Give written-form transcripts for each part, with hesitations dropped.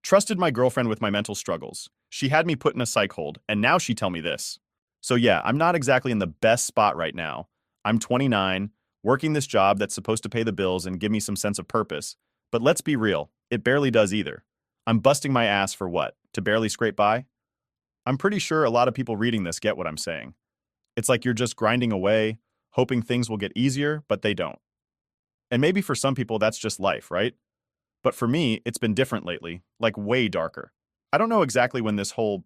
Trusted my girlfriend with my mental struggles. She had me put in a psych hold, and now she tell me this. So yeah, I'm not exactly in the best spot right now. I'm 29, working this job that's supposed to pay the bills and give me some sense of purpose. But let's be real, it barely does either. I'm busting my ass for what? To barely scrape by? I'm pretty sure a lot of people reading this get what I'm saying. It's like you're just grinding away, hoping things will get easier, but they don't. And maybe for some people that's just life, right? But for me, it's been different lately, like way darker. I don't know exactly when this whole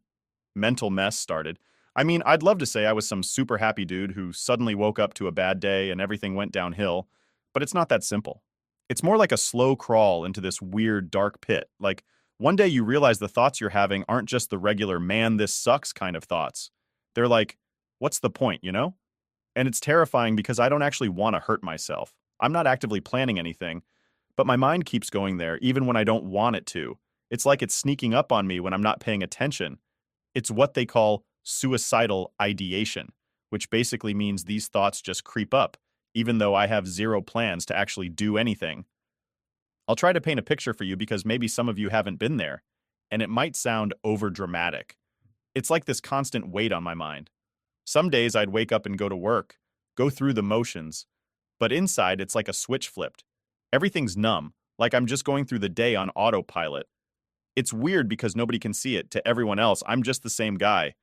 mental mess started. I mean, I'd love to say I was some super happy dude who suddenly woke up to a bad day and everything went downhill, but it's not that simple. It's more like a slow crawl into this weird dark pit. Like, one day you realize the thoughts you're having aren't just the regular man, this sucks kind of thoughts. They're like, what's the point, you know? And it's terrifying because I don't actually want to hurt myself. I'm not actively planning anything, but my mind keeps going there even when I don't want it to. It's like it's sneaking up on me when I'm not paying attention. It's what they call suicidal ideation, which basically means these thoughts just creep up, even though I have zero plans to actually do anything. I'll try to paint a picture for you because maybe some of you haven't been there, and it might sound overdramatic. It's like this constant weight on my mind. Some days I'd wake up and go to work, go through the motions, but inside it's like a switch flipped. Everything's numb, like I'm just going through the day on autopilot. It's weird because nobody can see it. To everyone else, I'm just the same guy,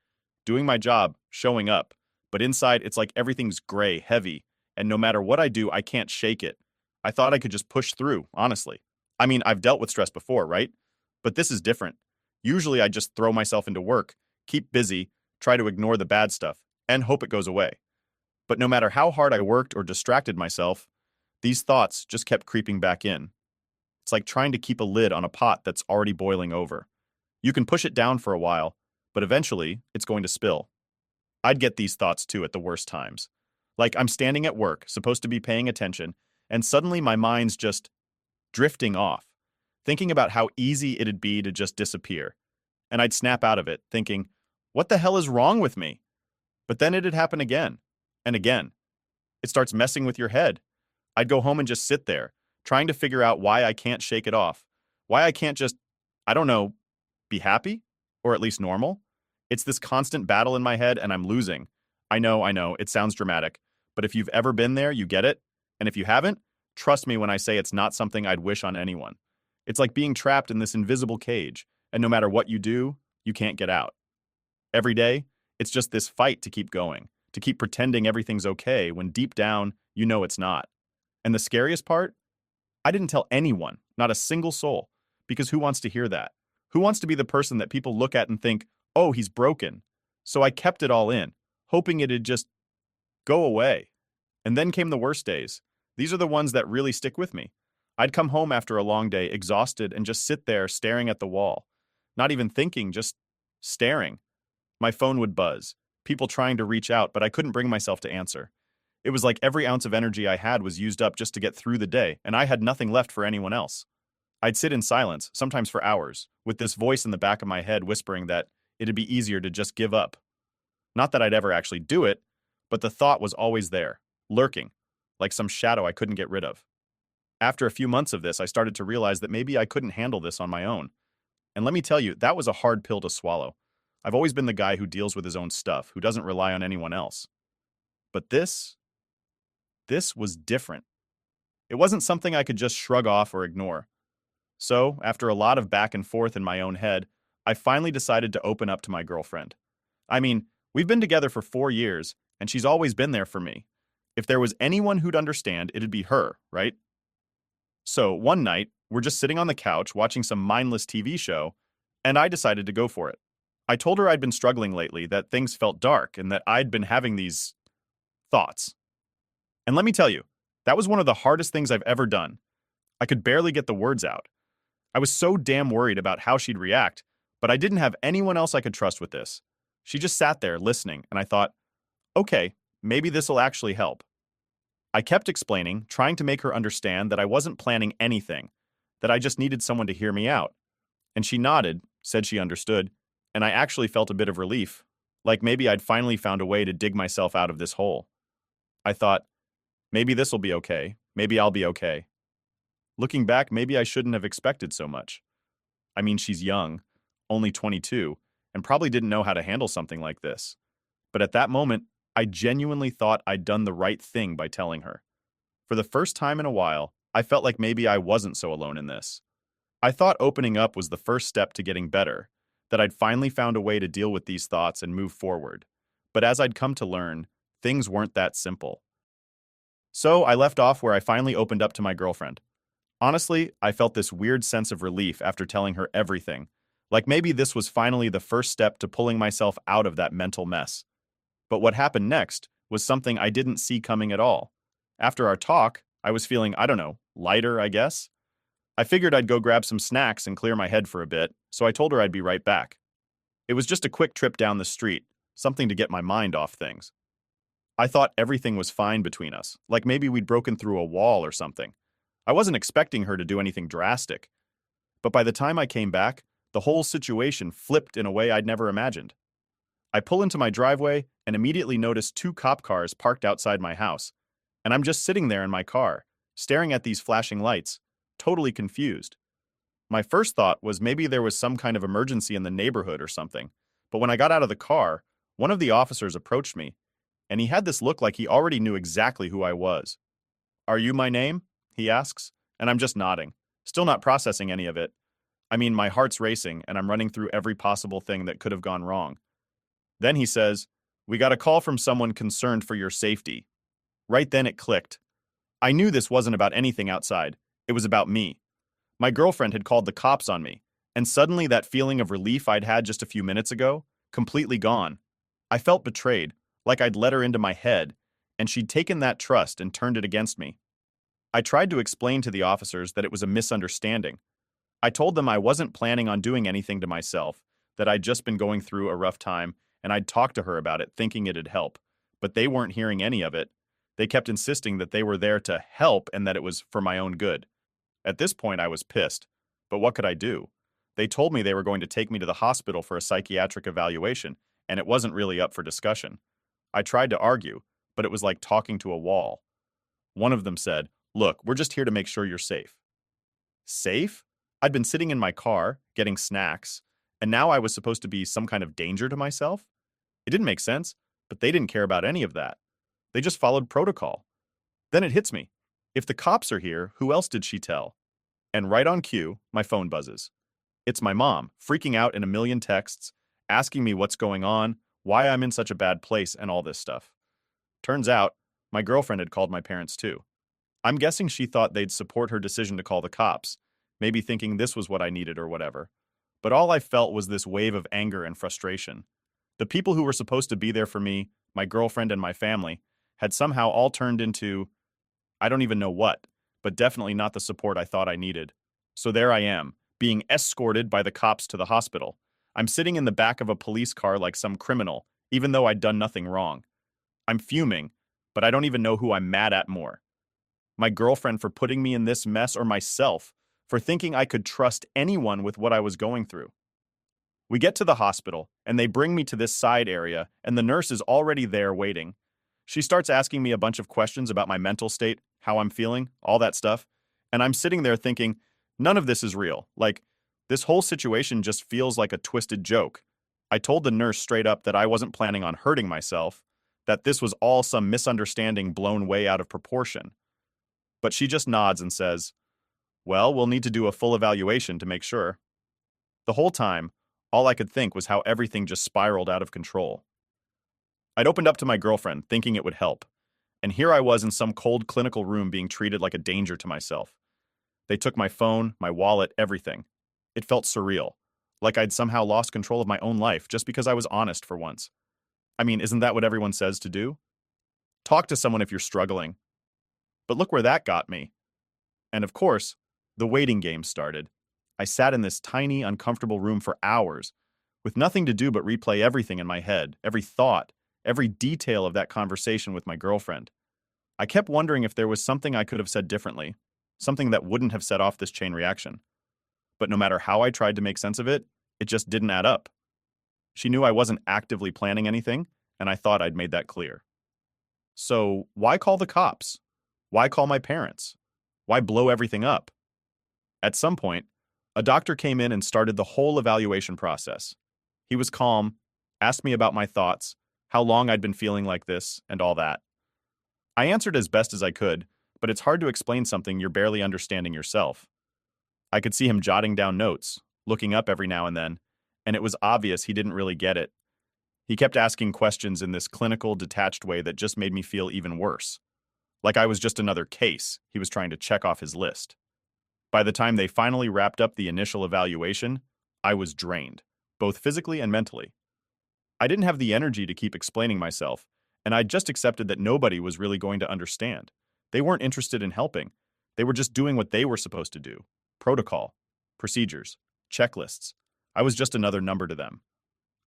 doing my job, showing up. But inside, it's like everything's gray, heavy, and no matter what I do, I can't shake it. I thought I could just push through, honestly. I mean, I've dealt with stress before, right? But this is different. Usually I just throw myself into work, keep busy, try to ignore the bad stuff, and hope it goes away. But no matter how hard I worked or distracted myself, these thoughts just kept creeping back in. It's like trying to keep a lid on a pot that's already boiling over. You can push it down for a while, but eventually it's going to spill. I'd get these thoughts too at the worst times. Like I'm standing at work, supposed to be paying attention, and suddenly my mind's just drifting off, thinking about how easy it'd be to just disappear. And I'd snap out of it, thinking, what the hell is wrong with me? But then it'd happen again and again. It starts messing with your head. I'd go home and just sit there, trying to figure out why I can't shake it off. Why I can't just, I don't know, be happy? Or at least normal? It's this constant battle in my head and I'm losing. I know, it sounds dramatic. But if you've ever been there, you get it. And if you haven't, trust me when I say it's not something I'd wish on anyone. It's like being trapped in this invisible cage, and no matter what you do, you can't get out. Every day, it's just this fight to keep going, to keep pretending everything's okay when deep down, you know it's not. And the scariest part? I didn't tell anyone, not a single soul, because who wants to hear that? Who wants to be the person that people look at and think, oh, he's broken? So I kept it all in, hoping it'd just go away. And then came the worst days. These are the ones that really stick with me. I'd come home after a long day, exhausted, and just sit there staring at the wall. Not even thinking, just staring. My phone would buzz, people trying to reach out, but I couldn't bring myself to answer. It was like every ounce of energy I had was used up just to get through the day, and I had nothing left for anyone else. I'd sit in silence, sometimes for hours, with this voice in the back of my head whispering that it'd be easier to just give up. Not that I'd ever actually do it, but the thought was always there, lurking, like some shadow I couldn't get rid of. After a few months of this, I started to realize that maybe I couldn't handle this on my own. And let me tell you, that was a hard pill to swallow. I've always been the guy who deals with his own stuff, who doesn't rely on anyone else. But this was different. It wasn't something I could just shrug off or ignore. So, after a lot of back and forth in my own head, I finally decided to open up to my girlfriend. I mean, we've been together for 4 years, and she's always been there for me. If there was anyone who'd understand, it'd be her, right? So, one night, we're just sitting on the couch watching some mindless TV show, and I decided to go for it. I told her I'd been struggling lately, that things felt dark, and that I'd been having these thoughts. And let me tell you, that was one of the hardest things I've ever done. I could barely get the words out. I was so damn worried about how she'd react, but I didn't have anyone else I could trust with this. She just sat there listening, and I thought, okay, maybe this'll actually help. I kept explaining, trying to make her understand that I wasn't planning anything, that I just needed someone to hear me out. And she nodded, said she understood, and I actually felt a bit of relief, like maybe I'd finally found a way to dig myself out of this hole. I thought, maybe this'll be okay, maybe I'll be okay. Looking back, maybe I shouldn't have expected so much. I mean, she's young, only 22, and probably didn't know how to handle something like this. But at that moment, I genuinely thought I'd done the right thing by telling her. For the first time in a while, I felt like maybe I wasn't so alone in this. I thought opening up was the first step to getting better, that I'd finally found a way to deal with these thoughts and move forward. But as I'd come to learn, things weren't that simple. So I left off where I finally opened up to my girlfriend. Honestly, I felt this weird sense of relief after telling her everything, like maybe this was finally the first step to pulling myself out of that mental mess. But what happened next was something I didn't see coming at all. After our talk, I was feeling, I don't know, lighter, I guess. I figured I'd go grab some snacks and clear my head for a bit, so I told her I'd be right back. It was just a quick trip down the street, something to get my mind off things. I thought everything was fine between us, like maybe we'd broken through a wall or something. I wasn't expecting her to do anything drastic, but by the time I came back, the whole situation flipped in a way I'd never imagined. I pull into my driveway and immediately notice two cop cars parked outside my house, and I'm just sitting there in my car, staring at these flashing lights, totally confused. My first thought was maybe there was some kind of emergency in the neighborhood or something, but when I got out of the car, one of the officers approached me, and he had this look like he already knew exactly who I was. "Are you my name?" he asks, and I'm just nodding, still not processing any of it. I mean, my heart's racing, and I'm running through every possible thing that could have gone wrong. Then he says, "We got a call from someone concerned for your safety." Right then it clicked. I knew this wasn't about anything outside. It was about me. My girlfriend had called the cops on me, and suddenly that feeling of relief I'd had just a few minutes ago, completely gone. I felt betrayed, like I'd let her into my head, and she'd taken that trust and turned it against me. I tried to explain to the officers that it was a misunderstanding. I told them I wasn't planning on doing anything to myself, that I'd just been going through a rough time, and I'd talked to her about it thinking it'd help, but they weren't hearing any of it. They kept insisting that they were there to help and that it was for my own good. At this point, I was pissed. But what could I do? They told me they were going to take me to the hospital for a psychiatric evaluation, and it wasn't really up for discussion. I tried to argue, but it was like talking to a wall. One of them said, "Look, we're just here to make sure you're safe." Safe? I'd been sitting in my car, getting snacks, and now I was supposed to be some kind of danger to myself? It didn't make sense, but they didn't care about any of that. They just followed protocol. Then it hits me. If the cops are here, who else did she tell? And right on cue, my phone buzzes. It's my mom, freaking out in a million texts, asking me what's going on, why I'm in such a bad place, and all this stuff. Turns out, my girlfriend had called my parents too. I'm guessing she thought they'd support her decision to call the cops, maybe thinking this was what I needed or whatever. But all I felt was this wave of anger and frustration. The people who were supposed to be there for me, my girlfriend and my family, had somehow all turned into, I don't even know what, but definitely not the support I thought I needed. So there I am, being escorted by the cops to the hospital. I'm sitting in the back of a police car like some criminal, even though I'd done nothing wrong. I'm fuming, but I don't even know who I'm mad at more. My girlfriend for putting me in this mess or myself for thinking I could trust anyone with what I was going through. We get to the hospital, and they bring me to this side area, and the nurse is already there waiting. She starts asking me a bunch of questions about my mental state, how I'm feeling, all that stuff, and I'm sitting there thinking, none of this is real. Like, this whole situation just feels like a twisted joke. I told the nurse straight up that I wasn't planning on hurting myself, that this was all some misunderstanding blown way out of proportion. But she just nods and says, "Well, we'll need to do a full evaluation to make sure." The whole time, all I could think was how everything just spiraled out of control. I'd opened up to my girlfriend, thinking it would help, and here I was in some cold clinical room being treated like a danger to myself. They took my phone, my wallet, everything. It felt surreal, like I'd somehow lost control of my own life just because I was honest for once. I mean, isn't that what everyone says to do? Talk to someone if you're struggling. But look where that got me. And of course, the waiting game started. I sat in this tiny, uncomfortable room for hours, with nothing to do but replay everything in my head, every thought, every detail of that conversation with my girlfriend. I kept wondering if there was something I could have said differently, something that wouldn't have set off this chain reaction. But no matter how I tried to make sense of it, it just didn't add up. She knew I wasn't actively planning anything, and I thought I'd made that clear. So why call the cops? Why call my parents? Why blow everything up? At some point, A doctor came in and started the whole evaluation process. He was calm, asked me about my thoughts, how long I'd been feeling like this, and all that. I answered as best as I could, but it's hard to explain something you're barely understanding yourself. I could see him jotting down notes, looking up every now and then, and it was obvious he didn't really get it. He kept asking questions in this clinical, detached way that just made me feel even worse. Like I was just another case he was trying to check off his list. By the time they finally wrapped up the initial evaluation, I was drained, both physically and mentally. I didn't have the energy to keep explaining myself, and I just accepted that nobody was really going to understand. They weren't interested in helping. They were just doing what they were supposed to do. Protocol, procedures, checklists. I was just another number to them.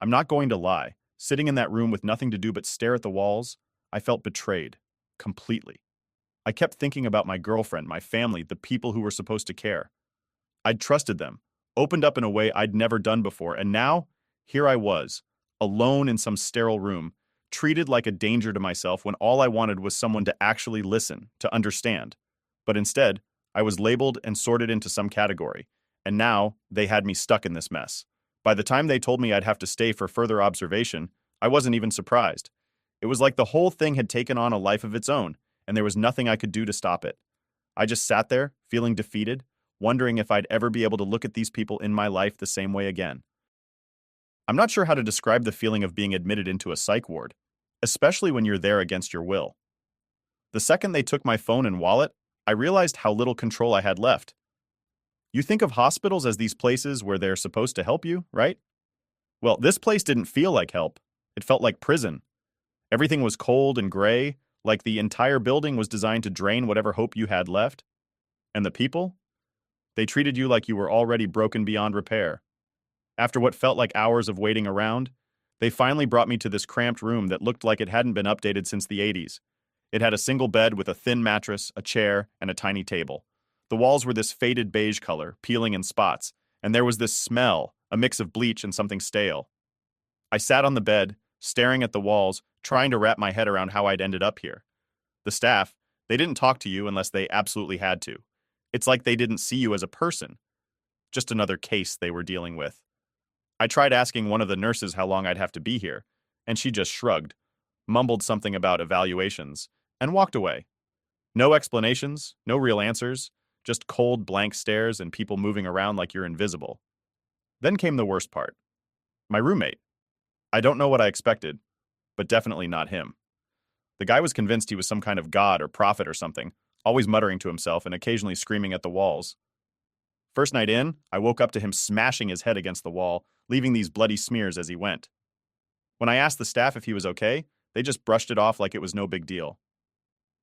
I'm not going to lie. Sitting in that room with nothing to do but stare at the walls, I felt betrayed. Completely. I kept thinking about my girlfriend, my family, the people who were supposed to care. I'd trusted them, opened up in a way I'd never done before, and now, here I was, alone in some sterile room, treated like a danger to myself when all I wanted was someone to actually listen, to understand. But instead, I was labeled and sorted into some category, and now they had me stuck in this mess. By the time they told me I'd have to stay for further observation, I wasn't even surprised. It was like the whole thing had taken on a life of its own, and there was nothing I could do to stop it. I just sat there, feeling defeated, wondering if I'd ever be able to look at these people in my life the same way again. I'm not sure how to describe the feeling of being admitted into a psych ward, especially when you're there against your will. The second they took my phone and wallet, I realized how little control I had left. You think of hospitals as these places where they're supposed to help you, right? Well, this place didn't feel like help. It felt like prison. Everything was cold and gray, like the entire building was designed to drain whatever hope you had left. And the people? They treated you like you were already broken beyond repair. After what felt like hours of waiting around, they finally brought me to this cramped room that looked like it hadn't been updated since the 80s. It had a single bed with a thin mattress, a chair, and a tiny table. The walls were this faded beige color, peeling in spots, and there was this smell, a mix of bleach and something stale. I sat on the bed, staring at the walls, trying to wrap my head around how I'd ended up here. The staff, they didn't talk to you unless they absolutely had to. It's like they didn't see you as a person, just another case they were dealing with. I tried asking one of the nurses how long I'd have to be here, and she just shrugged, mumbled something about evaluations, and walked away. No explanations, no real answers, just cold, blank stares and people moving around like you're invisible. Then came the worst part. My roommate. I don't know what I expected, but definitely not him. The guy was convinced he was some kind of god or prophet or something, always muttering to himself and occasionally screaming at the walls. First night in, I woke up to him smashing his head against the wall, leaving these bloody smears as he went. When I asked the staff if he was okay, they just brushed it off like it was no big deal.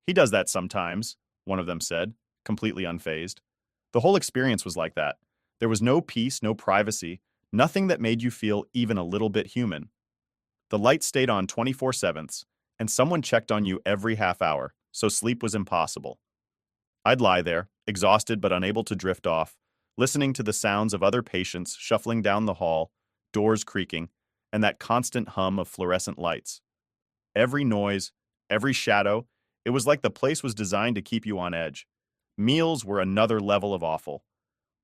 He does that sometimes, one of them said, completely unfazed. The whole experience was like that. There was no peace, no privacy, nothing that made you feel even a little bit human. The light stayed on 24/7, and someone checked on you every half hour, so sleep was impossible. I'd lie there, exhausted but unable to drift off, listening to the sounds of other patients shuffling down the hall, doors creaking, and that constant hum of fluorescent lights. Every noise, every shadow, it was like the place was designed to keep you on edge. Meals were another level of awful.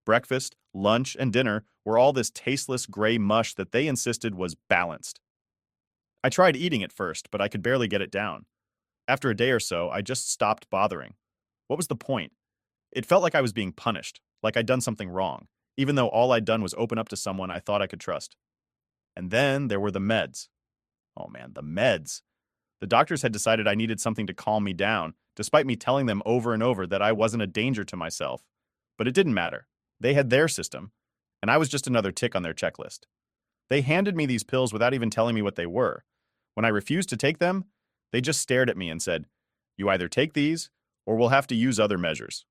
Breakfast, lunch, and dinner were all this tasteless gray mush that they insisted was balanced. I tried eating at first, but I could barely get it down. After a day or so, I just stopped bothering. What was the point? It felt like I was being punished, like I'd done something wrong, even though all I'd done was open up to someone I thought I could trust. And then there were the meds. Oh man, the meds. The doctors had decided I needed something to calm me down, despite me telling them over and over that I wasn't a danger to myself. But it didn't matter. They had their system, and I was just another tick on their checklist. They handed me these pills without even telling me what they were. When I refused to take them, they just stared at me and said, "You either take these, or we'll have to use other measures."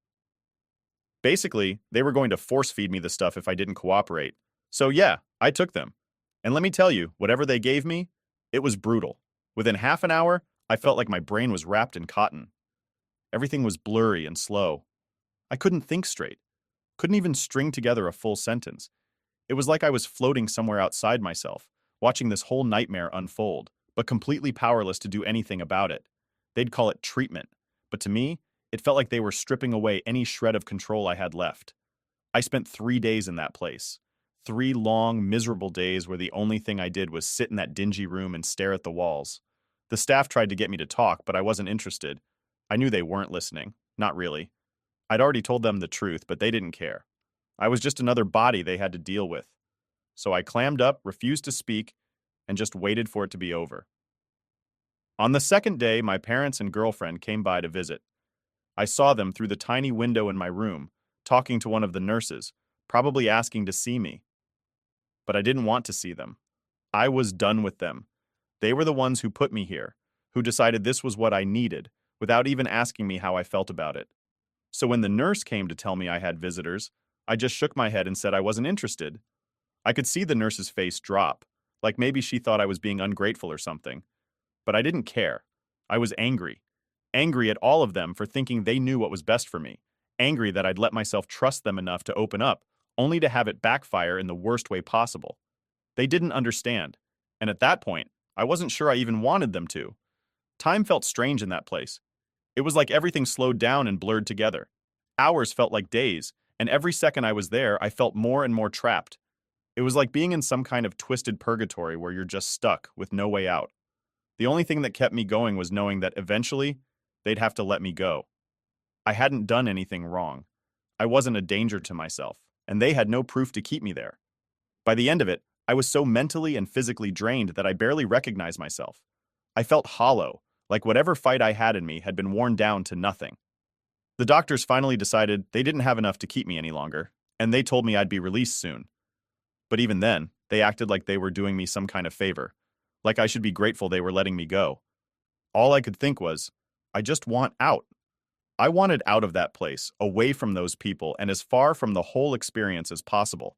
Basically, they were going to force feed me the stuff if I didn't cooperate. So yeah, I took them. And let me tell you, whatever they gave me, it was brutal. Within half an hour, I felt like my brain was wrapped in cotton. Everything was blurry and slow. I couldn't think straight. Couldn't even string together a full sentence. It was like I was floating somewhere outside myself, watching this whole nightmare unfold, but completely powerless to do anything about it. They'd call it treatment, but to me, it felt like they were stripping away any shred of control I had left. I spent 3 days in that place. 3 long, miserable days where the only thing I did was sit in that dingy room and stare at the walls. The staff tried to get me to talk, but I wasn't interested. I knew they weren't listening. Not really. I'd already told them the truth, but they didn't care. I was just another body they had to deal with. So I clammed up, refused to speak, and just waited for it to be over. On the second day, my parents and girlfriend came by to visit. I saw them through the tiny window in my room, talking to one of the nurses, probably asking to see me. But I didn't want to see them. I was done with them. They were the ones who put me here, who decided this was what I needed, without even asking me how I felt about it. So when the nurse came to tell me I had visitors, I just shook my head and said I wasn't interested. I could see the nurse's face drop, like maybe she thought I was being ungrateful or something. But I didn't care. I was angry. Angry at all of them for thinking they knew what was best for me. Angry that I'd let myself trust them enough to open up, only to have it backfire in the worst way possible. They didn't understand. And at that point, I wasn't sure I even wanted them to. Time felt strange in that place. It was like everything slowed down and blurred together. Hours felt like days, and every second I was there, I felt more and more trapped. It was like being in some kind of twisted purgatory where you're just stuck with no way out. The only thing that kept me going was knowing that eventually, they'd have to let me go. I hadn't done anything wrong. I wasn't a danger to myself, and they had no proof to keep me there. By the end of it, I was so mentally and physically drained that I barely recognized myself. I felt hollow, like whatever fight I had in me had been worn down to nothing. The doctors finally decided they didn't have enough to keep me any longer, and they told me I'd be released soon. But even then, they acted like they were doing me some kind of favor, like I should be grateful they were letting me go. All I could think was, I just want out. I wanted out of that place, away from those people, and as far from the whole experience as possible.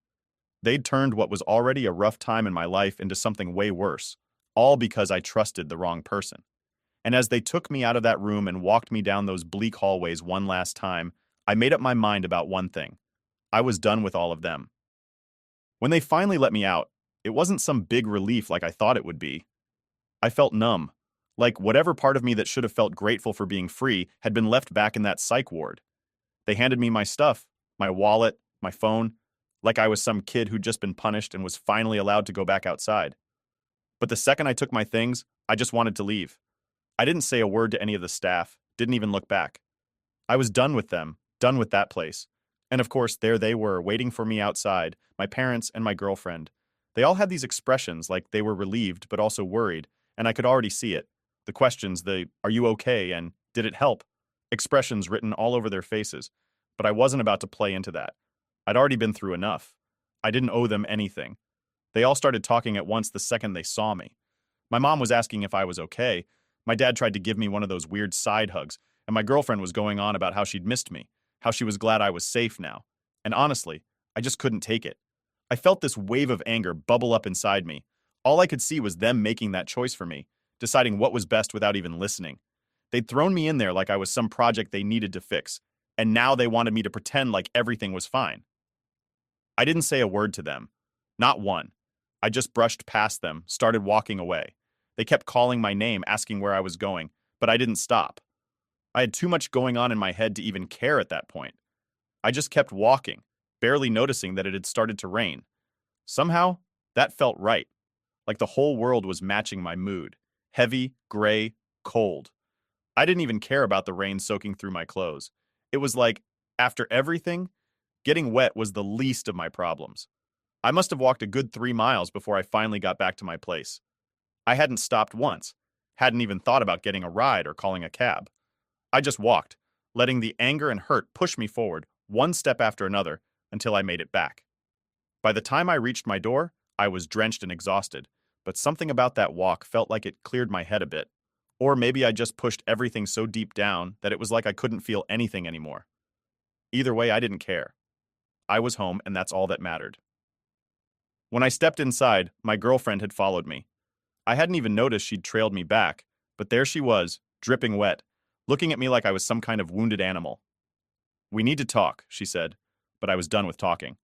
They'd turned what was already a rough time in my life into something way worse, all because I trusted the wrong person. And as they took me out of that room and walked me down those bleak hallways one last time, I made up my mind about one thing. I was done with all of them. When they finally let me out, it wasn't some big relief like I thought it would be. I felt numb, like whatever part of me that should have felt grateful for being free had been left back in that psych ward. They handed me my stuff, my wallet, my phone, like I was some kid who'd just been punished and was finally allowed to go back outside. But the second I took my things, I just wanted to leave. I didn't say a word to any of the staff, didn't even look back. I was done with them, done with that place. And of course, there they were, waiting for me outside, my parents and my girlfriend. They all had these expressions like they were relieved but also worried, and I could already see it. The questions, the "Are you okay?" and "Did it help?" expressions written all over their faces. But I wasn't about to play into that. I'd already been through enough. I didn't owe them anything. They all started talking at once the second they saw me. My mom was asking if I was okay. My dad tried to give me one of those weird side hugs, and my girlfriend was going on about how she'd missed me, how she was glad I was safe now. And honestly, I just couldn't take it. I felt this wave of anger bubble up inside me. All I could see was them making that choice for me, deciding what was best without even listening. They'd thrown me in there like I was some project they needed to fix, and now they wanted me to pretend like everything was fine. I didn't say a word to them. Not one. I just brushed past them, started walking away. They kept calling my name, asking where I was going, but I didn't stop. I had too much going on in my head to even care at that point. I just kept walking, barely noticing that it had started to rain. Somehow, that felt right, like the whole world was matching my mood. Heavy, gray, cold. I didn't even care about the rain soaking through my clothes. It was like, after everything, getting wet was the least of my problems. I must have walked a good 3 miles before I finally got back to my place. I hadn't stopped once, hadn't even thought about getting a ride or calling a cab. I just walked, letting the anger and hurt push me forward, one step after another, until I made it back. By the time I reached my door, I was drenched and exhausted, but something about that walk felt like it cleared my head a bit. Or maybe I just pushed everything so deep down that it was like I couldn't feel anything anymore. Either way, I didn't care. I was home, and that's all that mattered. When I stepped inside, my girlfriend had followed me. I hadn't even noticed she'd trailed me back, but there she was, dripping wet, looking at me like I was some kind of wounded animal. "We need to talk," she said, but I was done with talking.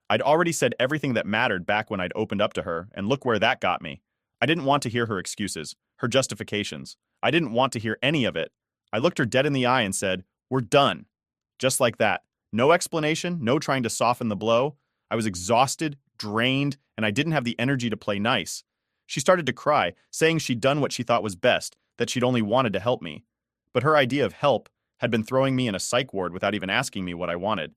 I'd already said everything that mattered back when I'd opened up to her, and look where that got me. I didn't want to hear her excuses, her justifications. I didn't want to hear any of it. I looked her dead in the eye and said, "We're done." Just like that. No explanation, no trying to soften the blow. I was exhausted, drained, and I didn't have the energy to play nice. She started to cry, saying she'd done what she thought was best, that she'd only wanted to help me. But her idea of help had been throwing me in a psych ward without even asking me what I wanted.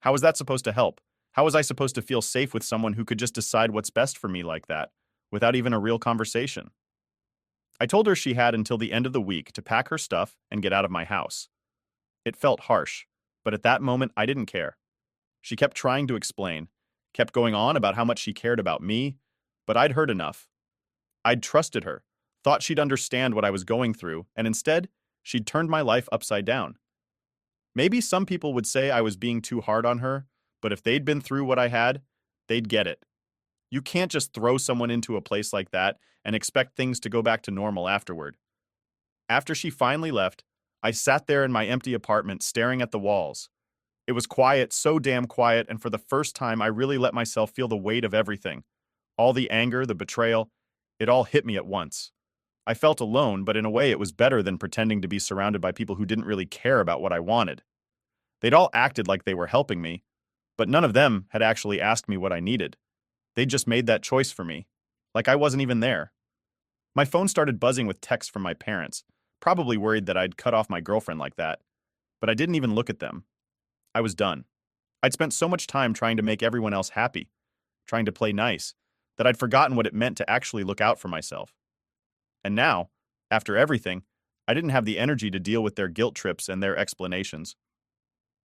How was that supposed to help? How was I supposed to feel safe with someone who could just decide what's best for me like that, without even a real conversation? I told her she had until the end of the week to pack her stuff and get out of my house. It felt harsh, but at that moment I didn't care. She kept trying to explain, kept going on about how much she cared about me, but I'd heard enough. I'd trusted her, thought she'd understand what I was going through, and instead, she'd turned my life upside down. Maybe some people would say I was being too hard on her, but if they'd been through what I had, they'd get it. You can't just throw someone into a place like that and expect things to go back to normal afterward. After she finally left, I sat there in my empty apartment staring at the walls. It was quiet, so damn quiet, and for the first time I really let myself feel the weight of everything. All the anger, the betrayal, it all hit me at once. I felt alone, but in a way it was better than pretending to be surrounded by people who didn't really care about what I wanted. They'd all acted like they were helping me, but none of them had actually asked me what I needed. They'd just made that choice for me, like I wasn't even there. My phone started buzzing with texts from my parents, probably worried that I'd cut off my girlfriend like that, but I didn't even look at them. I was done. I'd spent so much time trying to make everyone else happy, trying to play nice, that I'd forgotten what it meant to actually look out for myself. And now, after everything, I didn't have the energy to deal with their guilt trips and their explanations.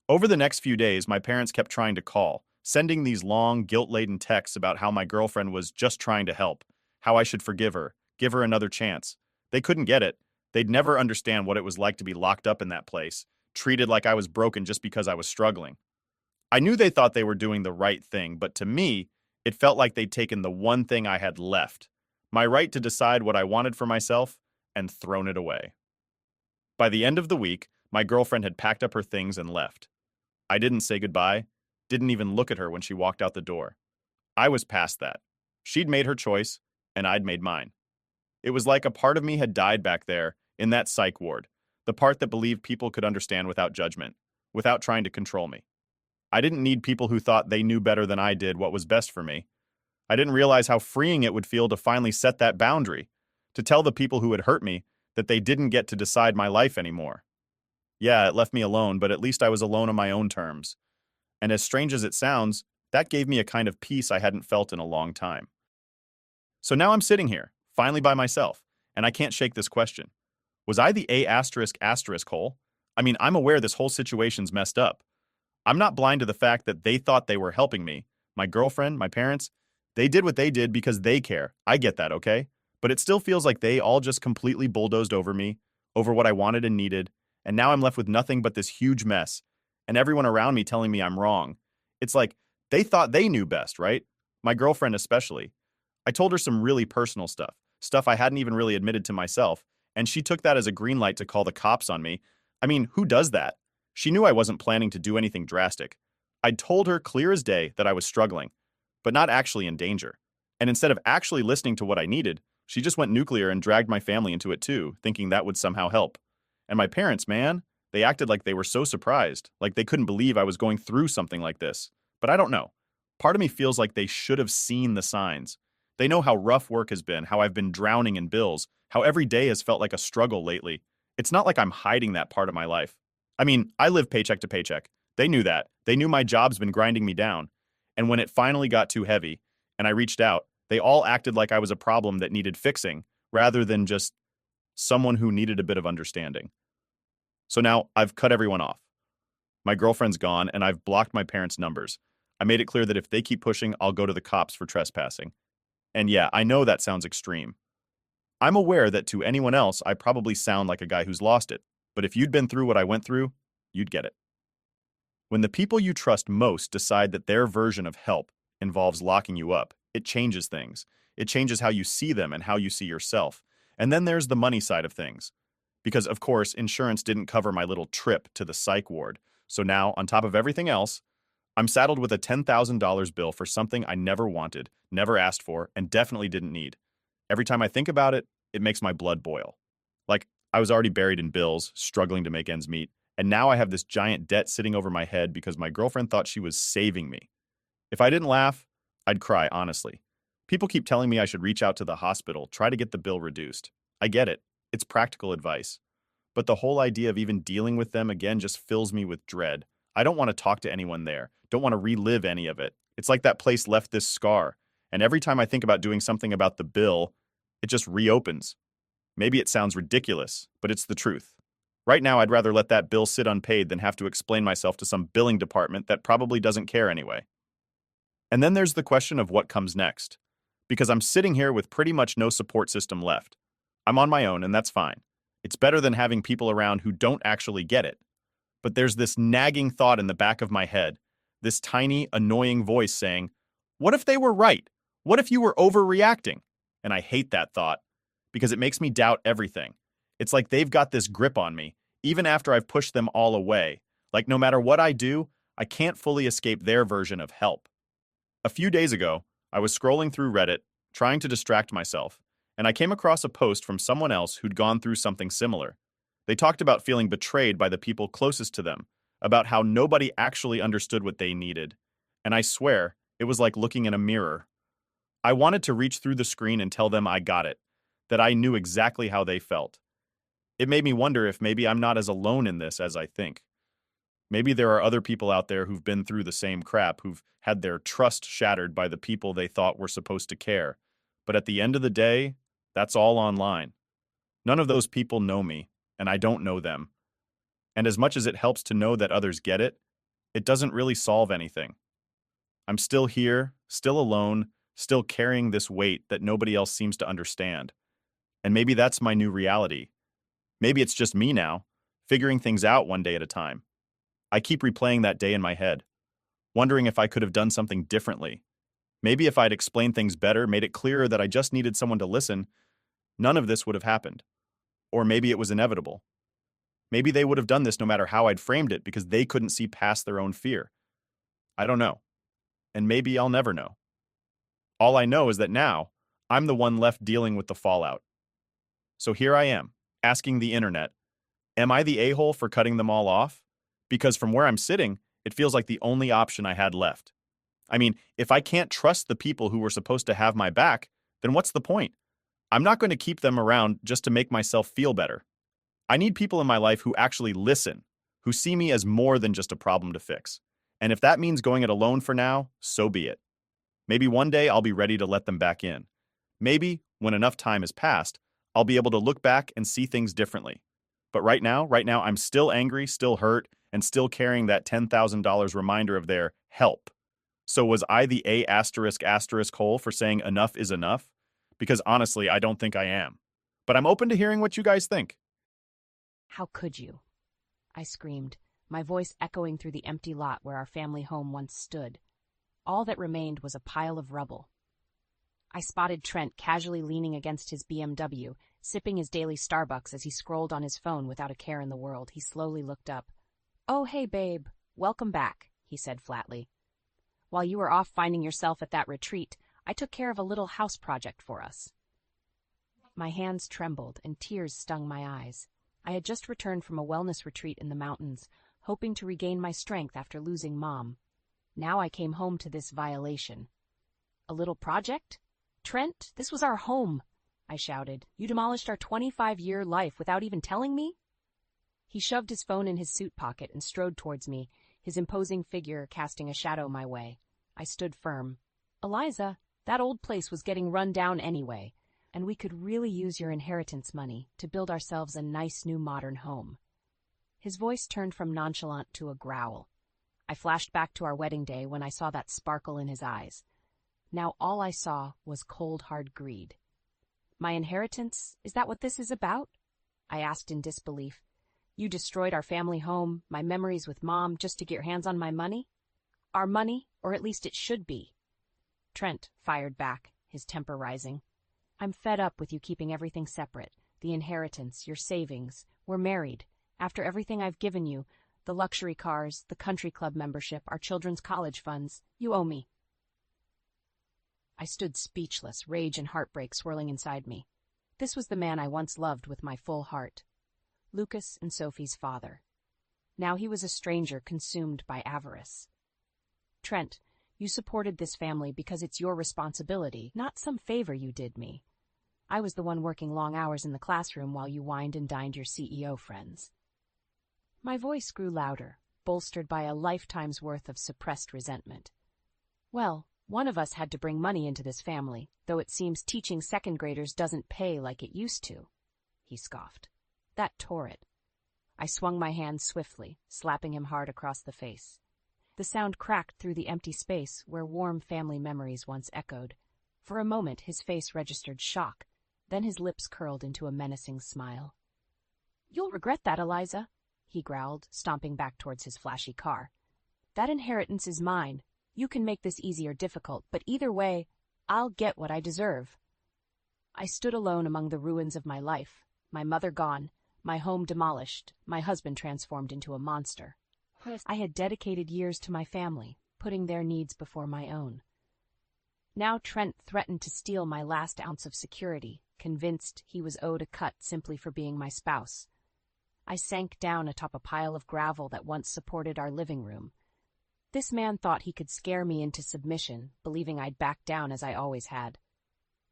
Over the next few days, my parents kept trying to call, sending these long, guilt-laden texts about how my girlfriend was just trying to help, how I should forgive her, give her another chance. They couldn't get it. They'd never understand what it was like to be locked up in that place, treated like I was broken just because I was struggling. I knew they thought they were doing the right thing, but to me, it felt like they'd taken the one thing I had left, my right to decide what I wanted for myself, and thrown it away. By the end of the week, my girlfriend had packed up her things and left. I didn't say goodbye, didn't even look at her when she walked out the door. I was past that. She'd made her choice, and I'd made mine. It was like a part of me had died back there, in that psych ward, the part that believed people could understand without judgment, without trying to control me. I didn't need people who thought they knew better than I did what was best for me. I didn't realize how freeing it would feel to finally set that boundary, to tell the people who had hurt me that they didn't get to decide my life anymore. Yeah, it left me alone, but at least I was alone on my own terms. And as strange as it sounds, that gave me a kind of peace I hadn't felt in a long time. So now I'm sitting here, finally by myself, and I can't shake this question. Was I the A*** hole? I mean, I'm aware this whole situation's messed up. I'm not blind to the fact that they thought they were helping me. My girlfriend, my parents, they did what they did because they care. I get that, okay? But it still feels like they all just completely bulldozed over me, over what I wanted and needed, and now I'm left with nothing but this huge mess, and everyone around me telling me I'm wrong. It's like they thought they knew best, right? My girlfriend especially. I told her some really personal stuff I hadn't even really admitted to myself, and she took that as a green light to call the cops on me. I mean, who does that? She knew I wasn't planning to do anything drastic. I'd told her clear as day that I was struggling, but not actually in danger. And instead of actually listening to what I needed, she just went nuclear and dragged my family into it too, thinking that would somehow help. And my parents, man, they acted like they were so surprised, like they couldn't believe I was going through something like this. But I don't know. Part of me feels like they should have seen the signs. They know how rough work has been, how I've been drowning in bills, how every day has felt like a struggle lately. It's not like I'm hiding that part of my life. I mean, I live paycheck to paycheck. They knew that. They knew my job's been grinding me down. And when it finally got too heavy, and I reached out, they all acted like I was a problem that needed fixing, rather than just someone who needed a bit of understanding. So now I've cut everyone off. My girlfriend's gone, and I've blocked my parents' numbers. I made it clear that if they keep pushing, I'll go to the cops for trespassing. And yeah, I know that sounds extreme. I'm aware that to anyone else, I probably sound like a guy who's lost it. But if you'd been through what I went through, you'd get it. When the people you trust most decide that their version of help involves locking you up, it changes things. It changes how you see them and how you see yourself. And then there's the money side of things. Because, of course, insurance didn't cover my little trip to the psych ward. So now, on top of everything else, I'm saddled with a $10,000 bill for something I never wanted, never asked for, and definitely didn't need. Every time I think about it, it makes my blood boil. Like, I was already buried in bills, struggling to make ends meet, And now I have this giant debt sitting over my head because my girlfriend thought she was saving me. If I didn't laugh, I'd cry, honestly. People keep telling me I should reach out to the hospital, try to get the bill reduced. I get it. It's practical advice. But the whole idea of even dealing with them again just fills me with dread. I don't want to talk to anyone there. Don't want to relive any of it. It's like that place left this scar. And every time I think about doing something about the bill, it just reopens. Maybe it sounds ridiculous, but it's the truth. Right now, I'd rather let that bill sit unpaid than have to explain myself to some billing department that probably doesn't care anyway. And then there's the question of what comes next. Because I'm sitting here with pretty much no support system left. I'm on my own, and that's fine. It's better than having people around who don't actually get it. But there's this nagging thought in the back of my head, this tiny, annoying voice saying, what if they were right? What if you were overreacting? And I hate that thought, because it makes me doubt everything. It's like they've got this grip on me, even after I've pushed them all away. Like no matter what I do, I can't fully escape their version of help. A few days ago, I was scrolling through Reddit, trying to distract myself, and I came across a post from someone else who'd gone through something similar. They talked about feeling betrayed by the people closest to them, about how nobody actually understood what they needed. And I swear, it was like looking in a mirror. I wanted to reach through the screen and tell them I got it, that I knew exactly how they felt. It made me wonder if maybe I'm not as alone in this as I think. Maybe there are other people out there who've been through the same crap, who've had their trust shattered by the people they thought were supposed to care. But at the end of the day, that's all online. None of those people know me, and I don't know them. And as much as it helps to know that others get it, it doesn't really solve anything. I'm still here, still alone, still carrying this weight that nobody else seems to understand. And maybe that's my new reality. Maybe it's just me now, figuring things out one day at a time. I keep replaying that day in my head, wondering if I could have done something differently. Maybe if I'd explained things better, made it clearer that I just needed someone to listen, none of this would have happened. Or maybe it was inevitable. Maybe they would have done this no matter how I'd framed it because they couldn't see past their own fear. I don't know. And maybe I'll never know. All I know is that now, I'm the one left dealing with the fallout. So here I am, asking the internet, am I the a-hole for cutting them all off? Because from where I'm sitting, it feels like the only option I had left. I mean, if I can't trust the people who were supposed to have my back, then what's the point? I'm not going to keep them around just to make myself feel better. I need people in my life who actually listen, who see me as more than just a problem to fix. And if that means going it alone for now, so be it. Maybe one day I'll be ready to let them back in. Maybe, when enough time has passed, I'll be able to look back and see things differently. But right now, I'm still angry, still hurt, and still carrying that $10,000 reminder of their help. So was I the A*** hole for saying enough is enough? Because honestly, I don't think I am. But I'm open to hearing what you guys think. How could you? I screamed, my voice echoing through the empty lot where our family home once stood. All that remained was a pile of rubble. I spotted Trent casually leaning against his BMW, sipping his daily Starbucks as he scrolled on his phone without a care in the world. He slowly looked up. "Oh, hey, babe. Welcome back," he said flatly. "While you were off finding yourself at that retreat, I took care of a little house project for us." My hands trembled and tears stung my eyes. I had just returned from a wellness retreat in the mountains, hoping to regain my strength after losing Mom. Now I came home to this violation. "A little project? Trent, this was our home," I shouted. "You demolished our 25-year life without even telling me?" He shoved his phone in his suit pocket and strode towards me, his imposing figure casting a shadow my way. I stood firm. "Eliza, that old place was getting run down anyway, and we could really use your inheritance money to build ourselves a nice new modern home." His voice turned from nonchalant to a growl. I flashed back to our wedding day when I saw that sparkle in his eyes. Now all I saw was cold, hard greed. "My inheritance? Is that what this is about?" I asked in disbelief. "You destroyed our family home, my memories with Mom, just to get your hands on my money?" "Our money, or at least it should be." Trent fired back, his temper rising. "I'm fed up with you keeping everything separate. The inheritance, your savings. We're married. After everything I've given you, the luxury cars, the country club membership, our children's college funds, you owe me." I stood speechless, rage and heartbreak swirling inside me. This was the man I once loved with my full heart. Lucas and Sophie's father. Now he was a stranger consumed by avarice. Trent, you supported this family because it's your responsibility, not some favor you did me. I was the one working long hours in the classroom while you wined and dined your CEO friends. My voice grew louder, bolstered by a lifetime's worth of suppressed resentment. Well, one of us had to bring money into this family, though it seems teaching second graders doesn't pay like it used to, he scoffed. That tore it. I swung my hand swiftly, slapping him hard across the face. The sound cracked through the empty space where warm family memories once echoed. For a moment his face registered shock, then his lips curled into a menacing smile. You'll regret that, Eliza, he growled, stomping back towards his flashy car. That inheritance is mine. You can make this easy or difficult, but either way, I'll get what I deserve. I stood alone among the ruins of my life, my mother gone, my home demolished, my husband transformed into a monster. I had dedicated years to my family, putting their needs before my own. Now Trent threatened to steal my last ounce of security, convinced he was owed a cut simply for being my spouse. I sank down atop a pile of gravel that once supported our living room. This man thought he could scare me into submission, believing I'd back down as I always had.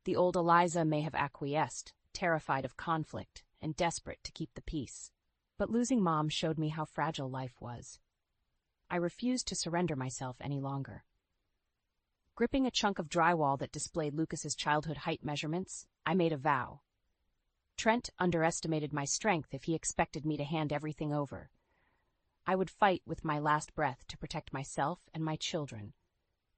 The old Eliza may have acquiesced, terrified of conflict and desperate to keep the peace. But losing Mom showed me how fragile life was. I refused to surrender myself any longer. Gripping a chunk of drywall that displayed Lucas's childhood height measurements, I made a vow. Trent underestimated my strength if he expected me to hand everything over. I would fight with my last breath to protect myself and my children.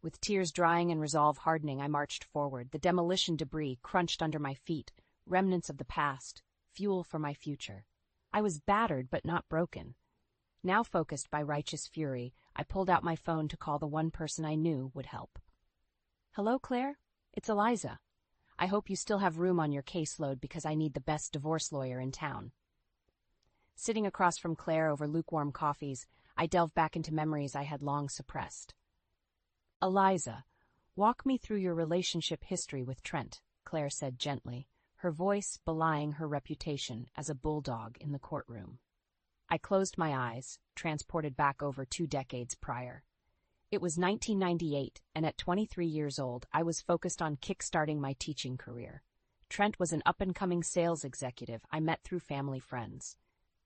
With tears drying and resolve hardening, I marched forward. The demolition debris crunched under my feet, remnants of the past, fuel for my future. I was battered but not broken. Now focused by righteous fury, I pulled out my phone to call the one person I knew would help. Hello, Claire? It's Eliza. I hope you still have room on your caseload because I need the best divorce lawyer in town. Sitting across from Claire over lukewarm coffees, I delved back into memories I had long suppressed. Eliza, walk me through your relationship history with Trent, Claire said gently, her voice belying her reputation as a bulldog in the courtroom. I closed my eyes, transported back over 2 decades prior. It was 1998, and at 23 years old, I was focused on kickstarting my teaching career. Trent was an up-and-coming sales executive I met through family friends.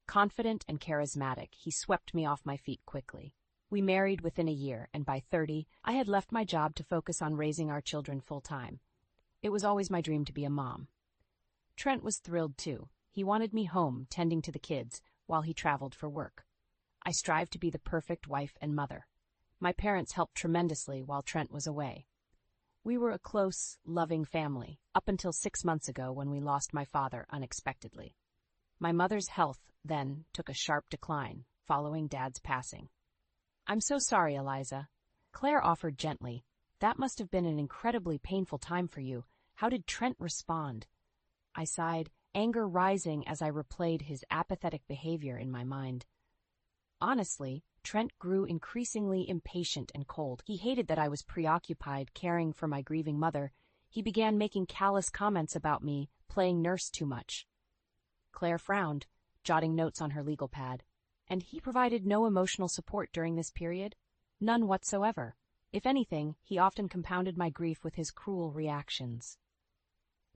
Confident and charismatic, he swept me off my feet quickly. We married within a year, and by 30, I had left my job to focus on raising our children full-time. It was always my dream to be a mom. Trent was thrilled, too. He wanted me home, tending to the kids, while he traveled for work. I strived to be the perfect wife and mother. My parents helped tremendously while Trent was away. We were a close, loving family, up until 6 months ago when we lost my father unexpectedly. My mother's health, then, took a sharp decline, following Dad's passing. I'm so sorry, Eliza. Claire offered gently. That must have been an incredibly painful time for you. How did Trent respond? I sighed, anger rising as I replayed his apathetic behavior in my mind. Honestly, Trent grew increasingly impatient and cold. He hated that I was preoccupied caring for my grieving mother. He began making callous comments about me, playing nurse too much. Claire frowned, jotting notes on her legal pad. And he provided no emotional support during this period? None whatsoever. If anything, he often compounded my grief with his cruel reactions.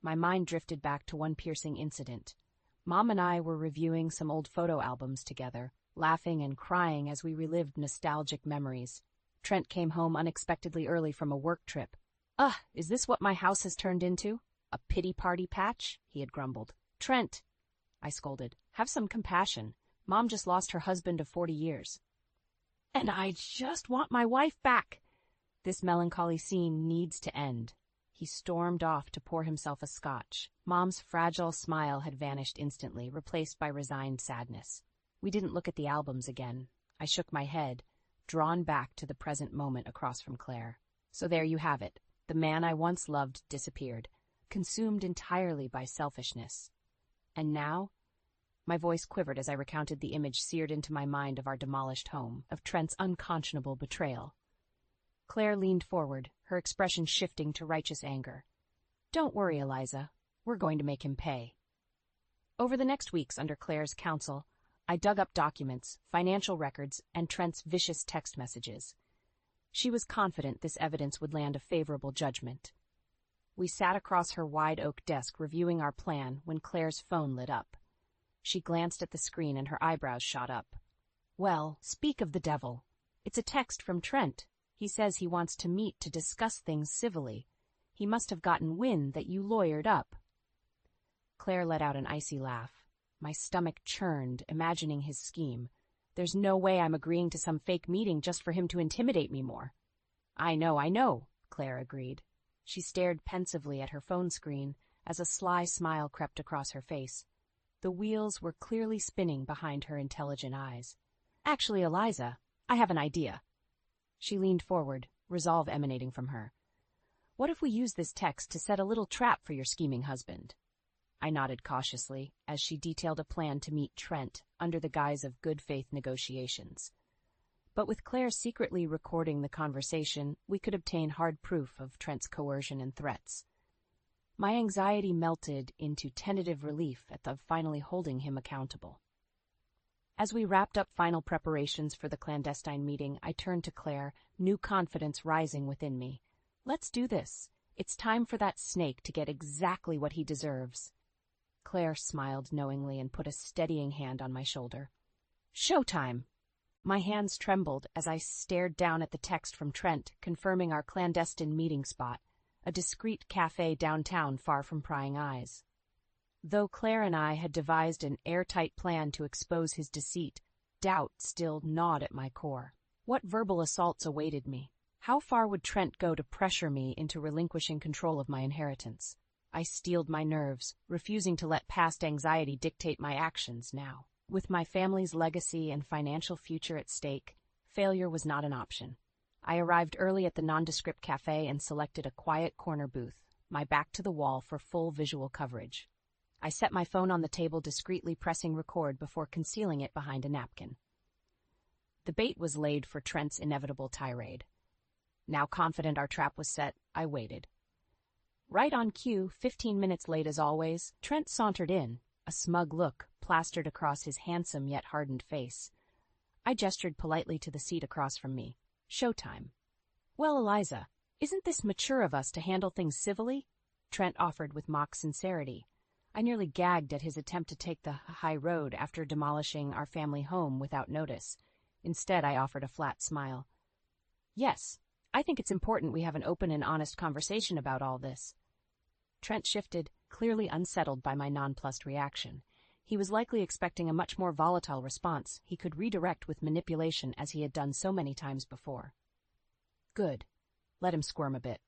My mind drifted back to one piercing incident. Mom and I were reviewing some old photo albums together, laughing and crying as we relived nostalgic memories. Trent came home unexpectedly early from a work trip. Ugh, is this what my house has turned into? A pity party patch? He had grumbled. Trent, I scolded, have some compassion. Mom just lost her husband of 40 years. And I just want my wife back. This melancholy scene needs to end. He stormed off to pour himself a scotch. Mom's fragile smile had vanished instantly, replaced by resigned sadness. We didn't look at the albums again. I shook my head, drawn back to the present moment across from Claire. So there you have it. The man I once loved disappeared, consumed entirely by selfishness. And now? My voice quivered as I recounted the image seared into my mind of our demolished home, of Trent's unconscionable betrayal. Claire leaned forward, her expression shifting to righteous anger. Don't worry, Eliza. We're going to make him pay. Over the next weeks under Claire's counsel, I dug up documents, financial records, and Trent's vicious text messages. She was confident this evidence would land a favorable judgment. We sat across her wide oak desk reviewing our plan when Claire's phone lit up. She glanced at the screen and her eyebrows shot up. Well, speak of the devil. It's a text from Trent. He says he wants to meet to discuss things civilly. He must have gotten wind that you lawyered up. Claire let out an icy laugh. My stomach churned, imagining his scheme. There's no way I'm agreeing to some fake meeting just for him to intimidate me more. I know, Claire agreed. She stared pensively at her phone screen as a sly smile crept across her face. The wheels were clearly spinning behind her intelligent eyes. Actually, Eliza, I have an idea. She leaned forward, resolve emanating from her. What if we use this text to set a little trap for your scheming husband? I nodded cautiously as she detailed a plan to meet Trent under the guise of good faith negotiations. But with Claire secretly recording the conversation, we could obtain hard proof of Trent's coercion and threats. My anxiety melted into tentative relief at the finally holding him accountable. As we wrapped up final preparations for the clandestine meeting, I turned to Claire, new confidence rising within me. Let's do this. It's time for that snake to get exactly what he deserves. Claire smiled knowingly and put a steadying hand on my shoulder. Showtime! My hands trembled as I stared down at the text from Trent confirming our clandestine meeting spot, a discreet cafe downtown far from prying eyes. Though Claire and I had devised an airtight plan to expose his deceit, doubt still gnawed at my core. What verbal assaults awaited me? How far would Trent go to pressure me into relinquishing control of my inheritance? I steeled my nerves, refusing to let past anxiety dictate my actions now. With my family's legacy and financial future at stake, failure was not an option. I arrived early at the nondescript cafe and selected a quiet corner booth, my back to the wall for full visual coverage. I set my phone on the table, discreetly pressing record before concealing it behind a napkin. The bait was laid for Trent's inevitable tirade. Now confident our trap was set, I waited. Right on cue, 15 minutes late as always, Trent sauntered in, a smug look plastered across his handsome yet hardened face. I gestured politely to the seat across from me. Showtime. Well, Eliza, isn't this mature of us to handle things civilly? Trent offered with mock sincerity. I nearly gagged at his attempt to take the high road after demolishing our family home without notice. Instead, I offered a flat smile. Yes, I think it's important we have an open and honest conversation about all this. Trent shifted, clearly unsettled by my nonplussed reaction. He was likely expecting a much more volatile response he could redirect with manipulation as he had done so many times before. Good. Let him squirm a bit.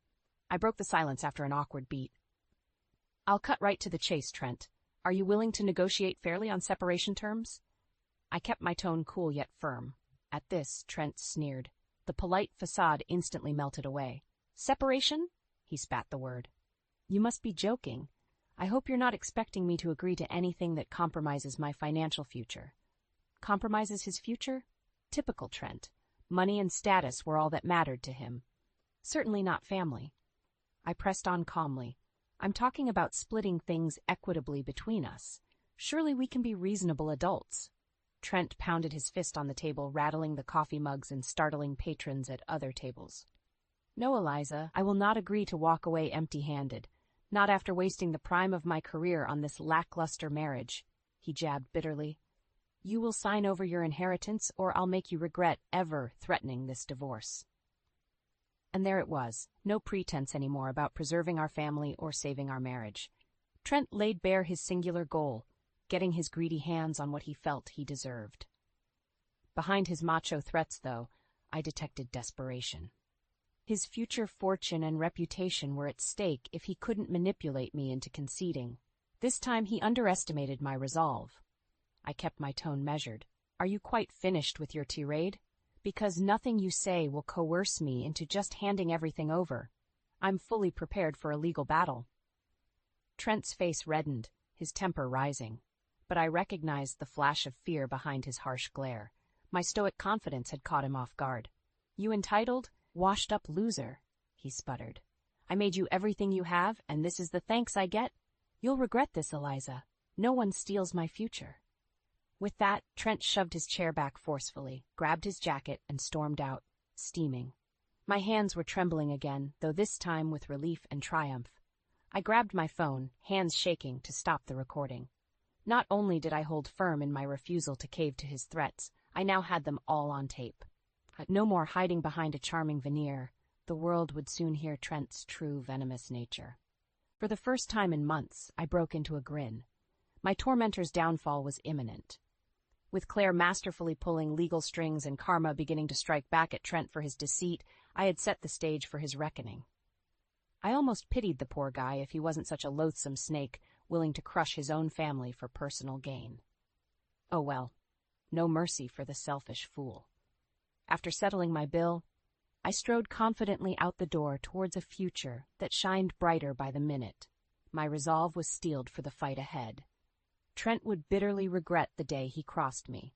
I broke the silence after an awkward beat. I'll cut right to the chase, Trent. Are you willing to negotiate fairly on separation terms? I kept my tone cool yet firm. At this, Trent sneered. The polite facade instantly melted away. Separation? He spat the word. You must be joking. I hope you're not expecting me to agree to anything that compromises my financial future. Compromises his future? Typical Trent. Money and status were all that mattered to him. Certainly not family. I pressed on calmly. I'm talking about splitting things equitably between us. Surely we can be reasonable adults. Trent pounded his fist on the table, rattling the coffee mugs and startling patrons at other tables. No, Eliza, I will not agree to walk away empty-handed. Not after wasting the prime of my career on this lackluster marriage, he jabbed bitterly. You will sign over your inheritance, or I'll make you regret ever threatening this divorce. And there it was, no pretense anymore about preserving our family or saving our marriage. Trent laid bare his singular goal, getting his greedy hands on what he felt he deserved. Behind his macho threats, though, I detected desperation. His future fortune and reputation were at stake if he couldn't manipulate me into conceding. This time he underestimated my resolve. I kept my tone measured. Are you quite finished with your tirade? Because nothing you say will coerce me into just handing everything over. I'm fully prepared for a legal battle. Trent's face reddened, his temper rising. But I recognized the flash of fear behind his harsh glare. My stoic confidence had caught him off guard. You entitled, washed-up loser, he sputtered. I made you everything you have, and this is the thanks I get? You'll regret this, Eliza. No one steals my future. With that, Trent shoved his chair back forcefully, grabbed his jacket, and stormed out, steaming. My hands were trembling again, though this time with relief and triumph. I grabbed my phone, hands shaking, to stop the recording. Not only did I hold firm in my refusal to cave to his threats, I now had them all on tape. No more hiding behind a charming veneer. The world would soon hear Trent's true venomous nature. For the first time in months, I broke into a grin. My tormentor's downfall was imminent. With Claire masterfully pulling legal strings and karma beginning to strike back at Trent for his deceit, I had set the stage for his reckoning. I almost pitied the poor guy if he wasn't such a loathsome snake, willing to crush his own family for personal gain. Oh well, no mercy for the selfish fool. After settling my bill, I strode confidently out the door towards a future that shined brighter by the minute. My resolve was steeled for the fight ahead. Trent would bitterly regret the day he crossed me.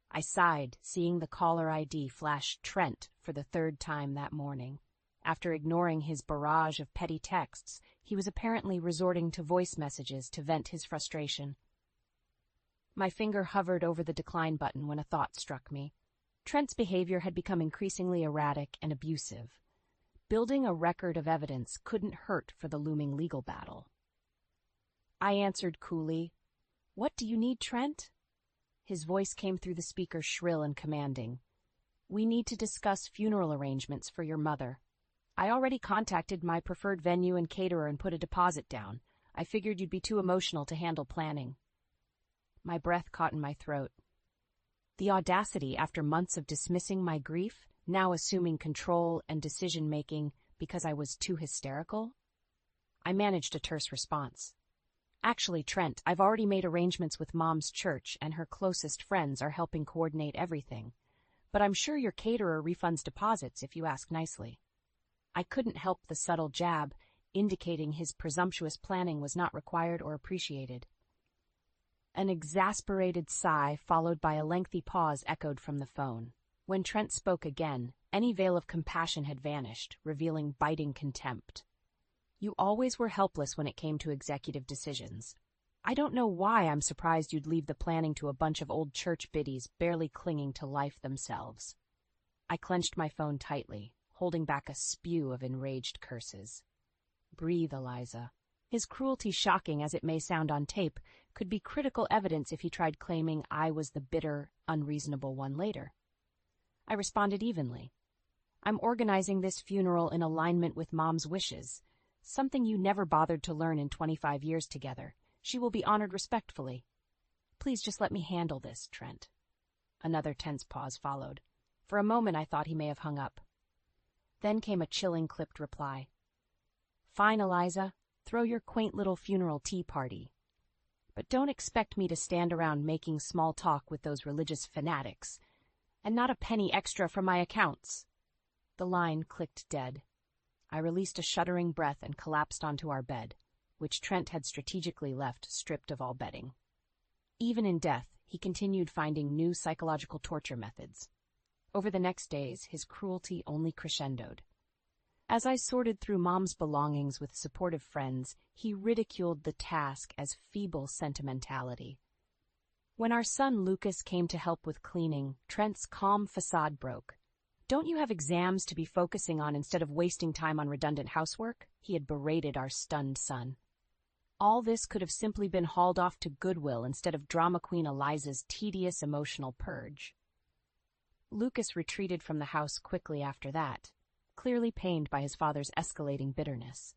I sighed, seeing the caller ID flash Trent for the third time that morning. After ignoring his barrage of petty texts, he was apparently resorting to voice messages to vent his frustration. My finger hovered over the decline button when a thought struck me. Trent's behavior had become increasingly erratic and abusive. Building a record of evidence couldn't hurt for the looming legal battle. I answered coolly, "What do you need, Trent?" His voice came through the speaker shrill and commanding. "We need to discuss funeral arrangements for your mother. I already contacted my preferred venue and caterer and put a deposit down. I figured you'd be too emotional to handle planning." My breath caught in my throat. The audacity, after months of dismissing my grief, now assuming control and decision-making because I was too hysterical? I managed a terse response. "Actually, Trent, I've already made arrangements with Mom's church, and her closest friends are helping coordinate everything. But I'm sure your caterer refunds deposits if you ask nicely." I couldn't help the subtle jab, indicating his presumptuous planning was not required or appreciated. An exasperated sigh followed by a lengthy pause echoed from the phone. When Trent spoke again, any veil of compassion had vanished, revealing biting contempt. "You always were helpless when it came to executive decisions. I don't know why I'm surprised you'd leave the planning to a bunch of old church biddies barely clinging to life themselves." I clenched my phone tightly, holding back a spew of enraged curses. "Breathe, Eliza." His cruelty, shocking as it may sound on tape, could be critical evidence if he tried claiming I was the bitter, unreasonable one later. I responded evenly. "I'm organizing this funeral in alignment with Mom's wishes, something you never bothered to learn in 25 years together. She will be honored respectfully. Please just let me handle this, Trent." Another tense pause followed. For a moment I thought he may have hung up. Then came a chilling, clipped reply. "Fine, Eliza. Throw your quaint little funeral tea party. But don't expect me to stand around making small talk with those religious fanatics. And not a penny extra from my accounts." The line clicked dead. I released a shuddering breath and collapsed onto our bed, which Trent had strategically left stripped of all bedding. Even in death, he continued finding new psychological torture methods. Over the next days, his cruelty only crescendoed. As I sorted through Mom's belongings with supportive friends, he ridiculed the task as feeble sentimentality. When our son Lucas came to help with cleaning, Trent's calm facade broke. "Don't you have exams to be focusing on instead of wasting time on redundant housework?" he had berated our stunned son. All this could have simply been hauled off to Goodwill instead of drama queen Eliza's tedious emotional purge. Lucas retreated from the house quickly after that, clearly pained by his father's escalating bitterness.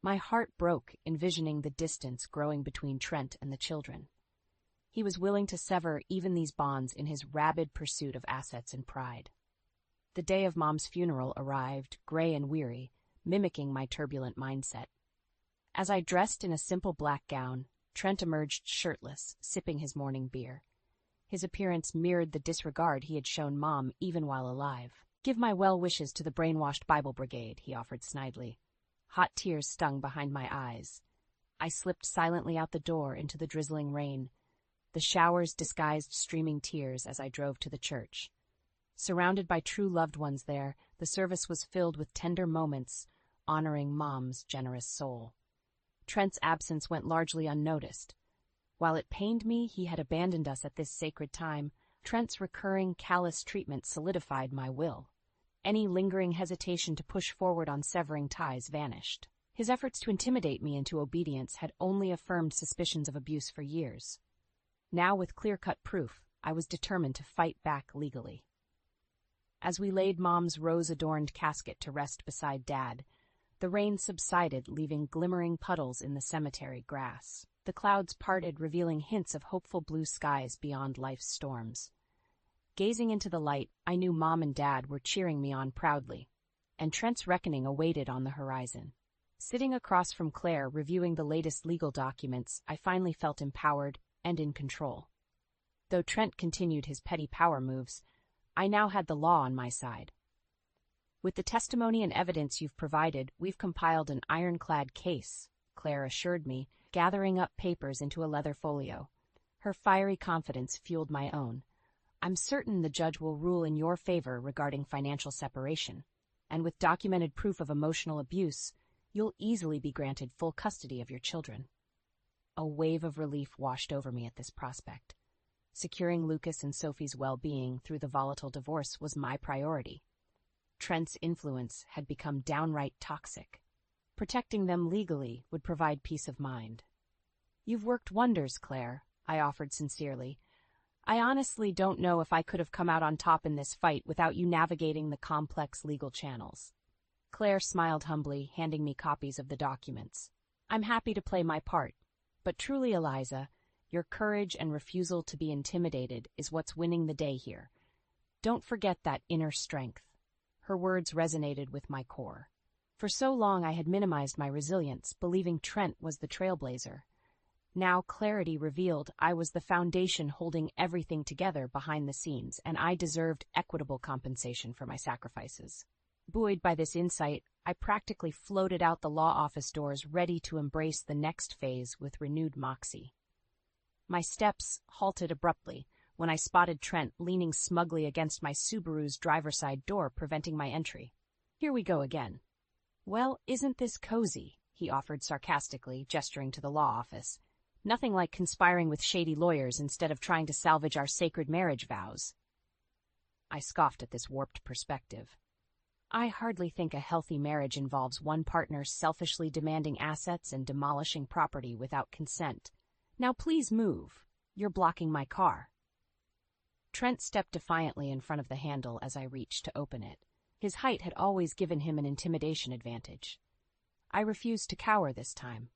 My heart broke, envisioning the distance growing between Trent and the children. He was willing to sever even these bonds in his rabid pursuit of assets and pride. The day of Mom's funeral arrived, gray and weary, mimicking my turbulent mindset. As I dressed in a simple black gown, Trent emerged shirtless, sipping his morning beer. His appearance mirrored the disregard he had shown Mom even while alive. "Give my well wishes to the brainwashed Bible Brigade," he offered snidely. Hot tears stung behind my eyes. I slipped silently out the door into the drizzling rain. The showers disguised streaming tears as I drove to the church. Surrounded by true loved ones there, the service was filled with tender moments, honoring Mom's generous soul. Trent's absence went largely unnoticed. While it pained me he had abandoned us at this sacred time, Trent's recurring callous treatment solidified my will. Any lingering hesitation to push forward on severing ties vanished. His efforts to intimidate me into obedience had only affirmed suspicions of abuse for years. Now, with clear-cut proof, I was determined to fight back legally. As we laid Mom's rose-adorned casket to rest beside Dad, the rain subsided, leaving glimmering puddles in the cemetery grass. The clouds parted, revealing hints of hopeful blue skies beyond life's storms. Gazing into the light, I knew Mom and Dad were cheering me on proudly, and Trent's reckoning awaited on the horizon. Sitting across from Claire, reviewing the latest legal documents, I finally felt empowered and in control. Though Trent continued his petty power moves, I now had the law on my side. With the testimony and evidence you've provided, we've compiled an ironclad case, Claire assured me, gathering up papers into a leather folio. Her fiery confidence fueled my own. I'm certain the judge will rule in your favor regarding financial separation, and with documented proof of emotional abuse, you'll easily be granted full custody of your children. A wave of relief washed over me at this prospect. Securing Lucas and Sophie's well-being through the volatile divorce was my priority. Trent's influence had become downright toxic. Protecting them legally would provide peace of mind. You've worked wonders, Claire, I offered sincerely. I honestly don't know if I could have come out on top in this fight without you navigating the complex legal channels. Claire smiled humbly, handing me copies of the documents. I'm happy to play my part, but truly, Eliza, your courage and refusal to be intimidated is what's winning the day here. Don't forget that inner strength. Her words resonated with my core. For so long I had minimized my resilience, believing Trent was the trailblazer. Now clarity revealed I was the foundation holding everything together behind the scenes, and I deserved equitable compensation for my sacrifices. Buoyed by this insight, I practically floated out the law office doors, ready to embrace the next phase with renewed moxie. My steps halted abruptly when I spotted Trent leaning smugly against my Subaru's driver's side door, preventing my entry. Here we go again. Well, isn't this cozy? He offered sarcastically, gesturing to the law office. Nothing like conspiring with shady lawyers instead of trying to salvage our sacred marriage vows. I scoffed at this warped perspective. I hardly think a healthy marriage involves one partner selfishly demanding assets and demolishing property without consent. Now please move. You're blocking my car. Trent stepped defiantly in front of the handle as I reached to open it. His height had always given him an intimidation advantage. I refused to cower this time.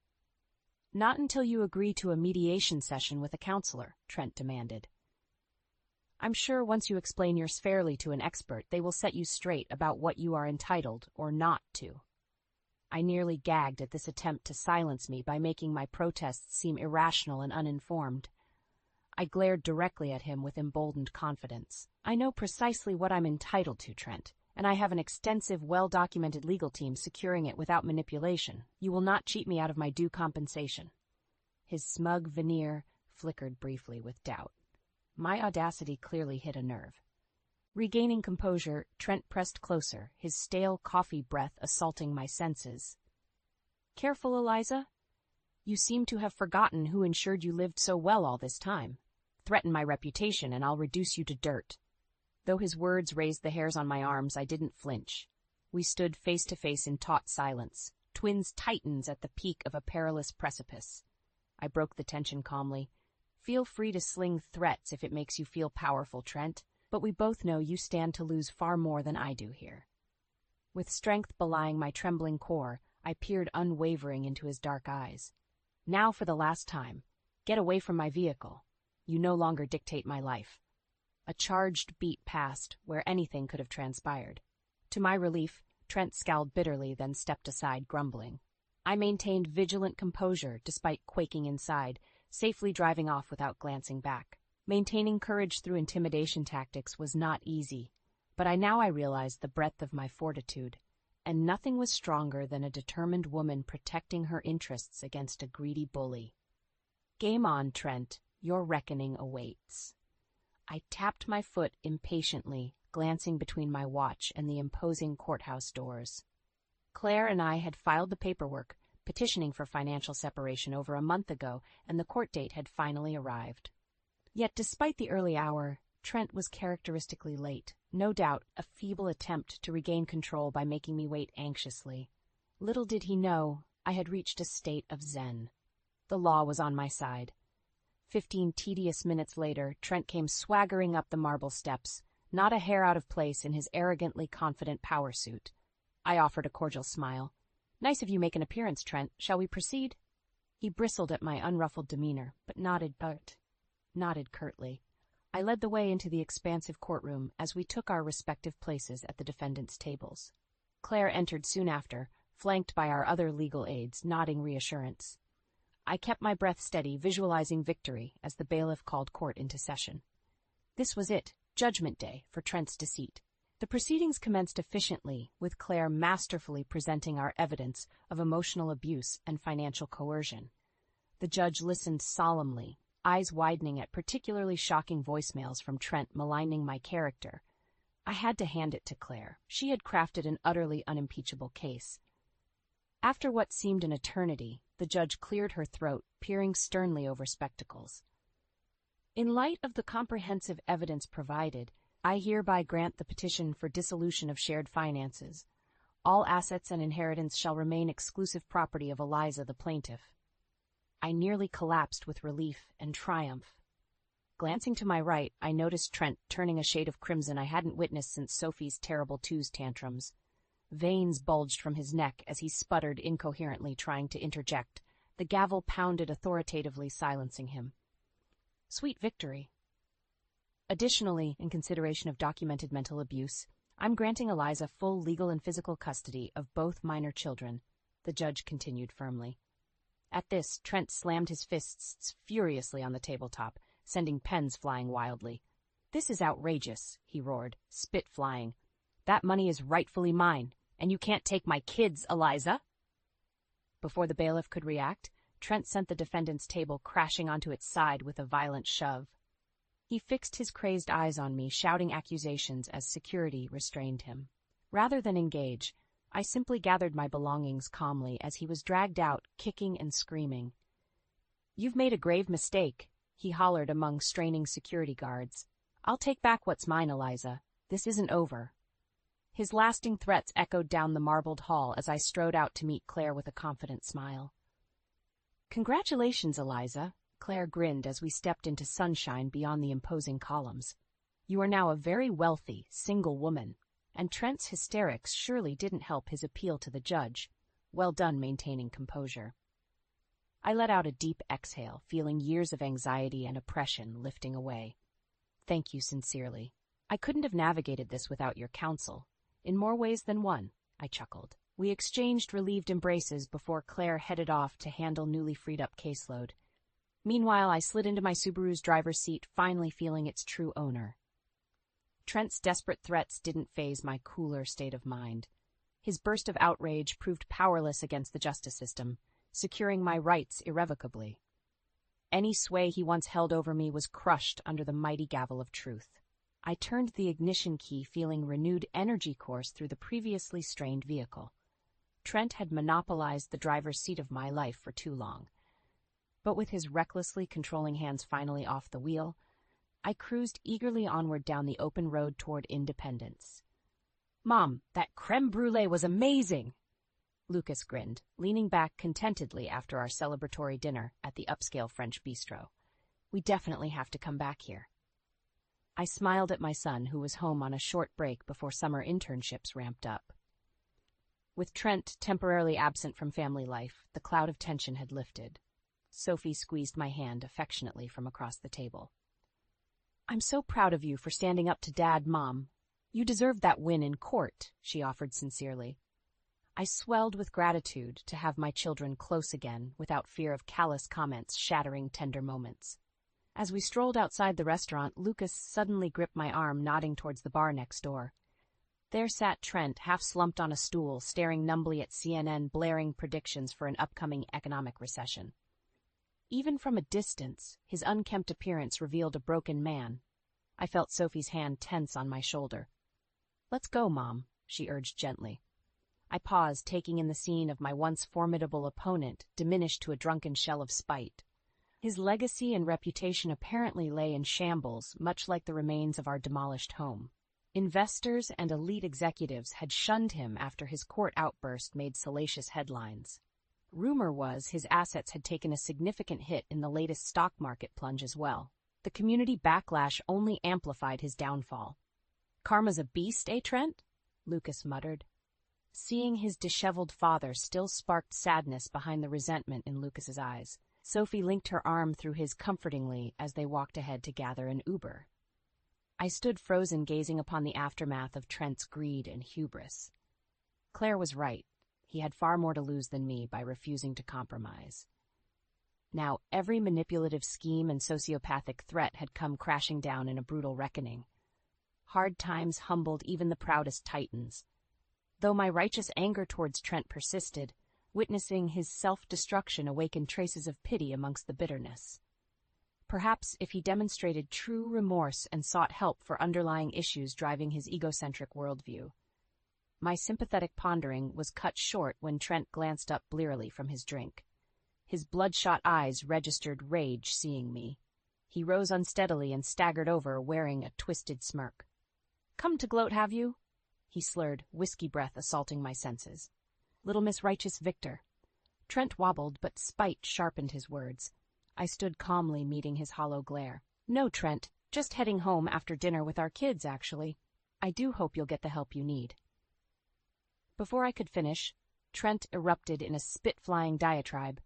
Not until you agree to a mediation session with a counselor, Trent demanded. I'm sure once you explain yours fairly to an expert, they will set you straight about what you are entitled or not to. I nearly gagged at this attempt to silence me by making my protests seem irrational and uninformed. I glared directly at him with emboldened confidence. I know precisely what I'm entitled to, Trent, and I have an extensive, well-documented legal team securing it without manipulation. You will not cheat me out of my due compensation. His smug veneer flickered briefly with doubt. My audacity clearly hit a nerve. Regaining composure, Trent pressed closer, his stale coffee breath assaulting my senses. Careful, Eliza. You seem to have forgotten who ensured you lived so well all this time. Threaten my reputation and I'll reduce you to dirt. Though his words raised the hairs on my arms, I didn't flinch. We stood face to face in taut silence, twins titans at the peak of a perilous precipice. I broke the tension calmly. Feel free to sling threats if it makes you feel powerful, Trent, but we both know you stand to lose far more than I do here. With strength belying my trembling core, I peered unwavering into his dark eyes. Now for the last time, get away from my vehicle. You no longer dictate my life. A charged beat passed where anything could have transpired. To my relief, Trent scowled bitterly, then stepped aside, grumbling. I maintained vigilant composure despite quaking inside, safely driving off without glancing back. Maintaining courage through intimidation tactics was not easy, but I realized the breadth of my fortitude, and nothing was stronger than a determined woman protecting her interests against a greedy bully. Game on, Trent. Your reckoning awaits. I tapped my foot impatiently, glancing between my watch and the imposing courthouse doors. Claire and I had filed the paperwork, petitioning for financial separation over a month ago, and the court date had finally arrived. Yet despite the early hour, Trent was characteristically late, no doubt a feeble attempt to regain control by making me wait anxiously. Little did he know, I had reached a state of zen. The law was on my side. 15 tedious minutes later, Trent came swaggering up the marble steps, not a hair out of place in his arrogantly confident power suit. I offered a cordial smile. "Nice of you make an appearance, Trent. Shall we proceed?" He bristled at my unruffled demeanor, but nodded curtly. I led the way into the expansive courtroom as we took our respective places at the defendants' tables. Claire entered soon after, flanked by our other legal aides, nodding reassurance. I kept my breath steady, visualizing victory as the bailiff called court into session. This was it, Judgment Day, for Trent's deceit. The proceedings commenced efficiently, with Claire masterfully presenting our evidence of emotional abuse and financial coercion. The judge listened solemnly, eyes widening at particularly shocking voicemails from Trent maligning my character. I had to hand it to Claire. She had crafted an utterly unimpeachable case. After what seemed an eternity, the judge cleared her throat, peering sternly over spectacles. "In light of the comprehensive evidence provided, I hereby grant the petition for dissolution of shared finances. All assets and inheritance shall remain exclusive property of Eliza, the plaintiff." I nearly collapsed with relief and triumph. Glancing to my right, I noticed Trent turning a shade of crimson I hadn't witnessed since Sophie's terrible twos tantrums. Veins bulged from his neck as he sputtered incoherently, trying to interject. The gavel pounded authoritatively, silencing him. Sweet victory. Additionally, in consideration of documented mental abuse, I'm granting Eliza full legal and physical custody of both minor children, the judge continued firmly. At this, Trent slammed his fists furiously on the tabletop, sending pens flying wildly. "This is outrageous," he roared, spit flying. "That money is rightfully mine, and you can't take my kids, Eliza." Before the bailiff could react, Trent sent the defendant's table crashing onto its side with a violent shove. He fixed his crazed eyes on me, shouting accusations as security restrained him. Rather than engage, I simply gathered my belongings calmly as he was dragged out, kicking and screaming. "You've made a grave mistake," he hollered among straining security guards. "I'll take back what's mine, Eliza. This isn't over." His lasting threats echoed down the marbled hall as I strode out to meet Claire with a confident smile. "Congratulations, Eliza," Claire grinned as we stepped into sunshine beyond the imposing columns. "You are now a very wealthy, single woman." And Trent's hysterics surely didn't help his appeal to the judge. Well done maintaining composure. I let out a deep exhale, feeling years of anxiety and oppression lifting away. "Thank you sincerely. I couldn't have navigated this without your counsel. In more ways than one," I chuckled. We exchanged relieved embraces before Claire headed off to handle newly freed-up caseload. Meanwhile, I slid into my Subaru's driver's seat, finally feeling its true owner. Trent's desperate threats didn't faze my cooler state of mind. His burst of outrage proved powerless against the justice system, securing my rights irrevocably. Any sway he once held over me was crushed under the mighty gavel of truth. I turned the ignition key, feeling renewed energy course through the previously strained vehicle. Trent had monopolized the driver's seat of my life for too long. But with his recklessly controlling hands finally off the wheel, I cruised eagerly onward down the open road toward independence. "Mom, that creme brulee was amazing!" Lucas grinned, leaning back contentedly after our celebratory dinner at the upscale French bistro. "We definitely have to come back here." I smiled at my son, who was home on a short break before summer internships ramped up. With Trent temporarily absent from family life, the cloud of tension had lifted. Sophie squeezed my hand affectionately from across the table. "I'm so proud of you for standing up to Dad, Mom. You deserved that win in court," she offered sincerely. I swelled with gratitude to have my children close again without fear of callous comments shattering tender moments. As we strolled outside the restaurant, Lucas suddenly gripped my arm, nodding towards the bar next door. There sat Trent, half slumped on a stool, staring numbly at CNN, blaring predictions for an upcoming economic recession. Even from a distance, his unkempt appearance revealed a broken man. I felt Sophie's hand tense on my shoulder. "Let's go, Mom," she urged gently. I paused, taking in the scene of my once formidable opponent diminished to a drunken shell of spite. His legacy and reputation apparently lay in shambles, much like the remains of our demolished home. Investors and elite executives had shunned him after his court outburst made salacious headlines. Rumor was his assets had taken a significant hit in the latest stock market plunge as well. The community backlash only amplified his downfall. "Karma's a beast, eh, Trent?" Lucas muttered. Seeing his disheveled father still sparked sadness behind the resentment in Lucas's eyes. Sophie linked her arm through his comfortingly as they walked ahead to gather an Uber. I stood frozen, gazing upon the aftermath of Trent's greed and hubris. Claire was right. He had far more to lose than me by refusing to compromise. Now every manipulative scheme and sociopathic threat had come crashing down in a brutal reckoning. Hard times humbled even the proudest titans. Though my righteous anger towards Trent persisted, witnessing his self-destruction awakened traces of pity amongst the bitterness. Perhaps if he demonstrated true remorse and sought help for underlying issues driving his egocentric worldview. My sympathetic pondering was cut short when Trent glanced up blearily from his drink. His bloodshot eyes registered rage seeing me. He rose unsteadily and staggered over, wearing a twisted smirk. "Come to gloat, have you?" he slurred, whiskey breath assaulting my senses. "Little Miss Righteous Victor." Trent wobbled, but spite sharpened his words. I stood calmly, meeting his hollow glare. "No, Trent, just heading home after dinner with our kids, actually. I do hope you'll get the help you need." Before I could finish, Trent erupted in a spit-flying diatribe.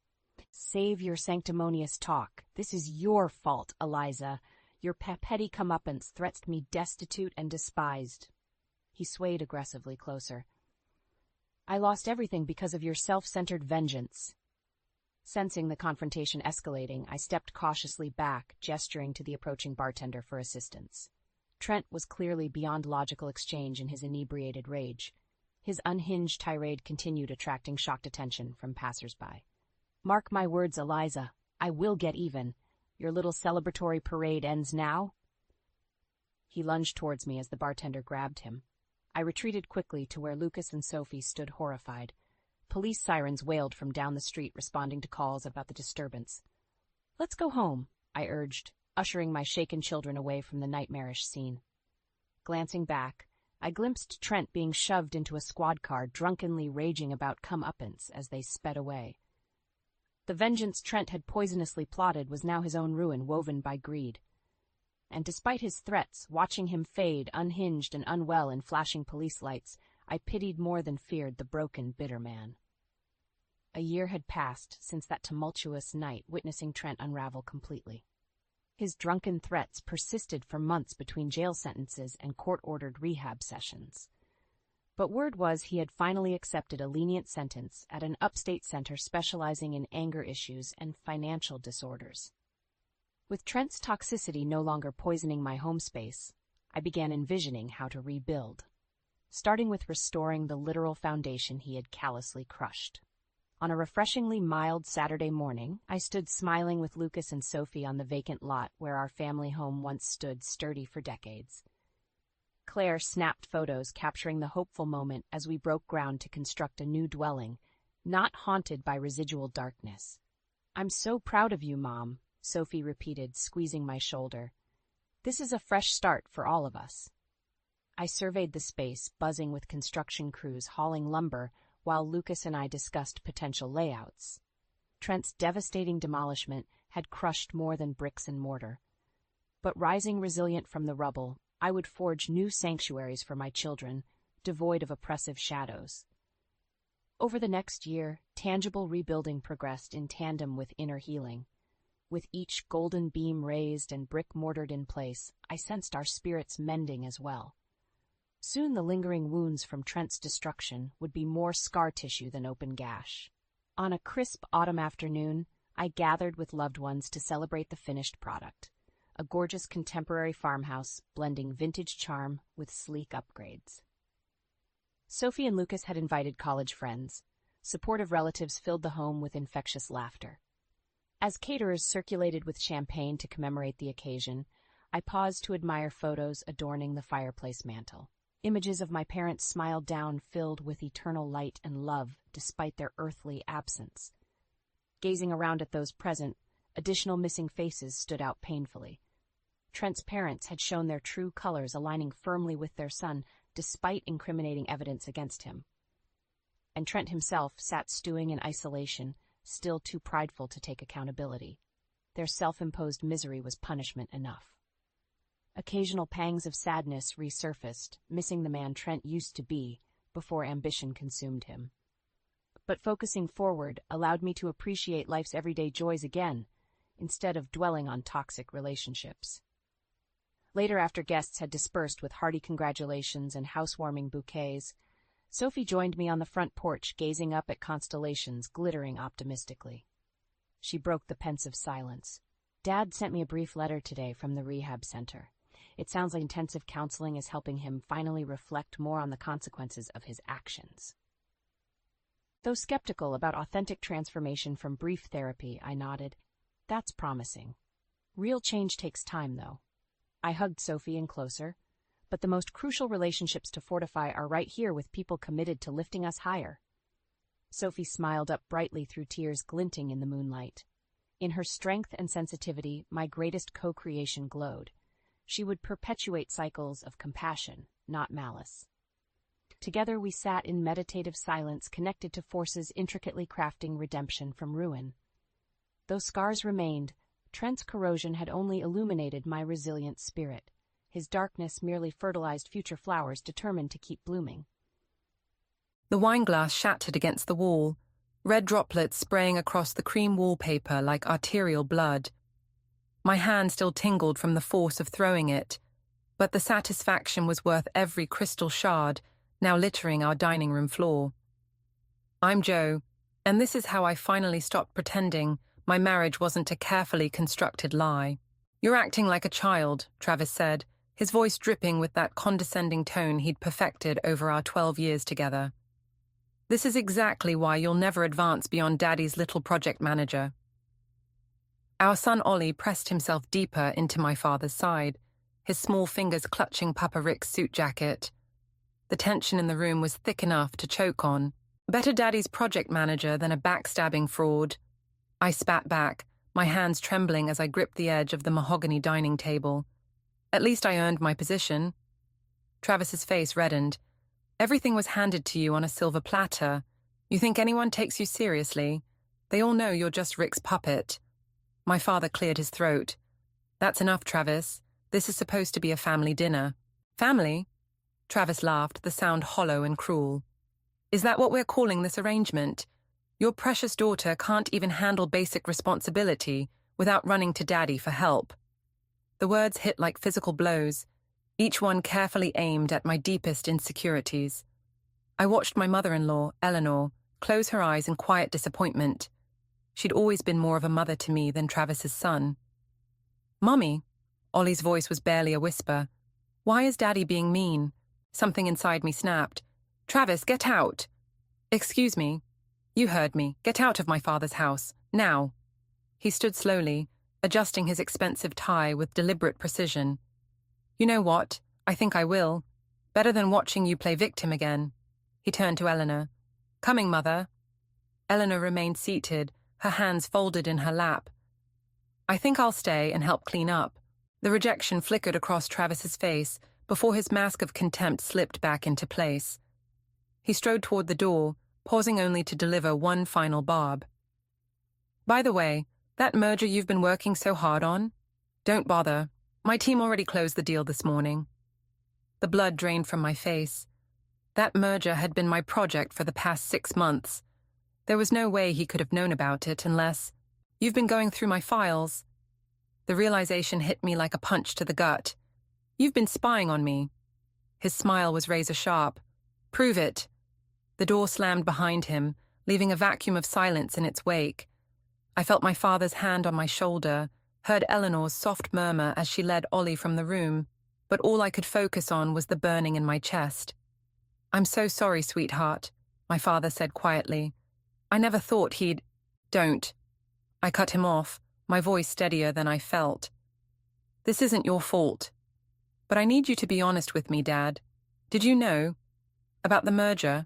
"Save your sanctimonious talk. This is your fault, Eliza. Your petty comeuppance threats me destitute and despised." He swayed aggressively closer. "I lost everything because of your self-centered vengeance." Sensing the confrontation escalating, I stepped cautiously back, gesturing to the approaching bartender for assistance. Trent was clearly beyond logical exchange in his inebriated rage. His unhinged tirade continued, attracting shocked attention from passers-by. "Mark my words, Eliza. I will get even. Your little celebratory parade ends now." He lunged towards me as the bartender grabbed him. I retreated quickly to where Lucas and Sophie stood horrified. Police sirens wailed from down the street, responding to calls about the disturbance. "Let's go home," I urged, ushering my shaken children away from the nightmarish scene. Glancing back, I glimpsed Trent being shoved into a squad car, drunkenly raging about comeuppance as they sped away. The vengeance Trent had poisonously plotted was now his own ruin, woven by greed. And despite his threats, watching him fade, unhinged and unwell in flashing police lights, I pitied more than feared the broken, bitter man. A year had passed since that tumultuous night, witnessing Trent unravel completely. His drunken threats persisted for months between jail sentences and court-ordered rehab sessions. But word was he had finally accepted a lenient sentence at an upstate center specializing in anger issues and financial disorders. With Trent's toxicity no longer poisoning my home space, I began envisioning how to rebuild, starting with restoring the literal foundation he had callously crushed. On a refreshingly mild Saturday morning, I stood smiling with Lucas and Sophie on the vacant lot where our family home once stood sturdy for decades. Claire snapped photos capturing the hopeful moment as we broke ground to construct a new dwelling, not haunted by residual darkness. "I'm so proud of you, Mom," Sophie repeated, squeezing my shoulder. "This is a fresh start for all of us." I surveyed the space, buzzing with construction crews hauling lumber, while Lucas and I discussed potential layouts. Trent's devastating demolishment had crushed more than bricks and mortar. But rising resilient from the rubble, I would forge new sanctuaries for my children, devoid of oppressive shadows. Over the next year, tangible rebuilding progressed in tandem with inner healing. With each golden beam raised and brick mortared in place, I sensed our spirits mending as well. Soon the lingering wounds from Trent's destruction would be more scar tissue than open gash. On a crisp autumn afternoon, I gathered with loved ones to celebrate the finished product, a gorgeous contemporary farmhouse blending vintage charm with sleek upgrades. Sophie and Lucas had invited college friends. Supportive relatives filled the home with infectious laughter. As caterers circulated with champagne to commemorate the occasion, I paused to admire photos adorning the fireplace mantel. Images of my parents smiled down, filled with eternal light and love, despite their earthly absence. Gazing around at those present, additional missing faces stood out painfully. Trent's parents had shown their true colors, aligning firmly with their son, despite incriminating evidence against him. And Trent himself sat stewing in isolation, still too prideful to take accountability. Their self-imposed misery was punishment enough. Occasional pangs of sadness resurfaced, missing the man Trent used to be before ambition consumed him. But focusing forward allowed me to appreciate life's everyday joys again, instead of dwelling on toxic relationships. Later, after guests had dispersed with hearty congratulations and housewarming bouquets, Sophie joined me on the front porch, gazing up at constellations glittering optimistically. She broke the pensive silence. "Dad sent me a brief letter today from the rehab center. It sounds like intensive counseling is helping him finally reflect more on the consequences of his actions." Though skeptical about authentic transformation from brief therapy, I nodded. "That's promising. Real change takes time, though." I hugged Sophie in closer. "But the most crucial relationships to fortify are right here, with people committed to lifting us higher." Sophie smiled up brightly through tears glinting in the moonlight. In her strength and sensitivity, my greatest co-creation glowed. She would perpetuate cycles of compassion, not malice. Together we sat in meditative silence, connected to forces intricately crafting redemption from ruin. Though scars remained, Trent's corrosion had only illuminated my resilient spirit. His darkness merely fertilized future flowers determined to keep blooming. The wineglass shattered against the wall, red droplets spraying across the cream wallpaper like arterial blood. My hand still tingled from the force of throwing it, but the satisfaction was worth every crystal shard now littering our dining room floor. I'm Joe, and this is how I finally stopped pretending my marriage wasn't a carefully constructed lie. "You're acting like a child," Travis said, his voice dripping with that condescending tone he'd perfected over our 12 years together. "This is exactly why you'll never advance beyond Daddy's little project manager." Our son Ollie pressed himself deeper into my father's side, his small fingers clutching Papa Rick's suit jacket. The tension in the room was thick enough to choke on. "Better Daddy's project manager than a backstabbing fraud." I spat back, my hands trembling as I gripped the edge of the mahogany dining table. "At least I earned my position." Travis's face reddened. "Everything was handed to you on a silver platter. You think anyone takes you seriously? They all know you're just Rick's puppet." My father cleared his throat. "That's enough, Travis. This is supposed to be a family dinner." "Family?" Travis laughed, the sound hollow and cruel. "Is that what we're calling this arrangement? Your precious daughter can't even handle basic responsibility without running to Daddy for help." The words hit like physical blows, each one carefully aimed at my deepest insecurities. I watched my mother-in-law, Eleanor, close her eyes in quiet disappointment. She'd always been more of a mother to me than Travis's son. "Mummy," Ollie's voice was barely a whisper. "Why is Daddy being mean?" Something inside me snapped. "Travis, get out!" "Excuse me." "You heard me. Get out of my father's house. Now." He stood slowly, adjusting his expensive tie with deliberate precision. "You know what? I think I will. Better than watching you play victim again." He turned to Eleanor. "Coming, Mother." Eleanor remained seated, her hands folded in her lap. "I think I'll stay and help clean up." The rejection flickered across Travis's face before his mask of contempt slipped back into place. He strode toward the door, pausing only to deliver one final barb. "By the way, that merger you've been working so hard on? Don't bother. My team already closed the deal this morning." The blood drained from my face. That merger had been my project for the past 6 months. There was no way he could have known about it unless— "You've been going through my files." The realization hit me like a punch to the gut. "You've been spying on me." His smile was razor-sharp. "Prove it." The door slammed behind him, leaving a vacuum of silence in its wake. I felt my father's hand on my shoulder, heard Eleanor's soft murmur as she led Ollie from the room, but all I could focus on was the burning in my chest. "I'm so sorry, sweetheart," my father said quietly. "I never thought he'd—" "Don't." I cut him off, my voice steadier than I felt. "This isn't your fault. But I need you to be honest with me, Dad. Did you know about the merger?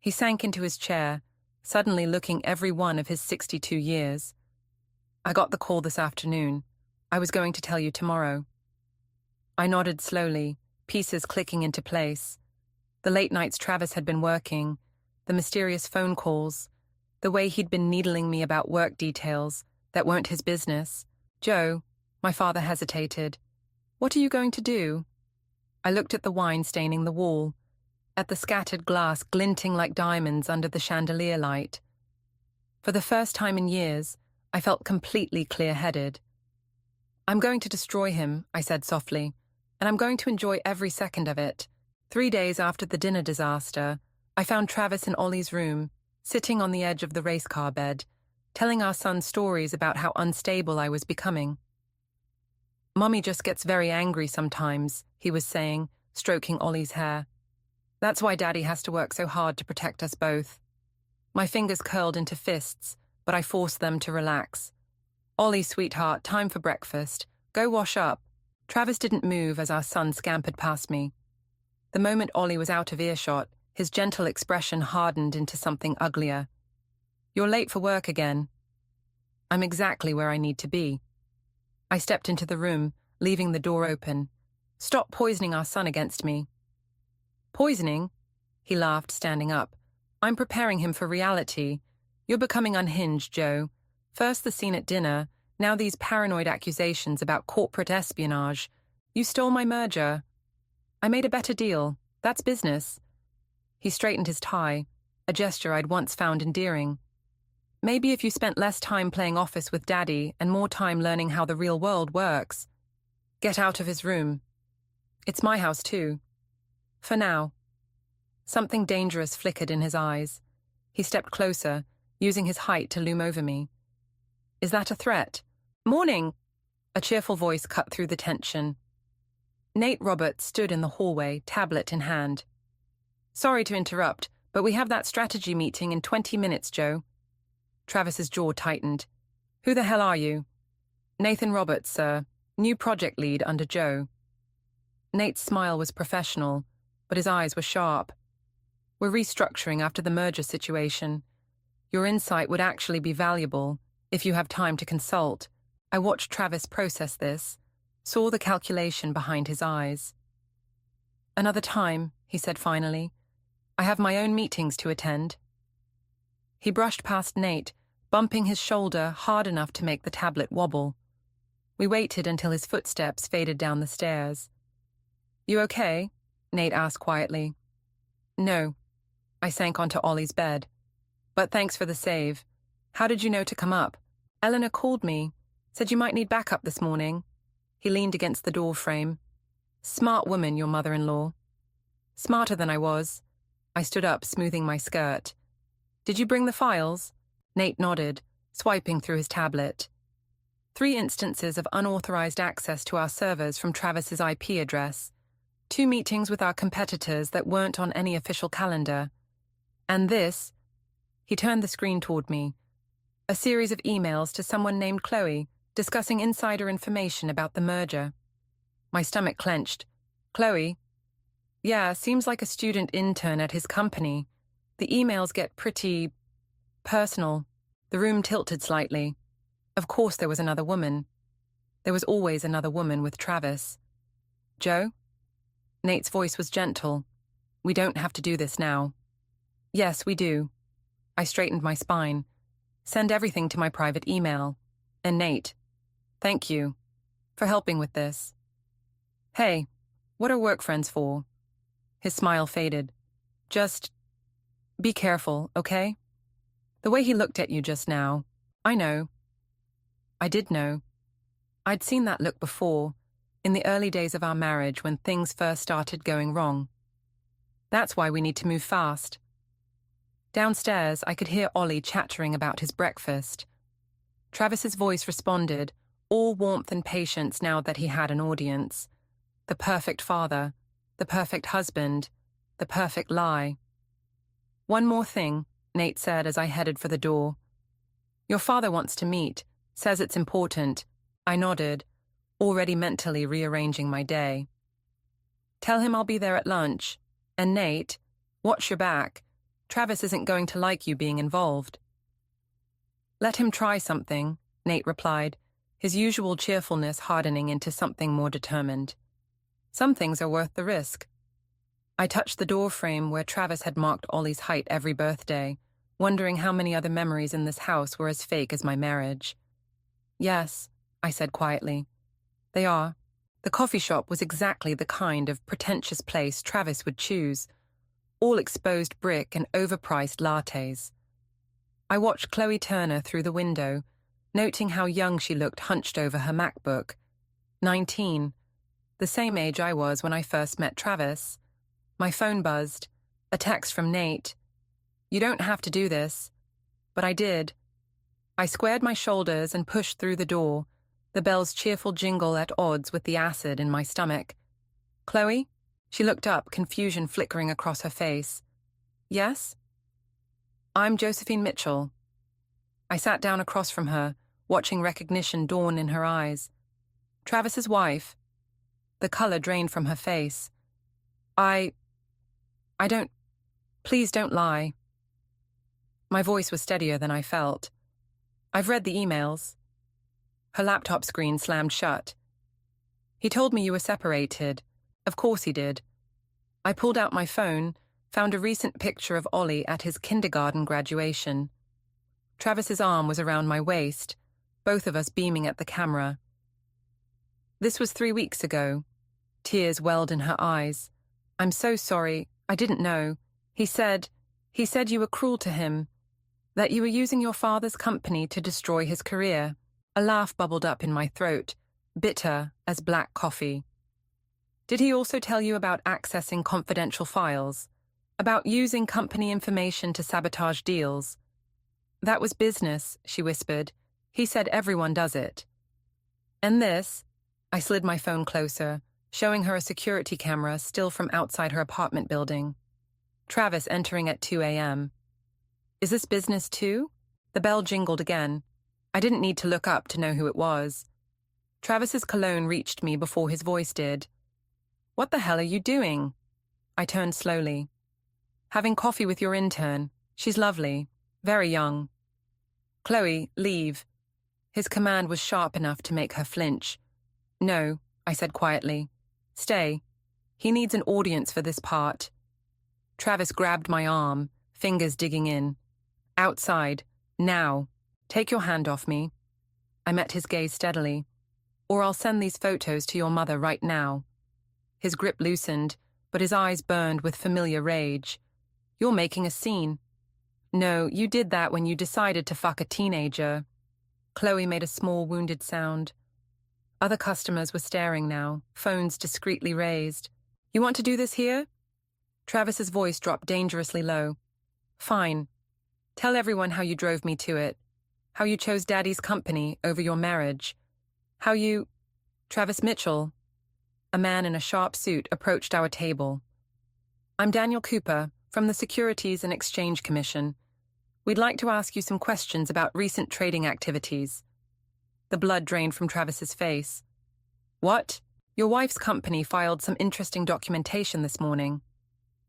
He sank into his chair, suddenly looking every one of his 62 years. I got the call this afternoon. I was going to tell you tomorrow. I nodded slowly, pieces clicking into place. The late nights Travis had been working, the mysterious phone calls, the way he'd been needling me about work details that weren't his business. Joe, my father hesitated. What are you going to do? I looked at the wine staining the wall, at the scattered glass glinting like diamonds under the chandelier light. For the first time in years, I felt completely clear-headed. I'm going to destroy him, I said softly, and I'm going to enjoy every second of it. 3 days after the dinner disaster, I found Travis in Ollie's room, sitting on the edge of the race car bed, telling our son stories about how unstable I was becoming. Mommy just gets very angry sometimes, he was saying, stroking Ollie's hair. That's why Daddy has to work so hard to protect us both. My fingers curled into fists, but I forced them to relax. Ollie, sweetheart, time for breakfast. Go wash up. Travis didn't move as our son scampered past me. The moment Ollie was out of earshot, his gentle expression hardened into something uglier. You're late for work again. I'm exactly where I need to be. I stepped into the room, leaving the door open. Stop poisoning our son against me. Poisoning? He laughed, standing up. I'm preparing him for reality. You're becoming unhinged, Joe. First the scene at dinner, now these paranoid accusations about corporate espionage. You stole my merger. I made a better deal. That's business. He straightened his tie, a gesture I'd once found endearing. Maybe if you spent less time playing office with Daddy and more time learning how the real world works. Get out of his room. It's my house too. For now. Something dangerous flickered in his eyes. He stepped closer, using his height to loom over me. Is that a threat? Morning! A cheerful voice cut through the tension. Nate Roberts stood in the hallway, tablet in hand. Sorry to interrupt, but we have that strategy meeting in 20 minutes, Joe. Travis's jaw tightened. Who the hell are you? Nathan Roberts, sir. New project lead under Joe. Nate's smile was professional, but his eyes were sharp. We're restructuring after the merger situation. Your insight would actually be valuable if you have time to consult. I watched Travis process this, saw the calculation behind his eyes. Another time, he said finally. I have my own meetings to attend. He brushed past Nate, bumping his shoulder hard enough to make the tablet wobble. We waited until his footsteps faded down the stairs. You okay? Nate asked quietly. No. I sank onto Ollie's bed. But thanks for the save. How did you know to come up? Eleanor called me, said you might need backup this morning. He leaned against the door frame. Smart woman, your mother-in-law. Smarter than I was. I stood up, smoothing my skirt. Did you bring the files? Nate nodded, swiping through his tablet. 3 instances of unauthorized access to our servers from Travis's IP address. 2 meetings with our competitors that weren't on any official calendar. And this, he turned the screen toward me, a series of emails to someone named Chloe discussing insider information about the merger. My stomach clenched. Chloe? Yeah, seems like a student intern at his company. The emails get pretty personal. The room tilted slightly. Of course there was another woman. There was always another woman with Travis. Joe? Nate's voice was gentle. We don't have to do this now. Yes, we do. I straightened my spine. Send everything to my private email. And Nate, thank you for helping with this. Hey, what are work friends for? His smile faded. Just be careful, okay? The way he looked at you just now, I know. I did know. I'd seen that look before, in the early days of our marriage when things first started going wrong. That's why we need to move fast. Downstairs, I could hear Ollie chattering about his breakfast. Travis's voice responded, all warmth and patience now that he had an audience. The perfect father, the perfect husband, the perfect lie. One more thing, Nate said as I headed for the door. Your father wants to meet, says it's important. I nodded, already mentally rearranging my day. Tell him I'll be there at lunch. And Nate, watch your back. Travis isn't going to like you being involved. Let him try something, Nate replied, his usual cheerfulness hardening into something more determined. Some things are worth the risk. I touched the door frame where Travis had marked Ollie's height every birthday, wondering how many other memories in this house were as fake as my marriage. Yes, I said quietly. They are. The coffee shop was exactly the kind of pretentious place Travis would choose. All exposed brick and overpriced lattes. I watched Chloe Turner through the window, noting how young she looked hunched over her MacBook. 19. The same age I was when I first met Travis. My phone buzzed. A text from Nate. You don't have to do this. But I did. I squared my shoulders and pushed through the door, the bell's cheerful jingle at odds with the acid in my stomach. Chloe? She looked up, confusion flickering across her face. Yes? I'm Josephine Mitchell. I sat down across from her, watching recognition dawn in her eyes. Travis's wife. The color drained from her face. I don't... Please don't lie. My voice was steadier than I felt. I've read the emails. Her laptop screen slammed shut. He told me you were separated. Of course he did. I pulled out my phone, found a recent picture of Ollie at his kindergarten graduation. Travis's arm was around my waist, both of us beaming at the camera. This was 3 weeks ago. Tears welled in her eyes. I'm so sorry. I didn't know. He said you were cruel to him, that you were using your father's company to destroy his career. A laugh bubbled up in my throat, bitter as black coffee. Did he also tell you about accessing confidential files? About using company information to sabotage deals? That was business, she whispered. He said everyone does it. And this? I slid my phone closer, showing her a security camera still from outside her apartment building. Travis entering at 2 a.m. Is this business too? The bell jingled again. I didn't need to look up to know who it was. Travis's cologne reached me before his voice did. What the hell are you doing? I turned slowly. Having coffee with your intern. She's lovely. Very young. Chloe, leave. His command was sharp enough to make her flinch. No, I said quietly. Stay. He needs an audience for this part. Travis grabbed my arm, fingers digging in. Outside. Now. Take your hand off me. I met his gaze steadily. Or I'll send these photos to your mother right now. His grip loosened, but his eyes burned with familiar rage. You're making a scene. No, you did that when you decided to fuck a teenager. Chloe made a small wounded sound. Other customers were staring now, phones discreetly raised. You want to do this here? Travis's voice dropped dangerously low. Fine. Tell everyone how you drove me to it. How you chose Daddy's company over your marriage. How you... Travis Mitchell. A man in a sharp suit approached our table. I'm Daniel Cooper, from the Securities and Exchange Commission. We'd like to ask you some questions about recent trading activities. The blood drained from Travis's face. What? Your wife's company filed some interesting documentation this morning.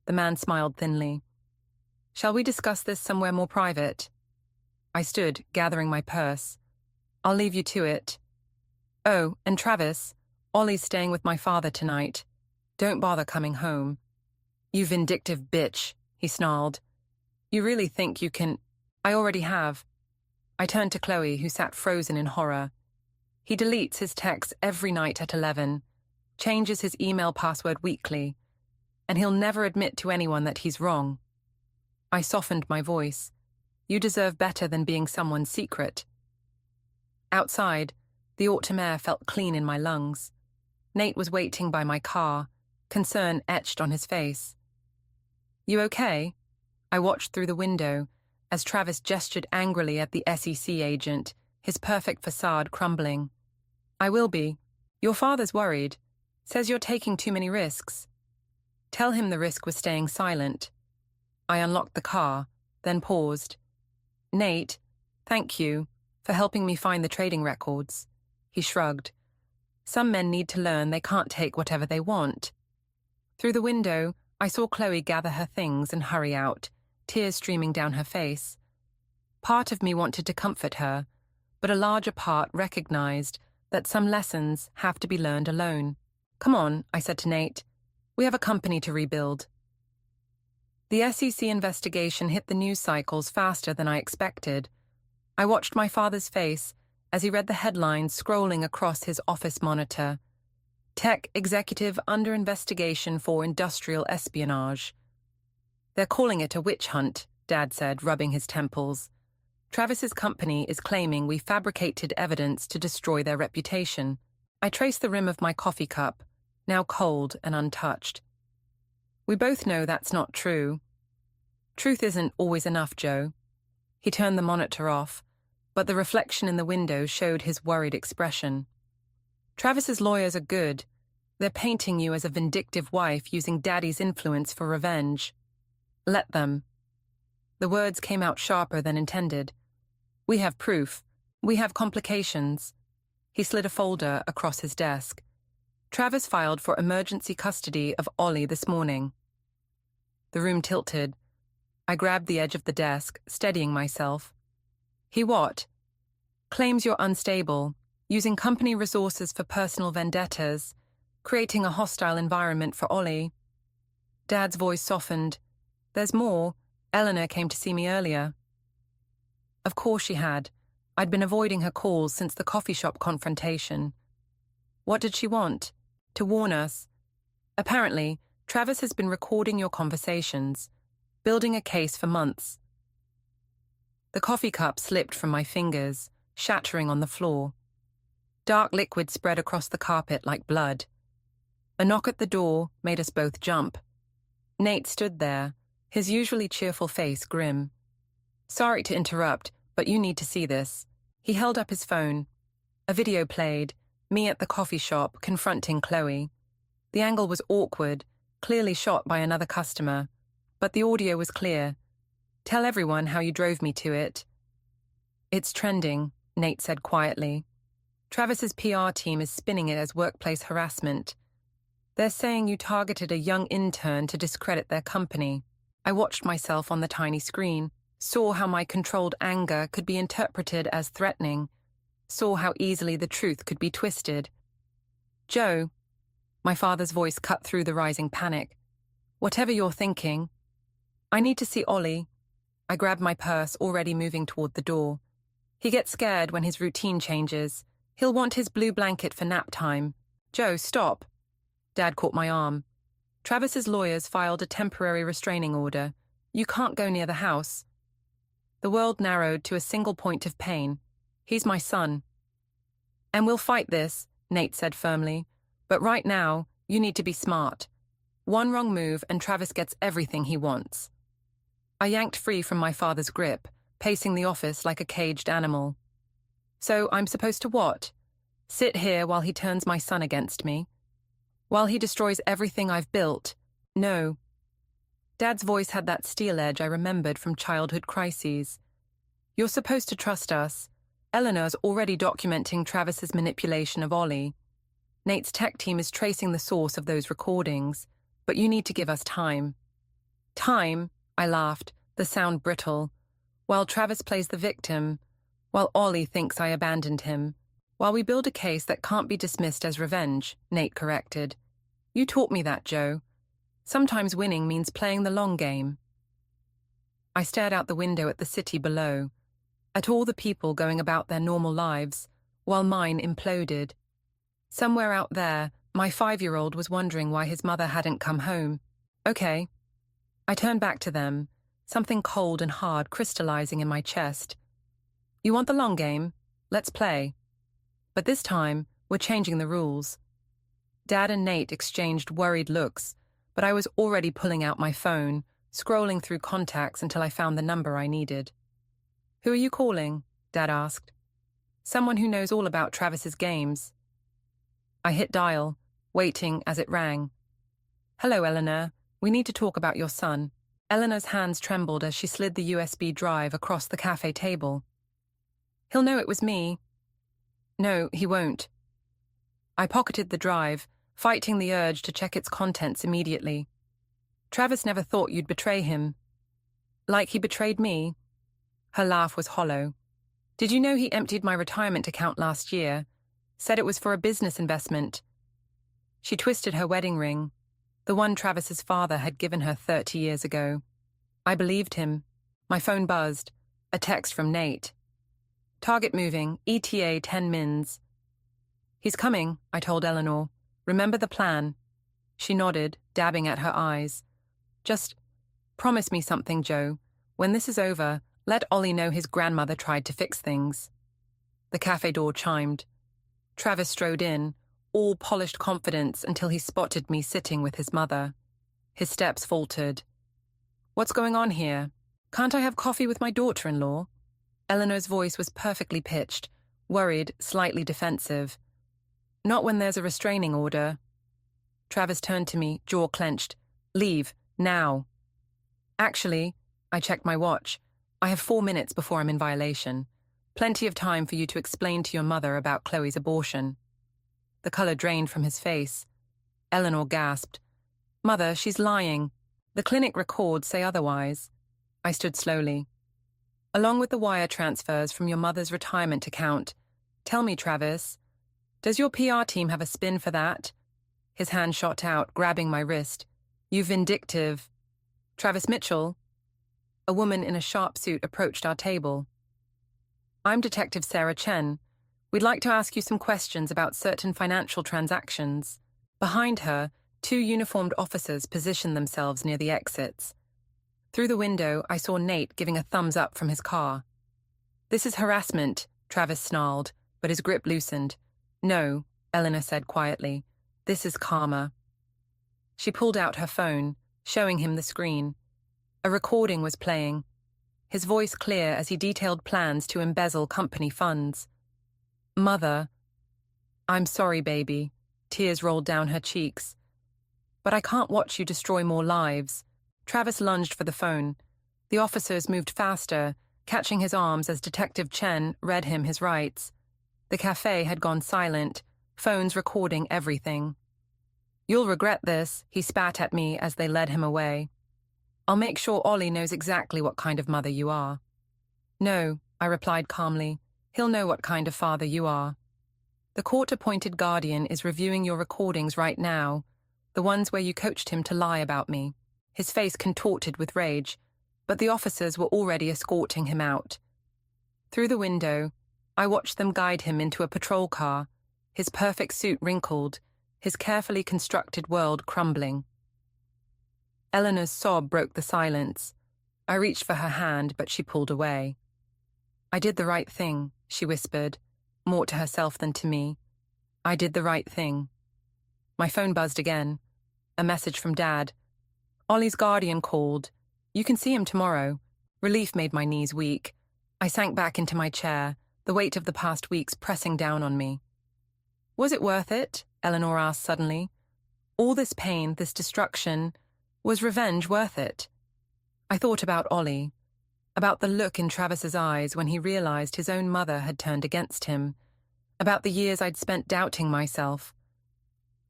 The man smiled thinly. Shall we discuss this somewhere more private? I stood, gathering my purse. I'll leave you to it. Oh, and Travis, Ollie's staying with my father tonight. Don't bother coming home. You vindictive bitch, he snarled. You really think you can... I already have. I turned to Chloe, who sat frozen in horror. He deletes his texts every night at 11, changes his email password weekly, and he'll never admit to anyone that he's wrong. I softened my voice. You deserve better than being someone's secret. Outside, the autumn air felt clean in my lungs. Nate was waiting by my car, concern etched on his face. You okay? I watched through the window as Travis gestured angrily at the SEC agent, his perfect facade crumbling. I will be. Your father's worried. Says you're taking too many risks. Tell him the risk was staying silent. I unlocked the car, then paused. Nate, thank you for helping me find the trading records. He shrugged. Some men need to learn they can't take whatever they want. Through the window, I saw Chloe gather her things and hurry out, tears streaming down her face. Part of me wanted to comfort her, but a larger part recognized that some lessons have to be learned alone. "Come on," I said to Nate. "We have a company to rebuild." The SEC investigation hit the news cycles faster than I expected. I watched my father's face as he read the headlines scrolling across his office monitor. "Tech executive under investigation for industrial espionage." "They're calling it a witch hunt," Dad said, rubbing his temples. "Travis's company is claiming we fabricated evidence to destroy their reputation." I traced the rim of my coffee cup, now cold and untouched. "We both know that's not true." "Truth isn't always enough, Joe." He turned the monitor off, but the reflection in the window showed his worried expression. "Travis's lawyers are good. They're painting you as a vindictive wife using Daddy's influence for revenge. Let them." The words came out sharper than intended. "We have proof. We have complications." He slid a folder across his desk. "Travis filed for emergency custody of Ollie this morning." The room tilted. I grabbed the edge of the desk, steadying myself. "He what?" "Claims you're unstable, using company resources for personal vendettas, creating a hostile environment for Ollie." Dad's voice softened. "There's more. Eleanor came to see me earlier." Of course she had. I'd been avoiding her calls since the coffee shop confrontation. "What did she want?" "To warn us. Apparently, Travis has been recording your conversations, building a case for months." The coffee cup slipped from my fingers, shattering on the floor. Dark liquid spread across the carpet like blood. A knock at the door made us both jump. Nate stood there, his usually cheerful face grim. "Sorry to interrupt, but you need to see this." He held up his phone. A video played, me at the coffee shop confronting Chloe. The angle was awkward, clearly shot by another customer, but the audio was clear. "Tell everyone how you drove me to it." "It's trending," Nate said quietly. "Travis's PR team is spinning it as workplace harassment. They're saying you targeted a young intern to discredit their company." I watched myself on the tiny screen, saw how my controlled anger could be interpreted as threatening, saw how easily the truth could be twisted. "Joe," my father's voice cut through the rising panic, "whatever you're thinking, I need to see Ollie." I grabbed my purse, already moving toward the door. "He gets scared when his routine changes. He'll want his blue blanket for nap time." "Joe, stop." Dad caught my arm. "Travis's lawyers filed a temporary restraining order. You can't go near the house." The world narrowed to a single point of pain. "He's my son." "And we'll fight this," Nate said firmly. "But right now, you need to be smart. One wrong move and Travis gets everything he wants." I yanked free from my father's grip, pacing the office like a caged animal. "So I'm supposed to what? Sit here while he turns my son against me? While he destroys everything I've built? No." Dad's voice had that steel edge I remembered from childhood crises. "You're supposed to trust us. Eleanor's already documenting Travis's manipulation of Ollie. Nate's tech team is tracing the source of those recordings, but you need to give us time." "Time?" I laughed, the sound brittle. "While Travis plays the victim, while Ollie thinks I abandoned him, while we build a case that can't be dismissed as revenge," Nate corrected. "You taught me that, Joe. Sometimes winning means playing the long game." I stared out the window at the city below, at all the people going about their normal lives, while mine imploded. Somewhere out there, my 5-year-old was wondering why his mother hadn't come home. "Okay." I turned back to them, something cold and hard crystallizing in my chest. "You want the long game? Let's play. But this time, we're changing the rules." Dad and Nate exchanged worried looks, but I was already pulling out my phone, scrolling through contacts until I found the number I needed. "Who are you calling?" Dad asked. "Someone who knows all about Travis's games." I hit dial, waiting as it rang. "Hello, Eleanor. We need to talk about your son." Eleanor's hands trembled as she slid the USB drive across the cafe table. "He'll know it was me." "No, he won't." I pocketed the drive, fighting the urge to check its contents immediately. Travis never thought you'd betray him. Like he betrayed me? Her laugh was hollow. Did you know he emptied my retirement account last year? Said it was for a business investment. She twisted her wedding ring, the one Travis's father had given her 30 years ago. I believed him. My phone buzzed. A text from Nate. Target moving, ETA 10 mins. He's coming, I told Eleanor. Remember the plan? She nodded, dabbing at her eyes. Just promise me something, Joe. When this is over, let Ollie know his grandmother tried to fix things. The cafe door chimed. Travis strode in, all polished confidence until he spotted me sitting with his mother. His steps faltered. What's going on here? Can't I have coffee with my daughter-in-law? Eleanor's voice was perfectly pitched, worried, slightly defensive. Not when there's a restraining order. Travis turned to me, jaw clenched. Leave, now. Actually, I checked my watch. I have 4 minutes before I'm in violation. Plenty of time for you to explain to your mother about Chloe's abortion. The color drained from his face. Eleanor gasped. Mother, she's lying. The clinic records say otherwise. I stood slowly. Along with the wire transfers from your mother's retirement account. Tell me, Travis, does your PR team have a spin for that? His hand shot out, grabbing my wrist. You vindictive. Travis Mitchell? A woman in a sharp suit approached our table. I'm Detective Sarah Chen. We'd like to ask you some questions about certain financial transactions. Behind her, 2 uniformed officers positioned themselves near the exits. Through the window, I saw Nate giving a thumbs up from his car. This is harassment, Travis snarled, but his grip loosened. No, Eleanor said quietly. This is karma. She pulled out her phone, showing him the screen. A recording was playing, his voice clear as he detailed plans to embezzle company funds. Mother. I'm sorry, baby. Tears rolled down her cheeks. But I can't watch you destroy more lives. Travis lunged for the phone. The officers moved faster, catching his arms as Detective Chen read him his rights. The cafe had gone silent, phones recording everything. You'll regret this, he spat at me as they led him away. I'll make sure Ollie knows exactly what kind of mother you are. No, I replied calmly. He'll know what kind of father you are. The court-appointed guardian is reviewing your recordings right now, the ones where you coached him to lie about me. His face contorted with rage, but the officers were already escorting him out. Through the window, I watched them guide him into a patrol car, his perfect suit wrinkled, his carefully constructed world crumbling. Eleanor's sob broke the silence. I reached for her hand, but she pulled away. I did the right thing, she whispered, more to herself than to me. I did the right thing. My phone buzzed again. A message from Dad. Ollie's guardian called. You can see him tomorrow. Relief made my knees weak. I sank back into my chair, the weight of the past weeks pressing down on me. Was it worth it? Eleanor asked suddenly. All this pain, this destruction, was revenge worth it? I thought about Ollie, about the look in Travis's eyes when he realized his own mother had turned against him, about the years I'd spent doubting myself.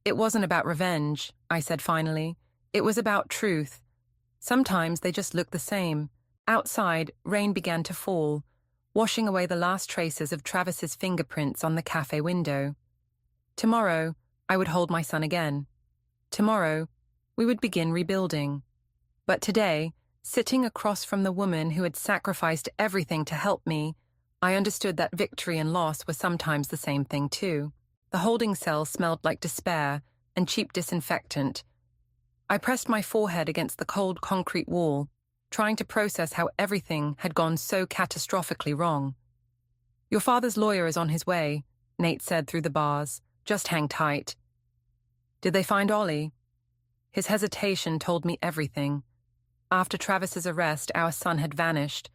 It wasn't about revenge, I said finally. It was about truth. Sometimes they just look the same. Outside, rain began to fall, washing away the last traces of Travis's fingerprints on the cafe window. Tomorrow, I would hold my son again. Tomorrow, we would begin rebuilding. But today, sitting across from the woman who had sacrificed everything to help me, I understood that victory and loss were sometimes the same thing too. The holding cell smelled like despair and cheap disinfectant. I pressed my forehead against the cold concrete wall, trying to process how everything had gone so catastrophically wrong. Your father's lawyer is on his way, Nate said through the bars. Just hang tight. Did they find Ollie? His hesitation told me everything. After Travis's arrest, our son had vanished,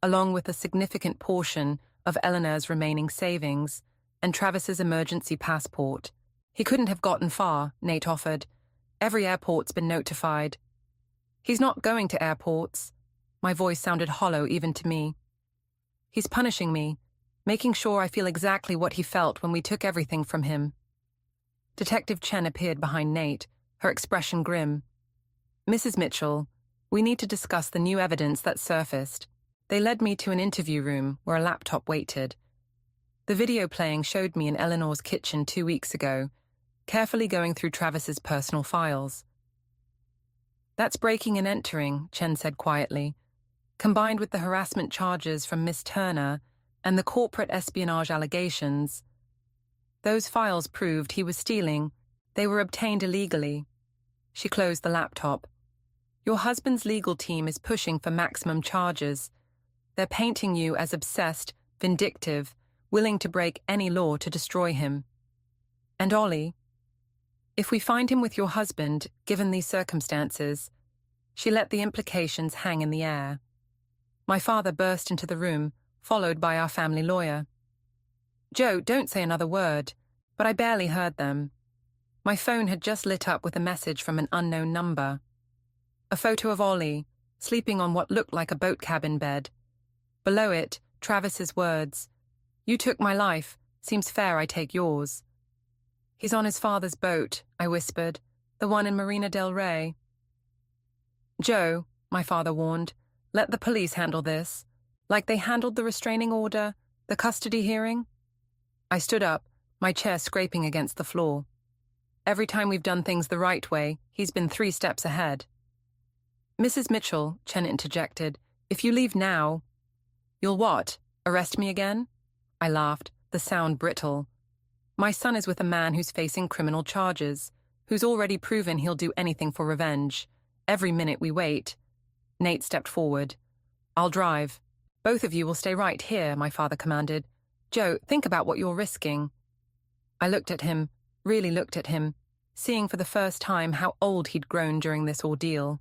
along with a significant portion of Eleanor's remaining savings and Travis's emergency passport. He couldn't have gotten far, Nate offered. Every airport's been notified. He's not going to airports. My voice sounded hollow even to me. He's punishing me, making sure I feel exactly what he felt when we took everything from him. Detective Chen appeared behind Nate, her expression grim. "Mrs. Mitchell, we need to discuss the new evidence that surfaced." They led me to an interview room where a laptop waited. The video playing showed me in Eleanor's kitchen 2 weeks ago, carefully going through Travis's personal files. "That's breaking and entering," Chen said quietly. "Combined with the harassment charges from Miss Turner and the corporate espionage allegations, those files proved he was stealing. They were obtained illegally." She closed the laptop. "Your husband's legal team is pushing for maximum charges. They're painting you as obsessed, vindictive, willing to break any law to destroy him. And Ollie, if we find him with your husband, given these circumstances," she let the implications hang in the air. My father burst into the room, followed by our family lawyer. "Joe, don't say another word," but I barely heard them. My phone had just lit up with a message from an unknown number. A photo of Ollie, sleeping on what looked like a boat cabin bed. Below it, Travis's words, "You took my life, seems fair I take yours." "He's on his father's boat," I whispered, "the one in Marina del Rey." "Joe," my father warned, "let the police handle this, like they handled the restraining order, the custody hearing." I stood up, my chair scraping against the floor. "Every time we've done things the right way, he's been 3 steps ahead." "Mrs. Mitchell," Chen interjected, "if you leave now—" "You'll what? Arrest me again?" I laughed, the sound brittle. "My son is with a man who's facing criminal charges, who's already proven he'll do anything for revenge. Every minute we wait—" Nate stepped forward. "I'll drive. Both of you will stay right here," my father commanded. "Joe, think about what you're risking." I looked at him, really looked at him, seeing for the first time how old he'd grown during this ordeal.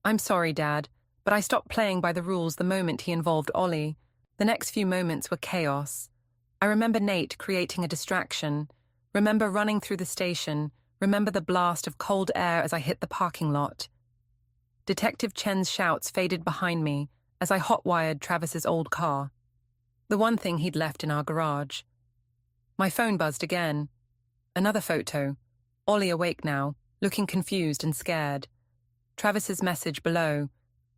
"I'm sorry, Dad, but I stopped playing by the rules the moment he involved Ollie. The next few moments were chaos. I remember Nate creating a distraction, remember running through the station, remember the blast of cold air as I hit the parking lot. Detective Chen's shouts faded behind me as I hot-wired Travis's old car, the one thing he'd left in our garage. My phone buzzed again. Another photo. Ollie awake now, looking confused and scared. Travis's message below.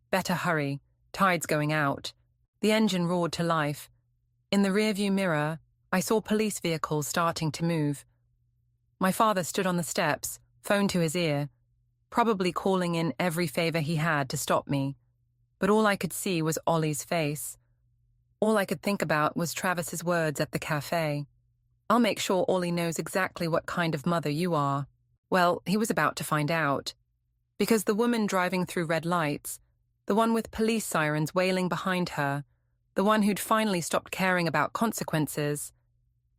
"Better hurry. Tide's going out." The engine roared to life. In the rearview mirror, I saw police vehicles starting to move. My father stood on the steps, phone to his ear, probably calling in every favor he had to stop me. But all I could see was Ollie's face. All I could think about was Travis's words at the cafe. "I'll make sure Ollie knows exactly what kind of mother you are." Well, he was about to find out. Because the woman driving through red lights, the one with police sirens wailing behind her, the one who'd finally stopped caring about consequences,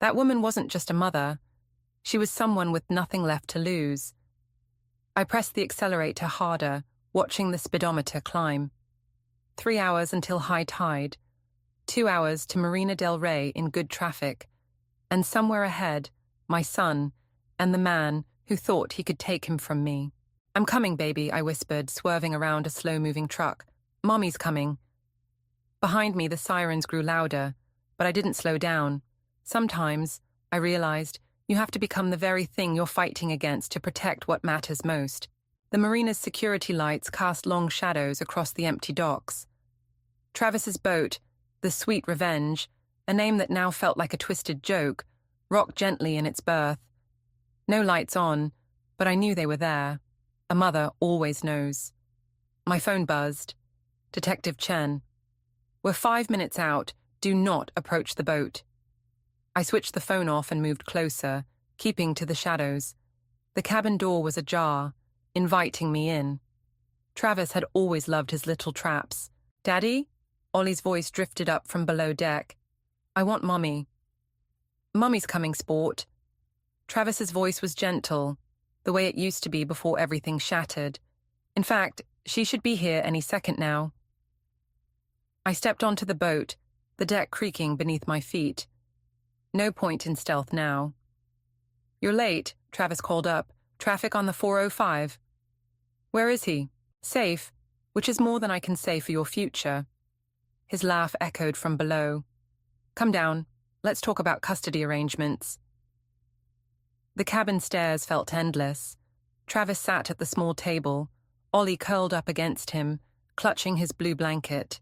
that woman wasn't just a mother. She was someone with nothing left to lose. I pressed the accelerator harder, watching the speedometer climb. 3 hours until high tide. 2 hours to Marina del Rey in good traffic. And somewhere ahead, my son, and the man who thought he could take him from me. "I'm coming, baby," I whispered, swerving around a slow-moving truck. "Mommy's coming." Behind me, the sirens grew louder, but I didn't slow down. Sometimes, I realized, you have to become the very thing you're fighting against to protect what matters most. The marina's security lights cast long shadows across the empty docks. Travis's boat, the Sweet Revenge, a name that now felt like a twisted joke, rocked gently in its berth. No lights on, but I knew they were there. A mother always knows. My phone buzzed. Detective Chen. "We're 5 minutes out. Do not approach the boat." I switched the phone off and moved closer, keeping to the shadows. The cabin door was ajar, inviting me in. Travis had always loved his little traps. "Daddy?" Ollie's voice drifted up from below deck. "I want Mommy." "Mummy's coming, sport." Travis's voice was gentle, the way it used to be before everything shattered. In fact, she should be here any second now. I stepped onto the boat, the deck creaking beneath my feet. No point in stealth now. "You're late," Travis called up. "Traffic on the 405. "Where is he?" "Safe, which is more than I can say for your future." His laugh echoed from below. "Come down. Let's talk about custody arrangements." The cabin stairs felt endless. Travis sat at the small table, Ollie curled up against him, clutching his blue blanket.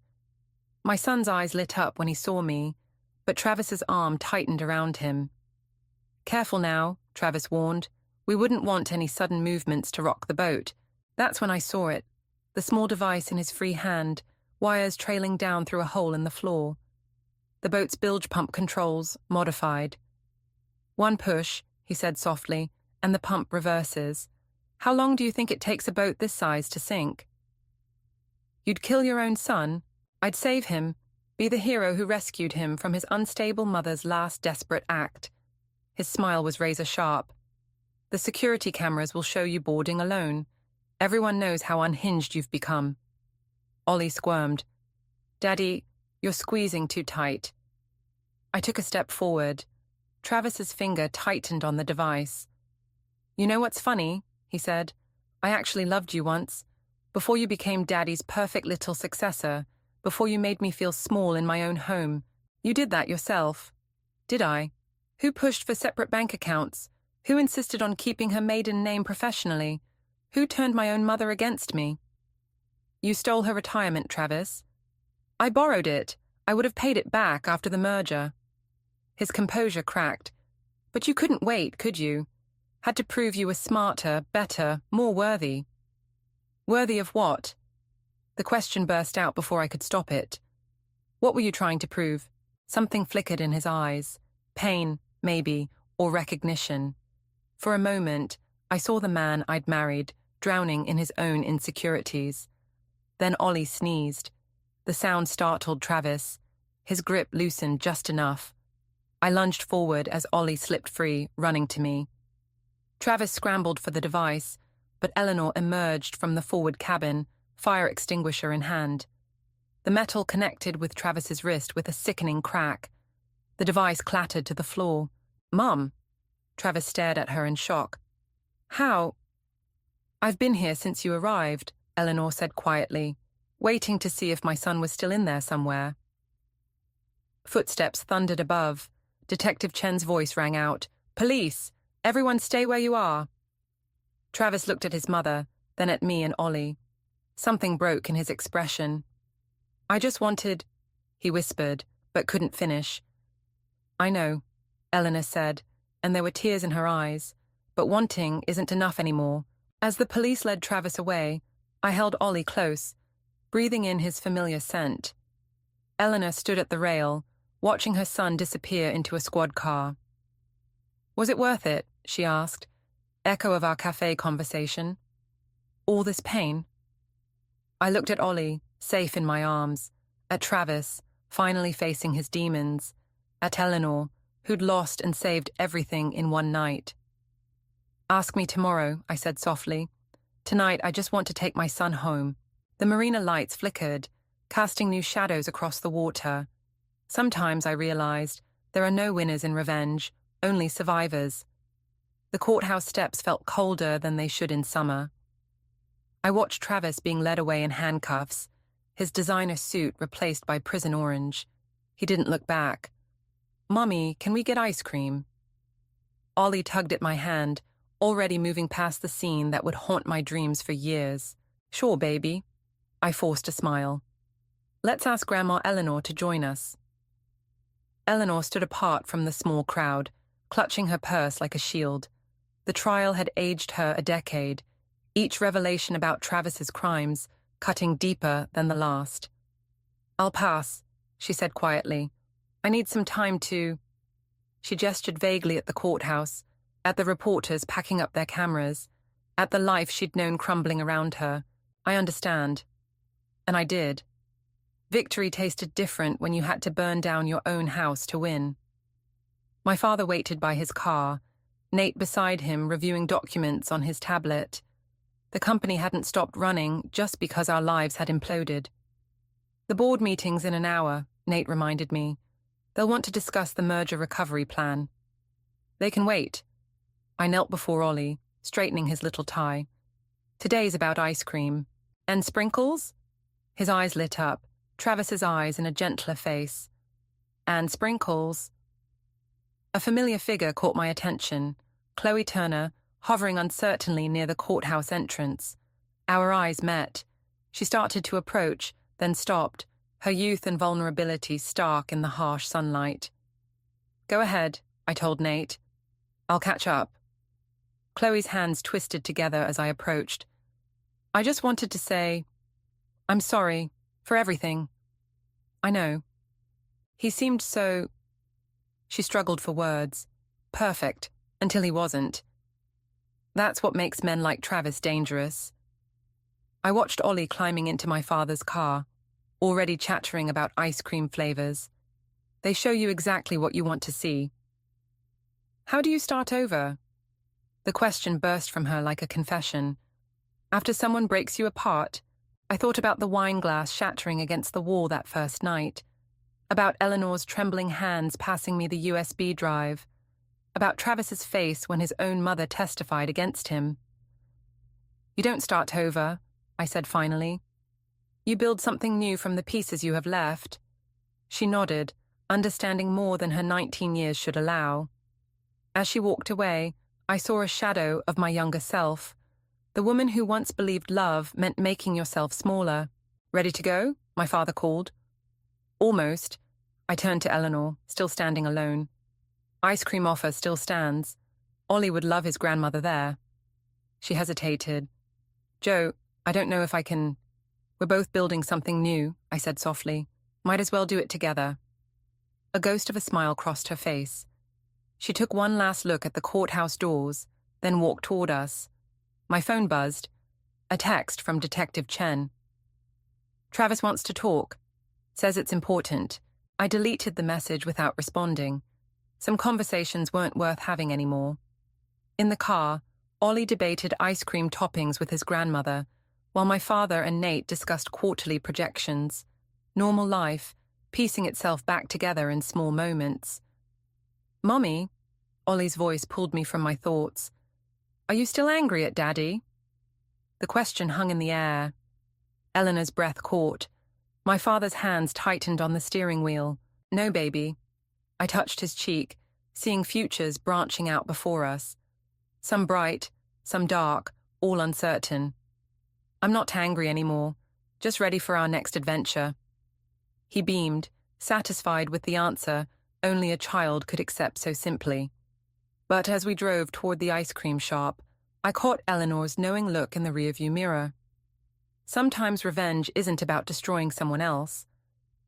My son's eyes lit up when he saw me, but Travis's arm tightened around him. "Careful now," Travis warned. "We wouldn't want any sudden movements to rock the boat." That's when I saw it, the small device in his free hand, wires trailing down through a hole in the floor. The boat's bilge pump controls, modified. "One push," he said softly, "and the pump reverses. How long do you think it takes a boat this size to sink?" "You'd kill your own son? I'd save him, be the hero who rescued him from his unstable mother's last desperate act." His smile was razor-sharp. "The security cameras will show you boarding alone. Everyone knows how unhinged you've become." Ollie squirmed. "Daddy, you're squeezing too tight." I took a step forward. Travis's finger tightened on the device. "You know what's funny?" he said. "I actually loved you once. Before you became Daddy's perfect little successor, before you made me feel small in my own home. You did that yourself." "Did I? Who pushed for separate bank accounts? Who insisted on keeping her maiden name professionally? Who turned my own mother against me?" "You stole her retirement, Travis." "I borrowed it. I would have paid it back after the merger." His composure cracked. "But you couldn't wait, could you? Had to prove you were smarter, better, more worthy." "Worthy of what?" The question burst out before I could stop it. "What were you trying to prove?" Something flickered in his eyes. Pain, maybe, or recognition. For a moment, I saw the man I'd married, drowning in his own insecurities. Then Ollie sneezed. The sound startled Travis. His grip loosened just enough. I lunged forward as Ollie slipped free, running to me. Travis scrambled for the device, but Eleanor emerged from the forward cabin, fire extinguisher in hand. The metal connected with Travis's wrist with a sickening crack. The device clattered to the floor. "Mum!" Travis stared at her in shock. "How?" "I've been here since you arrived," Eleanor said quietly, waiting to see if my son was still in there somewhere. Footsteps thundered above. Detective Chen's voice rang out. "Police! Everyone stay where you are!" Travis looked at his mother, then at me and Ollie. Something broke in his expression. "I just wanted," he whispered, but couldn't finish. "I know," Eleanor said, and there were tears in her eyes, "but wanting isn't enough anymore." As the police led Travis away, I held Ollie close, breathing in his familiar scent. Eleanor stood at the rail, watching her son disappear into a squad car. "Was it worth it?" she asked, echo of our cafe conversation. "All this pain?" I looked at Ollie, safe in my arms, at Travis, finally facing his demons, at Eleanor, who'd lost and saved everything in one night. "Ask me tomorrow," I said softly. "Tonight I just want to take my son home." The marina lights flickered, casting new shadows across the water. Sometimes, I realized, there are no winners in revenge, only survivors. The courthouse steps felt colder than they should in summer. I watched Travis being led away in handcuffs, his designer suit replaced by prison orange. He didn't look back. "Mommy, can we get ice cream?" Ollie tugged at my hand, already moving past the scene that would haunt my dreams for years. "Sure, baby." I forced a smile. "Let's ask Grandma Eleanor to join us." Eleanor stood apart from the small crowd, clutching her purse like a shield. The trial had aged her a decade, each revelation about Travis's crimes cutting deeper than the last. "I'll pass," she said quietly. "I need some time to—" She gestured vaguely at the courthouse, at the reporters packing up their cameras, at the life she'd known crumbling around her. "I understand." And I did. Victory tasted different when you had to burn down your own house to win. My father waited by his car, Nate beside him reviewing documents on his tablet. The company hadn't stopped running just because our lives had imploded. "The board meeting's in an hour," Nate reminded me. "They'll want to discuss the merger recovery plan." "They can wait." I knelt before Ollie, straightening his little tie. "Today's about ice cream." "And sprinkles?" His eyes lit up, Travis's eyes in a gentler face. "And sprinkles." A familiar figure caught my attention, Chloe Turner, hovering uncertainly near the courthouse entrance. Our eyes met. She started to approach, then stopped, her youth and vulnerability stark in the harsh sunlight. "Go ahead," I told Nate. "I'll catch up." Chloe's hands twisted together as I approached. "I just wanted to say, I'm sorry for everything." "I know." He seemed so... She struggled for words. Perfect, until he wasn't. That's what makes men like Travis dangerous. I watched Ollie climbing into my father's car, already chattering about ice cream flavors. They show you exactly what you want to see. "How do you start over?" The question burst from her like a confession. After someone breaks you apart, I thought about the wine glass shattering against the wall that first night, about Eleanor's trembling hands passing me the USB drive, about Travis's face when his own mother testified against him. "You don't start over," I said finally. "You build something new from the pieces you have left." She nodded, understanding more than her 19 years should allow. As she walked away, I saw a shadow of my younger self, the woman who once believed love meant making yourself smaller. "Ready to go?" my father called. "Almost." I turned to Eleanor, still standing alone. "Ice cream offer still stands. Ollie would love his grandmother there." She hesitated. "Joe, I don't know if I can..." "We're both building something new," I said softly. "Might as well do it together." A ghost of a smile crossed her face. She took one last look at the courthouse doors, then walked toward us. My phone buzzed. A text from Detective Chen. "Travis wants to talk. Says it's important." I deleted the message without responding. Some conversations weren't worth having anymore. In the car, Ollie debated ice cream toppings with his grandmother, while my father and Nate discussed quarterly projections. Normal life, piecing itself back together in small moments. "Mommy," Ollie's voice pulled me from my thoughts. "Are you still angry at Daddy?" The question hung in the air. Eleanor's breath caught. My father's hands tightened on the steering wheel. "No, baby." I touched his cheek, seeing futures branching out before us. Some bright, some dark, all uncertain. "I'm not angry anymore, just ready for our next adventure." He beamed, satisfied with the answer only a child could accept so simply. But as we drove toward the ice cream shop, I caught Eleanor's knowing look in the rearview mirror. Sometimes revenge isn't about destroying someone else.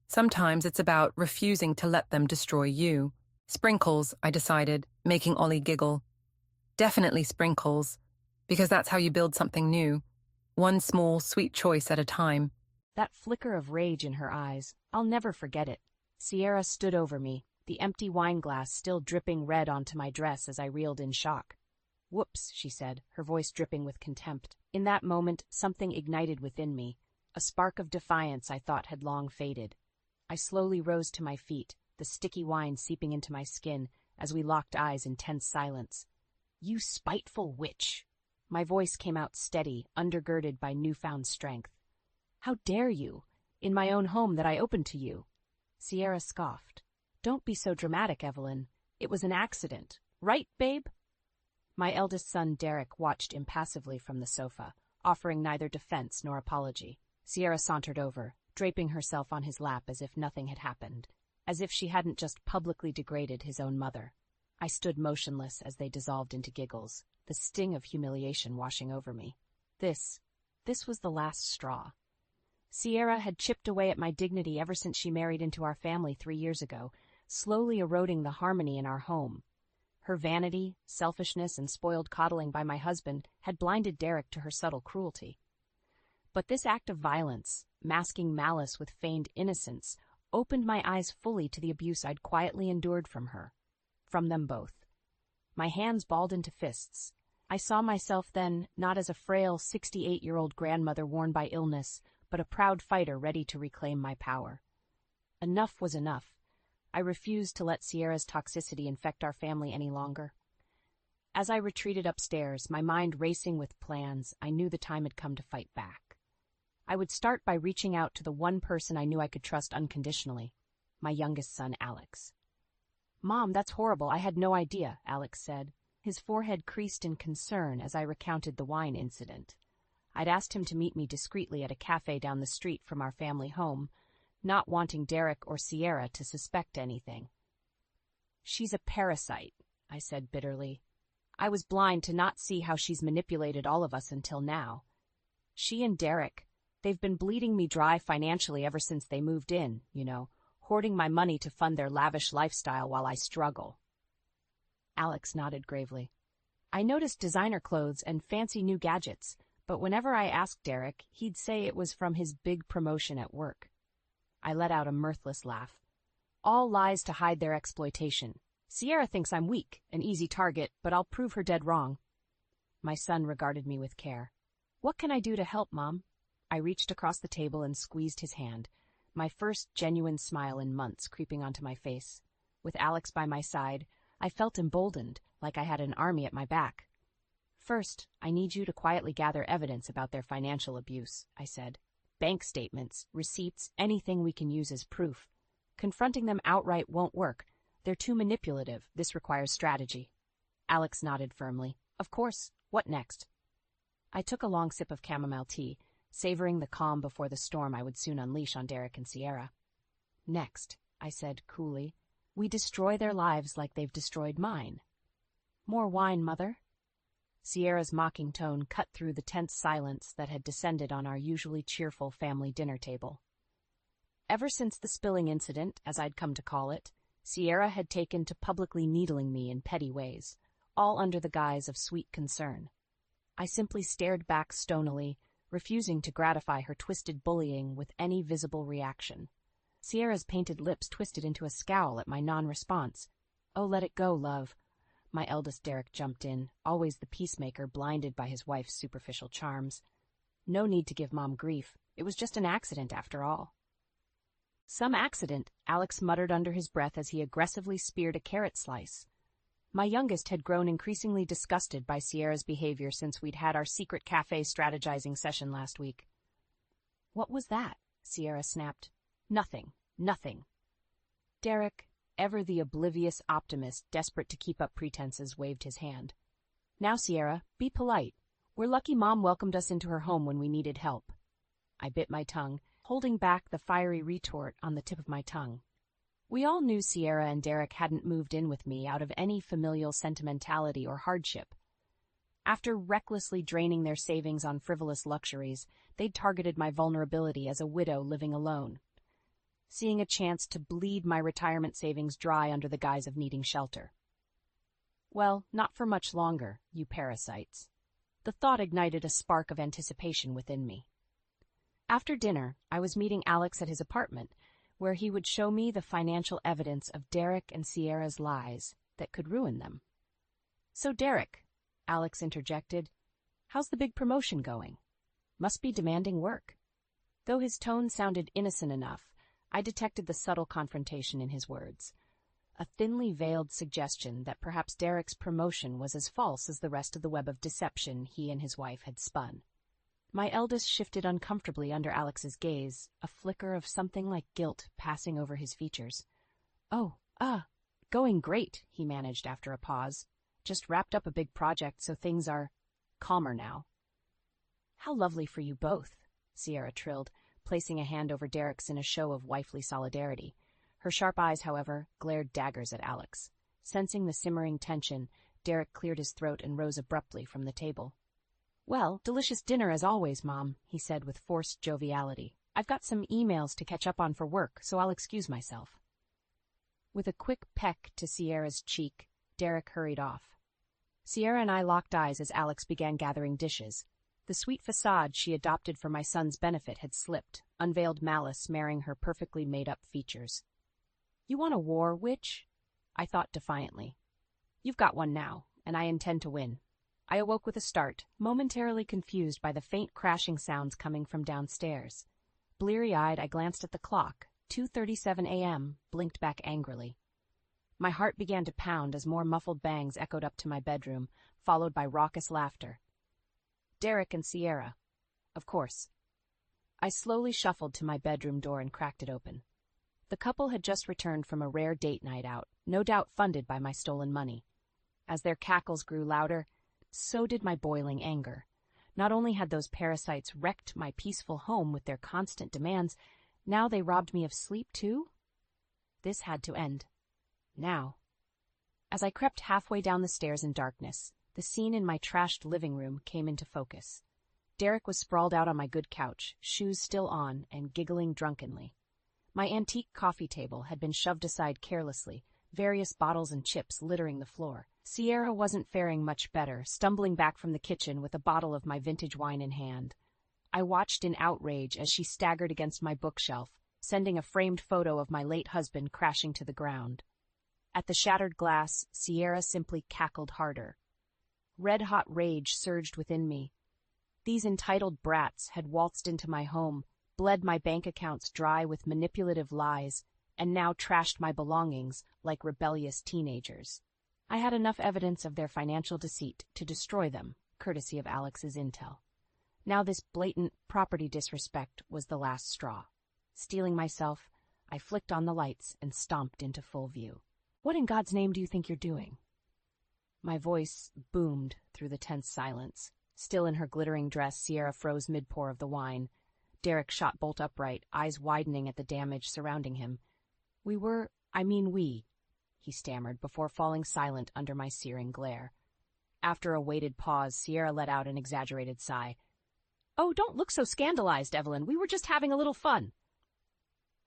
Sometimes it's about refusing to let them destroy you. Sprinkles, I decided, making Ollie giggle. Definitely sprinkles, because that's how you build something new. One small, sweet choice at a time. That flicker of rage in her eyes, I'll never forget it. Sierra stood over me, the empty wine glass still dripping red onto my dress as I reeled in shock. "Whoops," she said, her voice dripping with contempt. In that moment, something ignited within me, a spark of defiance I thought had long faded. I slowly rose to my feet, the sticky wine seeping into my skin as we locked eyes in tense silence. "You spiteful witch!" My voice came out steady, undergirded by newfound strength. "How dare you? In my own home that I opened to you." Sierra scoffed. "Don't be so dramatic, Evelyn. It was an accident. Right, babe?" My eldest son, Derek, watched impassively from the sofa, offering neither defense nor apology. Sierra sauntered over, draping herself on his lap as if nothing had happened, as if she hadn't just publicly degraded his own mother. I stood motionless as they dissolved into giggles, the sting of humiliation washing over me. This was the last straw. Sierra had chipped away at my dignity ever since she married into our family 3 years ago, slowly eroding the harmony in our home. Her vanity, selfishness, and spoiled coddling by my husband had blinded Derek to her subtle cruelty. But this act of violence, masking malice with feigned innocence, opened my eyes fully to the abuse I'd quietly endured from her. From them both. My hands balled into fists. I saw myself then not as a frail 68-year-old grandmother worn by illness, but a proud fighter ready to reclaim my power. Enough was enough. I refused to let Sierra's toxicity infect our family any longer. As I retreated upstairs, my mind racing with plans, I knew the time had come to fight back. I would start by reaching out to the one person I knew I could trust unconditionally, my youngest son, Alex. "Mom, that's horrible. I had no idea," Alex said. His forehead creased in concern as I recounted the wine incident. I'd asked him to meet me discreetly at a cafe down the street from our family home, not wanting Derek or Sierra to suspect anything. "She's a parasite," I said bitterly. "I was blind to not see how she's manipulated all of us until now. She and Derek, they've been bleeding me dry financially ever since they moved in, hoarding my money to fund their lavish lifestyle while I struggle." Alex nodded gravely. "I noticed designer clothes and fancy new gadgets, but whenever I asked Derek, he'd say it was from his big promotion at work." I let out a mirthless laugh. "All lies to hide their exploitation. Sierra thinks I'm weak, an easy target, but I'll prove her dead wrong." My son regarded me with care. "What can I do to help, Mom?" I reached across the table and squeezed his hand, my first genuine smile in months creeping onto my face. With Alex by my side, I felt emboldened, like I had an army at my back. "First, I need you to quietly gather evidence about their financial abuse," I said. "Bank statements, receipts, anything we can use as proof. Confronting them outright won't work. They're too manipulative. This requires strategy." Alex nodded firmly. "Of course. What next?" I took a long sip of chamomile tea, savoring the calm before the storm I would soon unleash on Derek and Sierra. "Next," I said coolly, "we destroy their lives like they've destroyed mine." "More wine, Mother?" Sierra's mocking tone cut through the tense silence that had descended on our usually cheerful family dinner table. Ever since the spilling incident, as I'd come to call it, Sierra had taken to publicly needling me in petty ways, all under the guise of sweet concern. I simply stared back stonily, refusing to gratify her twisted bullying with any visible reaction. Sierra's painted lips twisted into a scowl at my non-response. "Oh, let it go, love." My eldest Derek jumped in, always the peacemaker blinded by his wife's superficial charms. "No need to give Mom grief. It was just an accident after all." "Some accident," Alex muttered under his breath as he aggressively speared a carrot slice. My youngest had grown increasingly disgusted by Sierra's behavior since we'd had our secret cafe strategizing session last week. "What was that?" Sierra snapped. "Nothing. Nothing." Derek, ever the oblivious optimist desperate to keep up pretenses, waved his hand. "Now, Sierra, be polite. We're lucky Mom welcomed us into her home when we needed help." I bit my tongue, holding back the fiery retort on the tip of my tongue. We all knew Sierra and Derek hadn't moved in with me out of any familial sentimentality or hardship. After recklessly draining their savings on frivolous luxuries, they'd targeted my vulnerability as a widow living alone, seeing a chance to bleed my retirement savings dry under the guise of needing shelter. Well, not for much longer, you parasites. The thought ignited a spark of anticipation within me. After dinner, I was meeting Alex at his apartment, where he would show me the financial evidence of Derek and Sierra's lies that could ruin them. "So, Derek," Alex interjected, "how's the big promotion going? Must be demanding work." Though his tone sounded innocent enough, I detected the subtle confrontation in his words, a thinly veiled suggestion that perhaps Derek's promotion was as false as the rest of the web of deception he and his wife had spun. My eldest shifted uncomfortably under Alex's gaze, a flicker of something like guilt passing over his features. "Oh, going great," he managed after a pause. "Just wrapped up a big project, so things are calmer now." "How lovely for you both," Sierra trilled, placing a hand over Derek's in a show of wifely solidarity. Her sharp eyes, however, glared daggers at Alex. Sensing the simmering tension, Derek cleared his throat and rose abruptly from the table. "Well, delicious dinner as always, Mom," he said with forced joviality. "I've got some emails to catch up on for work, so I'll excuse myself." With a quick peck to Sierra's cheek, Derek hurried off. Sierra and I locked eyes as Alex began gathering dishes. The sweet facade she adopted for my son's benefit had slipped, unveiled malice marring her perfectly made-up features. "You want a war, witch?" I thought defiantly. "You've got one now, and I intend to win." I awoke with a start, momentarily confused by the faint crashing sounds coming from downstairs. Bleary-eyed, I glanced at the clock. 2:37 a.m., blinked back angrily. My heart began to pound as more muffled bangs echoed up to my bedroom, followed by raucous laughter. Derek and Sierra. Of course. I slowly shuffled to my bedroom door and cracked it open. The couple had just returned from a rare date night out, no doubt funded by my stolen money. As their cackles grew louder, so did my boiling anger. Not only had those parasites wrecked my peaceful home with their constant demands, now they robbed me of sleep too? This had to end. Now. As I crept halfway down the stairs in darkness, the scene in my trashed living room came into focus. Derek was sprawled out on my good couch, shoes still on, and giggling drunkenly. My antique coffee table had been shoved aside carelessly, various bottles and chips littering the floor. Sierra wasn't faring much better, stumbling back from the kitchen with a bottle of my vintage wine in hand. I watched in outrage as she staggered against my bookshelf, sending a framed photo of my late husband crashing to the ground. At the shattered glass, Sierra simply cackled harder. Red-hot rage surged within me. These entitled brats had waltzed into my home, bled my bank accounts dry with manipulative lies, and now trashed my belongings like rebellious teenagers. I had enough evidence of their financial deceit to destroy them, courtesy of Alex's intel. Now this blatant property disrespect was the last straw. Steeling myself, I flicked on the lights and stomped into full view. What in God's name do you think you're doing? My voice boomed through the tense silence. Still in her glittering dress, Sierra froze mid-pour of the wine. Derek shot bolt upright, eyes widening at the damage surrounding him. We, he stammered before falling silent under my searing glare. After a weighted pause, Sierra let out an exaggerated sigh. Oh, don't look so scandalized, Evelyn. We were just having a little fun.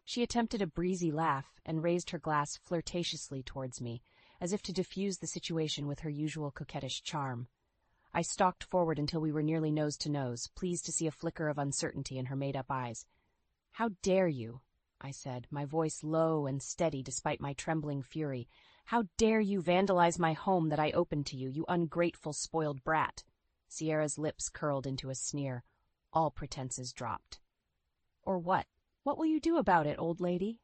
She attempted a breezy laugh and raised her glass flirtatiously towards me, as if to diffuse the situation with her usual coquettish charm. I stalked forward until we were nearly nose to nose, pleased to see a flicker of uncertainty in her made-up eyes. How dare you, I said, my voice low and steady despite my trembling fury. How dare you vandalize my home that I opened to you, you ungrateful, spoiled brat? Sierra's lips curled into a sneer. All pretenses dropped. Or what? What will you do about it, old lady?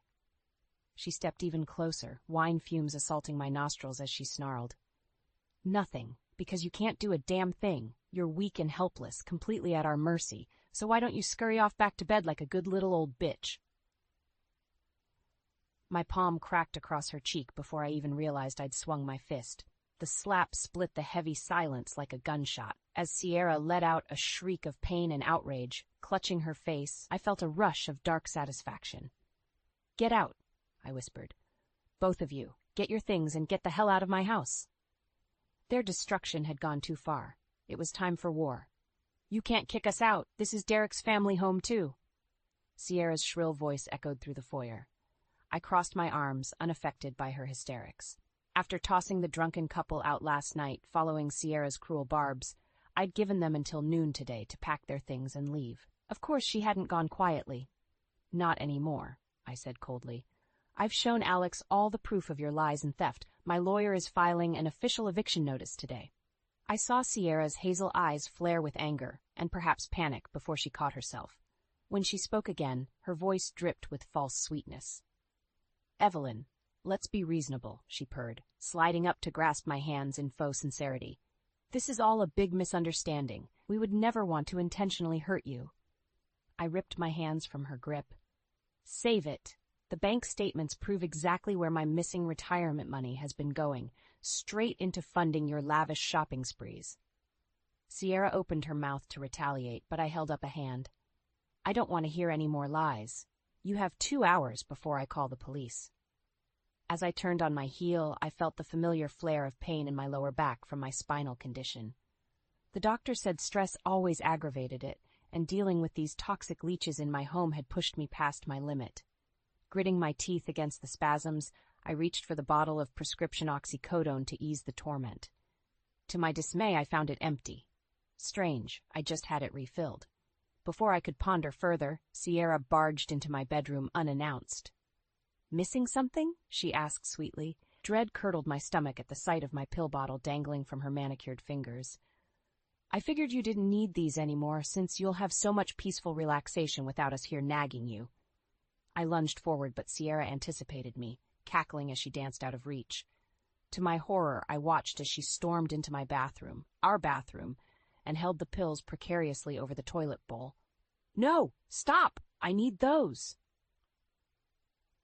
She stepped even closer, wine fumes assaulting my nostrils as she snarled. Nothing, because you can't do a damn thing. You're weak and helpless, completely at our mercy, so why don't you scurry off back to bed like a good little old bitch? My palm cracked across her cheek before I even realized I'd swung my fist. The slap split the heavy silence like a gunshot. As Sierra let out a shriek of pain and outrage, clutching her face, I felt a rush of dark satisfaction. Get out, I whispered. Both of you, get your things and get the hell out of my house. Their destruction had gone too far. It was time for war. You can't kick us out. This is Derek's family home, too. Sierra's shrill voice echoed through the foyer. I crossed my arms, unaffected by her hysterics. After tossing the drunken couple out last night, following Sierra's cruel barbs, I'd given them until noon today to pack their things and leave. Of course, she hadn't gone quietly. Not anymore, I said coldly. I've shown Alex all the proof of your lies and theft. My lawyer is filing an official eviction notice today. I saw Sierra's hazel eyes flare with anger, and perhaps panic, before she caught herself. When she spoke again, her voice dripped with false sweetness. Evelyn, let's be reasonable, she purred, sliding up to grasp my hands in faux sincerity. This is all a big misunderstanding. We would never want to intentionally hurt you. I ripped my hands from her grip. Save it. The bank statements prove exactly where my missing retirement money has been going, straight into funding your lavish shopping sprees. Sierra opened her mouth to retaliate, but I held up a hand. I don't want to hear any more lies. You have 2 hours before I call the police. As I turned on my heel, I felt the familiar flare of pain in my lower back from my spinal condition. The doctor said stress always aggravated it, and dealing with these toxic leeches in my home had pushed me past my limit. Gritting my teeth against the spasms, I reached for the bottle of prescription oxycodone to ease the torment. To my dismay, I found it empty. Strange, I just had it refilled. Before I could ponder further, Sierra barged into my bedroom unannounced. Missing something? She asked sweetly. Dread curdled my stomach at the sight of my pill bottle dangling from her manicured fingers. I figured you didn't need these anymore, since you'll have so much peaceful relaxation without us here nagging you. I lunged forward, but Sierra anticipated me, cackling as she danced out of reach. To my horror, I watched as she stormed into my bathroom, our bathroom, and held the pills precariously over the toilet bowl. No! Stop! I need those!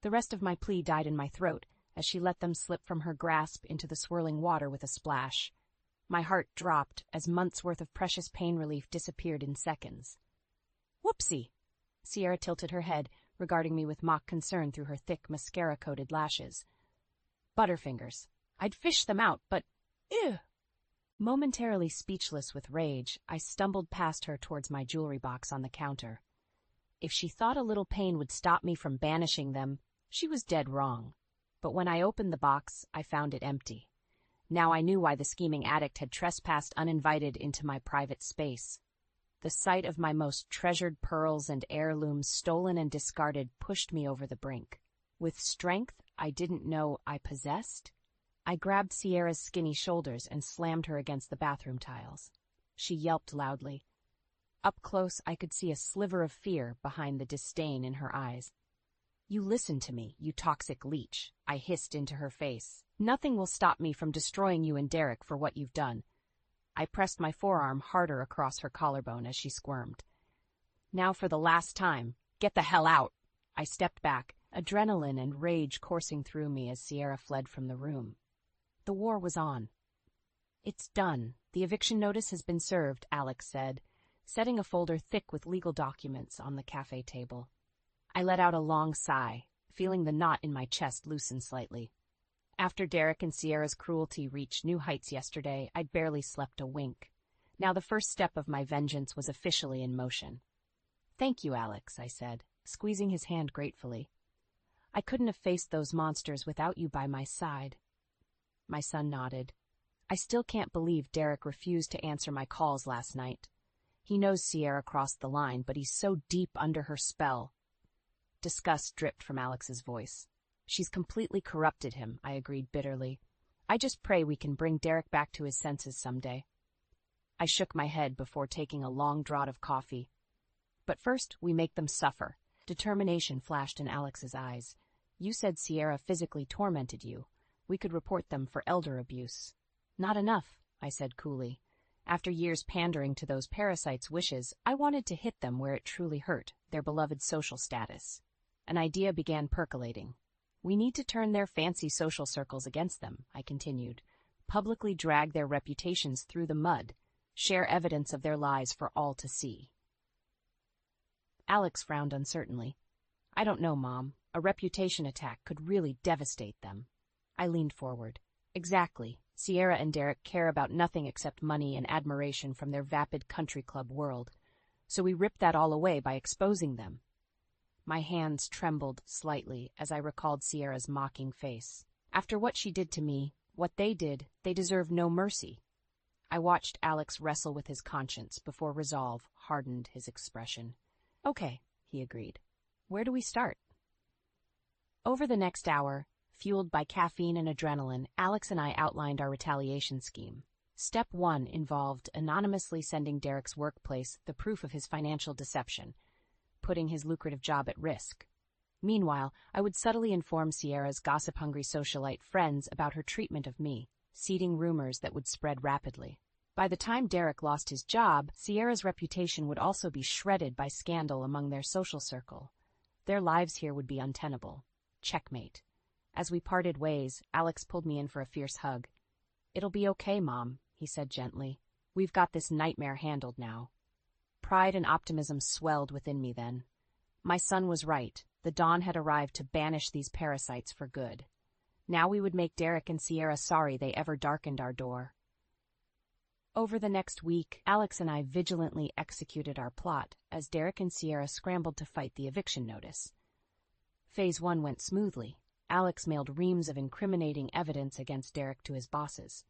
The rest of my plea died in my throat as she let them slip from her grasp into the swirling water with a splash. My heart dropped as months' worth of precious pain relief disappeared in seconds. Whoopsie! Sierra tilted her head, regarding me with mock concern through her thick, mascara-coated lashes. Butterfingers. I'd fished them out, but ew! Momentarily speechless with rage, I stumbled past her towards my jewelry box on the counter. If she thought a little pain would stop me from banishing them, she was dead wrong. But when I opened the box, I found it empty. Now I knew why the scheming addict had trespassed uninvited into my private space. The sight of my most treasured pearls and heirlooms stolen and discarded pushed me over the brink. With strength I didn't know I possessed, I grabbed Sierra's skinny shoulders and slammed her against the bathroom tiles. She yelped loudly. Up close, I could see a sliver of fear behind the disdain in her eyes. "You listen to me, you toxic leech," I hissed into her face. "Nothing will stop me from destroying you and Derek for what you've done." I pressed my forearm harder across her collarbone as she squirmed. "Now for the last time, get the hell out!" I stepped back, adrenaline and rage coursing through me as Sierra fled from the room. The war was on. "It's done. The eviction notice has been served," Alex said, setting a folder thick with legal documents on the cafe table. I let out a long sigh, feeling the knot in my chest loosen slightly. After Derek and Sierra's cruelty reached new heights yesterday, I'd barely slept a wink. Now the first step of my vengeance was officially in motion. "Thank you, Alex," I said, squeezing his hand gratefully. "I couldn't have faced those monsters without you by my side." My son nodded. "I still can't believe Derek refused to answer my calls last night. He knows Sierra crossed the line, but he's so deep under her spell." Disgust dripped from Alex's voice. "She's completely corrupted him," I agreed bitterly. "I just pray we can bring Derek back to his senses someday." I shook my head before taking a long draught of coffee. "But first, we make them suffer." Determination flashed in Alex's eyes. "You said Sierra physically tormented you. We could report them for elder abuse." "Not enough," I said coolly. After years pandering to those parasites' wishes, I wanted to hit them where it truly hurt, their beloved social status. An idea began percolating. "We need to turn their fancy social circles against them," I continued. "Publicly drag their reputations through the mud, share evidence of their lies for all to see." Alex frowned uncertainly. "I don't know, Mom. A reputation attack could really devastate them." I leaned forward. "Exactly. Sierra and Derek care about nothing except money and admiration from their vapid country club world. So we rip that all away by exposing them." My hands trembled slightly as I recalled Sierra's mocking face. After what she did to me, what they did, they deserve no mercy. I watched Alex wrestle with his conscience before resolve hardened his expression. "Okay," he agreed. "Where do we start?" Over the next hour, fueled by caffeine and adrenaline, Alex and I outlined our retaliation scheme. Step 1 involved anonymously sending Derek's workplace the proof of his financial deception, putting his lucrative job at risk. Meanwhile, I would subtly inform Sierra's gossip-hungry socialite friends about her treatment of me, seeding rumors that would spread rapidly. By the time Derek lost his job, Sierra's reputation would also be shredded by scandal among their social circle. Their lives here would be untenable. Checkmate. As we parted ways, Alex pulled me in for a fierce hug. "It'll be okay, Mom," he said gently. "We've got this nightmare handled now." Pride and optimism swelled within me then. My son was right. The dawn had arrived to banish these parasites for good. Now we would make Derek and Sierra sorry they ever darkened our door. Over the next week, Alex and I vigilantly executed our plot as Derek and Sierra scrambled to fight the eviction notice. Phase 1 went smoothly. Alex mailed reams of incriminating evidence against Derek to his bosses.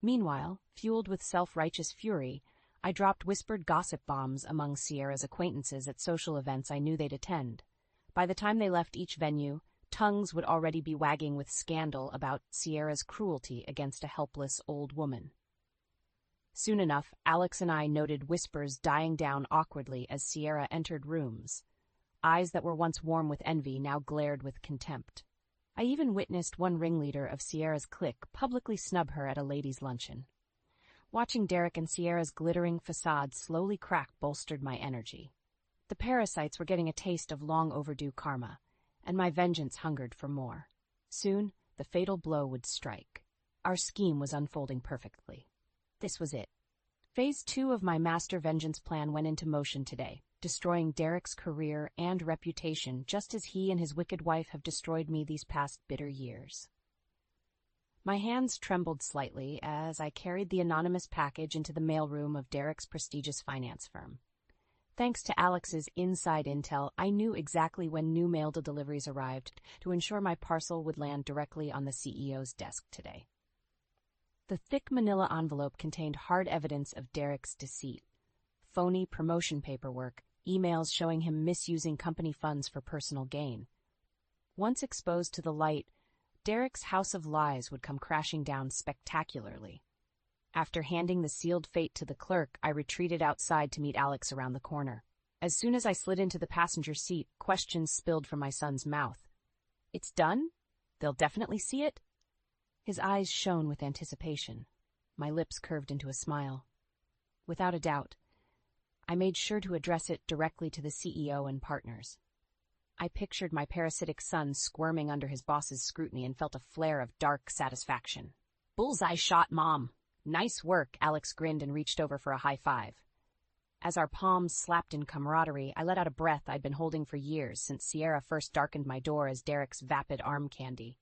Meanwhile, fueled with self-righteous fury, I dropped whispered gossip bombs among Sierra's acquaintances at social events I knew they'd attend. By the time they left each venue, tongues would already be wagging with scandal about Sierra's cruelty against a helpless old woman. Soon enough, Alex and I noted whispers dying down awkwardly as Sierra entered rooms. Eyes that were once warm with envy now glared with contempt. I even witnessed one ringleader of Sierra's clique publicly snub her at a ladies' luncheon. Watching Derek and Sierra's glittering facade slowly crack bolstered my energy. The parasites were getting a taste of long overdue karma, and my vengeance hungered for more. Soon, the fatal blow would strike. Our scheme was unfolding perfectly. This was it. Phase 2 of my master vengeance plan went into motion today, destroying Derek's career and reputation just as he and his wicked wife have destroyed me these past bitter years. My hands trembled slightly as I carried the anonymous package into the mailroom of Derek's prestigious finance firm. Thanks to Alex's inside intel, I knew exactly when new mail deliveries arrived to ensure my parcel would land directly on the CEO's desk today. The thick manila envelope contained hard evidence of Derek's deceit, phony promotion paperwork, emails showing him misusing company funds for personal gain. Once exposed to the light, Derek's house of lies would come crashing down spectacularly. After handing the sealed fate to the clerk, I retreated outside to meet Alex around the corner. As soon as I slid into the passenger seat, questions spilled from my son's mouth. "It's done? They'll definitely see it?" His eyes shone with anticipation. My lips curved into a smile. Without a doubt. I made sure to address it directly to the CEO and partners. I pictured my parasitic son squirming under his boss's scrutiny and felt a flare of dark satisfaction. "Bullseye shot, Mom. Nice work," Alex grinned and reached over for a high five. As our palms slapped in camaraderie, I let out a breath I'd been holding for years since Sierra first darkened my door as Derek's vapid arm candy.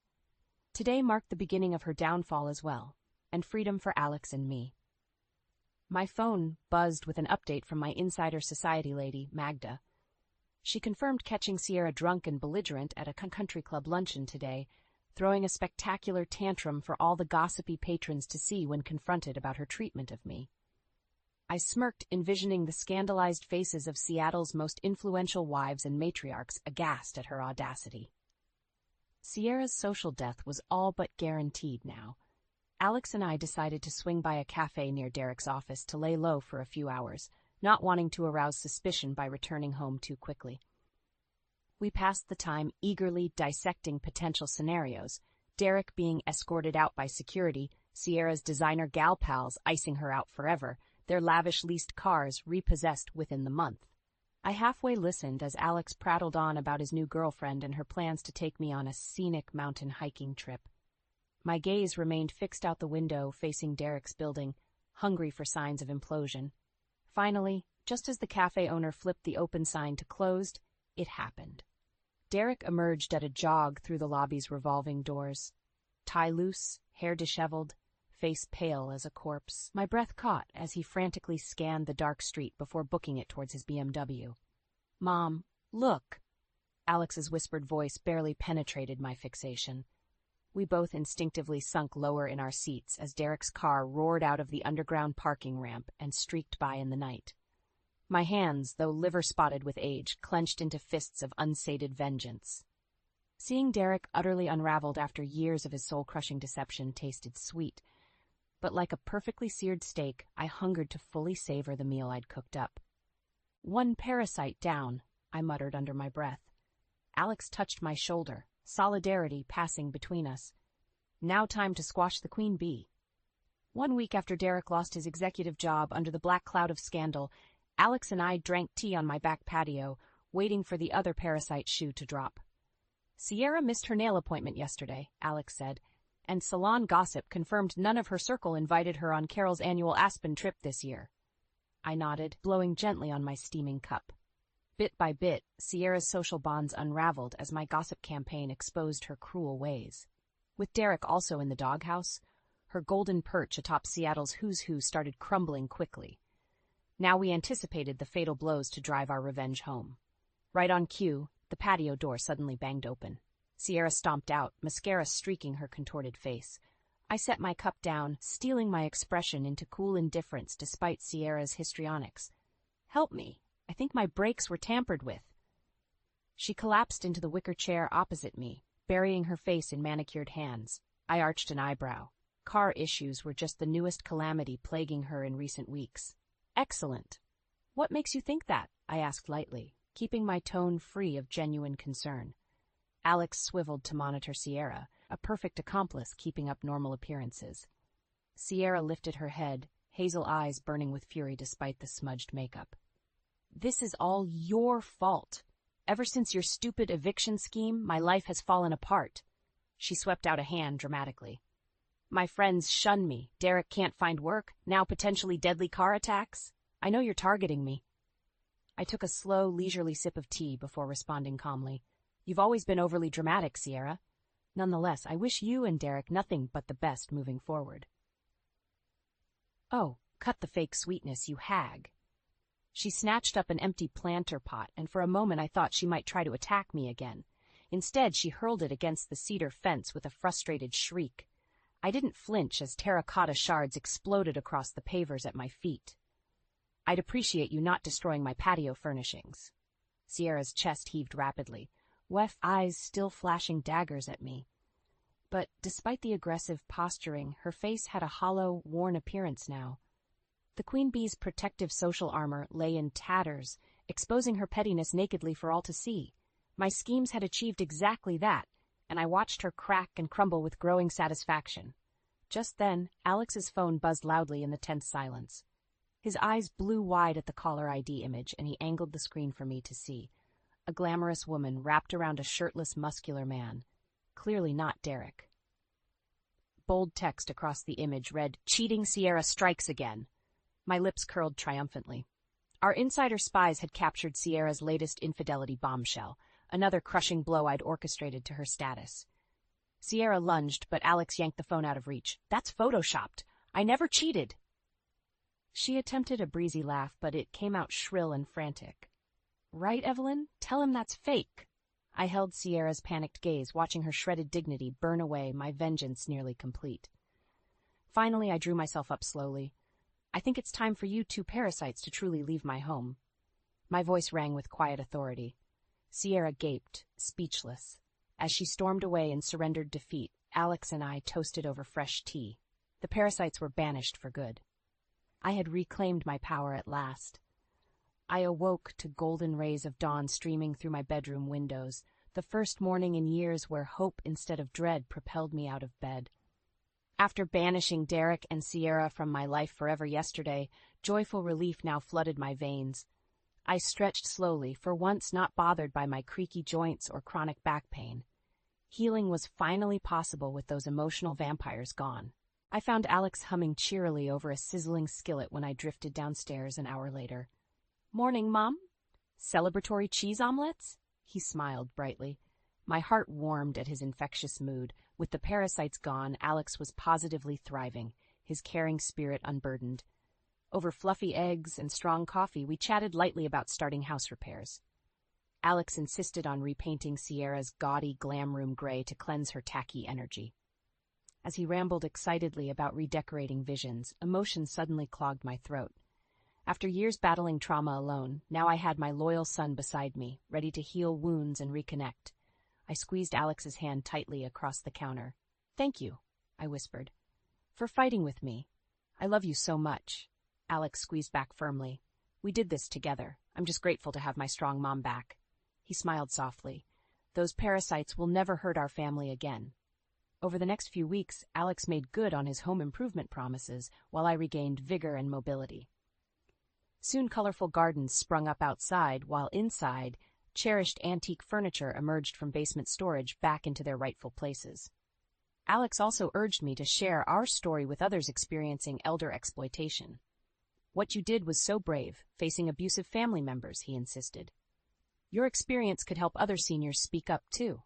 Today marked the beginning of her downfall as well, and freedom for Alex and me. My phone buzzed with an update from my insider society lady, Magda. She confirmed catching Sierra drunk and belligerent at a country club luncheon today, throwing a spectacular tantrum for all the gossipy patrons to see when confronted about her treatment of me. I smirked, envisioning the scandalized faces of Seattle's most influential wives and matriarchs aghast at her audacity. Sierra's social death was all but guaranteed now. Alex and I decided to swing by a cafe near Derek's office to lay low for a few hours, not wanting to arouse suspicion by returning home too quickly. We passed the time eagerly dissecting potential scenarios, Derek being escorted out by security, Sierra's designer gal pals icing her out forever, their lavish leased cars repossessed within the month. I halfway listened as Alex prattled on about his new girlfriend and her plans to take me on a scenic mountain hiking trip. My gaze remained fixed out the window facing Derek's building, hungry for signs of implosion. Finally, just as the cafe owner flipped the open sign to closed, it happened. Derek emerged at a jog through the lobby's revolving doors. Tie loose, hair disheveled, face pale as a corpse. My breath caught as he frantically scanned the dark street before booking it towards his BMW. "Mom, look!" Alex's whispered voice barely penetrated my fixation. We both instinctively sunk lower in our seats as Derek's car roared out of the underground parking ramp and streaked by in the night. My hands, though liver-spotted with age, clenched into fists of unsated vengeance. Seeing Derek utterly unraveled after years of his soul-crushing deception tasted sweet, but like a perfectly seared steak, I hungered to fully savor the meal I'd cooked up. "One parasite down," I muttered under my breath. Alex touched my shoulder, solidarity passing between us. Now time to squash the queen bee. 1 week after Derek lost his executive job under the black cloud of scandal, Alex and I drank tea on my back patio, waiting for the other parasite shoe to drop. "Sierra missed her nail appointment yesterday," Alex said, and salon gossip confirmed none of her circle invited her on Carol's annual Aspen trip this year. I nodded, blowing gently on my steaming cup. Bit by bit, Sierra's social bonds unraveled as my gossip campaign exposed her cruel ways. With Derek also in the doghouse, her golden perch atop Seattle's who's who started crumbling quickly. Now we anticipated the fatal blows to drive our revenge home. Right on cue, the patio door suddenly banged open. Sierra stomped out, mascara streaking her contorted face. I set my cup down, steeling my expression into cool indifference despite Sierra's histrionics. "Help me. I think my brakes were tampered with." She collapsed into the wicker chair opposite me, burying her face in manicured hands. I arched an eyebrow. Car issues were just the newest calamity plaguing her in recent weeks. "Excellent. What makes you think that?" I asked lightly, keeping my tone free of genuine concern. Alex swiveled to monitor Sierra, a perfect accomplice keeping up normal appearances. Sierra lifted her head, hazel eyes burning with fury despite the smudged makeup. "This is all your fault. Ever since your stupid eviction scheme, my life has fallen apart." She swept out a hand dramatically. My friends shun me. Derek can't find work. Now potentially deadly car attacks. I know you're targeting me. I took a slow, leisurely sip of tea before responding calmly. You've always been overly dramatic, Sierra. Nonetheless, I wish you and Derek nothing but the best moving forward. Oh, cut the fake sweetness, you hag. She snatched up an empty planter pot, and for a moment I thought she might try to attack me again. Instead, she hurled it against the cedar fence with a frustrated shriek. I didn't flinch as terracotta shards exploded across the pavers at my feet. I'd appreciate you not destroying my patio furnishings. Sierra's chest heaved rapidly, wet eyes still flashing daggers at me. But despite the aggressive posturing, her face had a hollow, worn appearance now. The queen bee's protective social armor lay in tatters, exposing her pettiness nakedly for all to see. My schemes had achieved exactly that, and I watched her crack and crumble with growing satisfaction. Just then, Alex's phone buzzed loudly in the tense silence. His eyes blew wide at the caller ID image, and he angled the screen for me to see. A glamorous woman wrapped around a shirtless, muscular man. Clearly not Derek. Bold text across the image read, "Cheating Sierra strikes again." My lips curled triumphantly. Our insider spies had captured Sierra's latest infidelity bombshell, another crushing blow I'd orchestrated to her status. Sierra lunged, but Alex yanked the phone out of reach. "That's photoshopped. I never cheated." She attempted a breezy laugh, but it came out shrill and frantic. "Right, Evelyn? Tell him that's fake." I held Sierra's panicked gaze, watching her shredded dignity burn away, my vengeance nearly complete. Finally, I drew myself up slowly. "I think it's time for you two parasites to truly leave my home." My voice rang with quiet authority. Sierra gaped, speechless. As she stormed away in surrendered defeat, Alex and I toasted over fresh tea. The parasites were banished for good. I had reclaimed my power at last. I awoke to golden rays of dawn streaming through my bedroom windows, the first morning in years where hope instead of dread propelled me out of bed. After banishing Derek and Sierra from my life forever yesterday, joyful relief now flooded my veins. I stretched slowly, for once not bothered by my creaky joints or chronic back pain. Healing was finally possible with those emotional vampires gone. I found Alex humming cheerily over a sizzling skillet when I drifted downstairs an hour later. "Morning, Mom. Celebratory cheese omelets?" He smiled brightly. My heart warmed at his infectious mood. With the parasites gone, Alex was positively thriving, his caring spirit unburdened. Over fluffy eggs and strong coffee, we chatted lightly about starting house repairs. Alex insisted on repainting Sierra's gaudy glam room gray to cleanse her tacky energy. As he rambled excitedly about redecorating visions, emotion suddenly clogged my throat. After years battling trauma alone, now I had my loyal son beside me, ready to heal wounds and reconnect. I squeezed Alex's hand tightly across the counter. "Thank you," I whispered, "for fighting with me. I love you so much." Alex squeezed back firmly. "We did this together. I'm just grateful to have my strong mom back." He smiled softly. "Those parasites will never hurt our family again." Over the next few weeks, Alex made good on his home improvement promises, while I regained vigor and mobility. Soon colorful gardens sprung up outside, while inside, cherished antique furniture emerged from basement storage back into their rightful places. Alex also urged me to share our story with others experiencing elder exploitation. "What you did was so brave, facing abusive family members," he insisted. "Your experience could help other seniors speak up, too."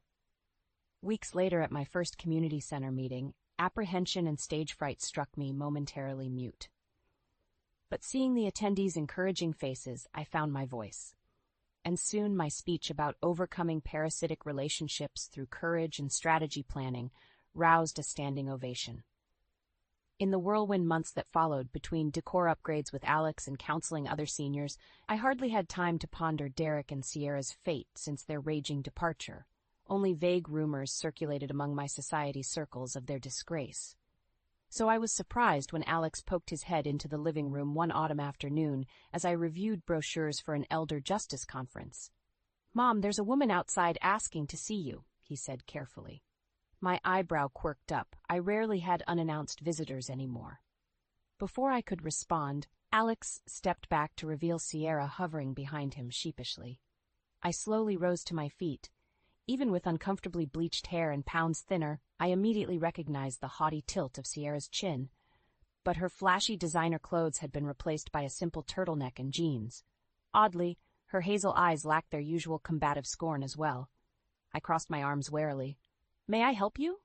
Weeks later at my first community center meeting, apprehension and stage fright struck me momentarily mute. But seeing the attendees' encouraging faces, I found my voice. And soon my speech about overcoming parasitic relationships through courage and strategy planning roused a standing ovation. In the whirlwind months that followed, between decor upgrades with Alex and counseling other seniors, I hardly had time to ponder Derek and Sierra's fate since their raging departure. Only vague rumors circulated among my society circles of their disgrace. So I was surprised when Alex poked his head into the living room one autumn afternoon as I reviewed brochures for an elder justice conference. "Mom, there's a woman outside asking to see you," he said carefully. My eyebrow quirked up. I rarely had unannounced visitors anymore. Before I could respond, Alex stepped back to reveal Sierra hovering behind him sheepishly. I slowly rose to my feet. Even with uncomfortably bleached hair and pounds thinner, I immediately recognized the haughty tilt of Sierra's chin. But her flashy designer clothes had been replaced by a simple turtleneck and jeans. Oddly, her hazel eyes lacked their usual combative scorn as well. I crossed my arms warily. "May I help you?"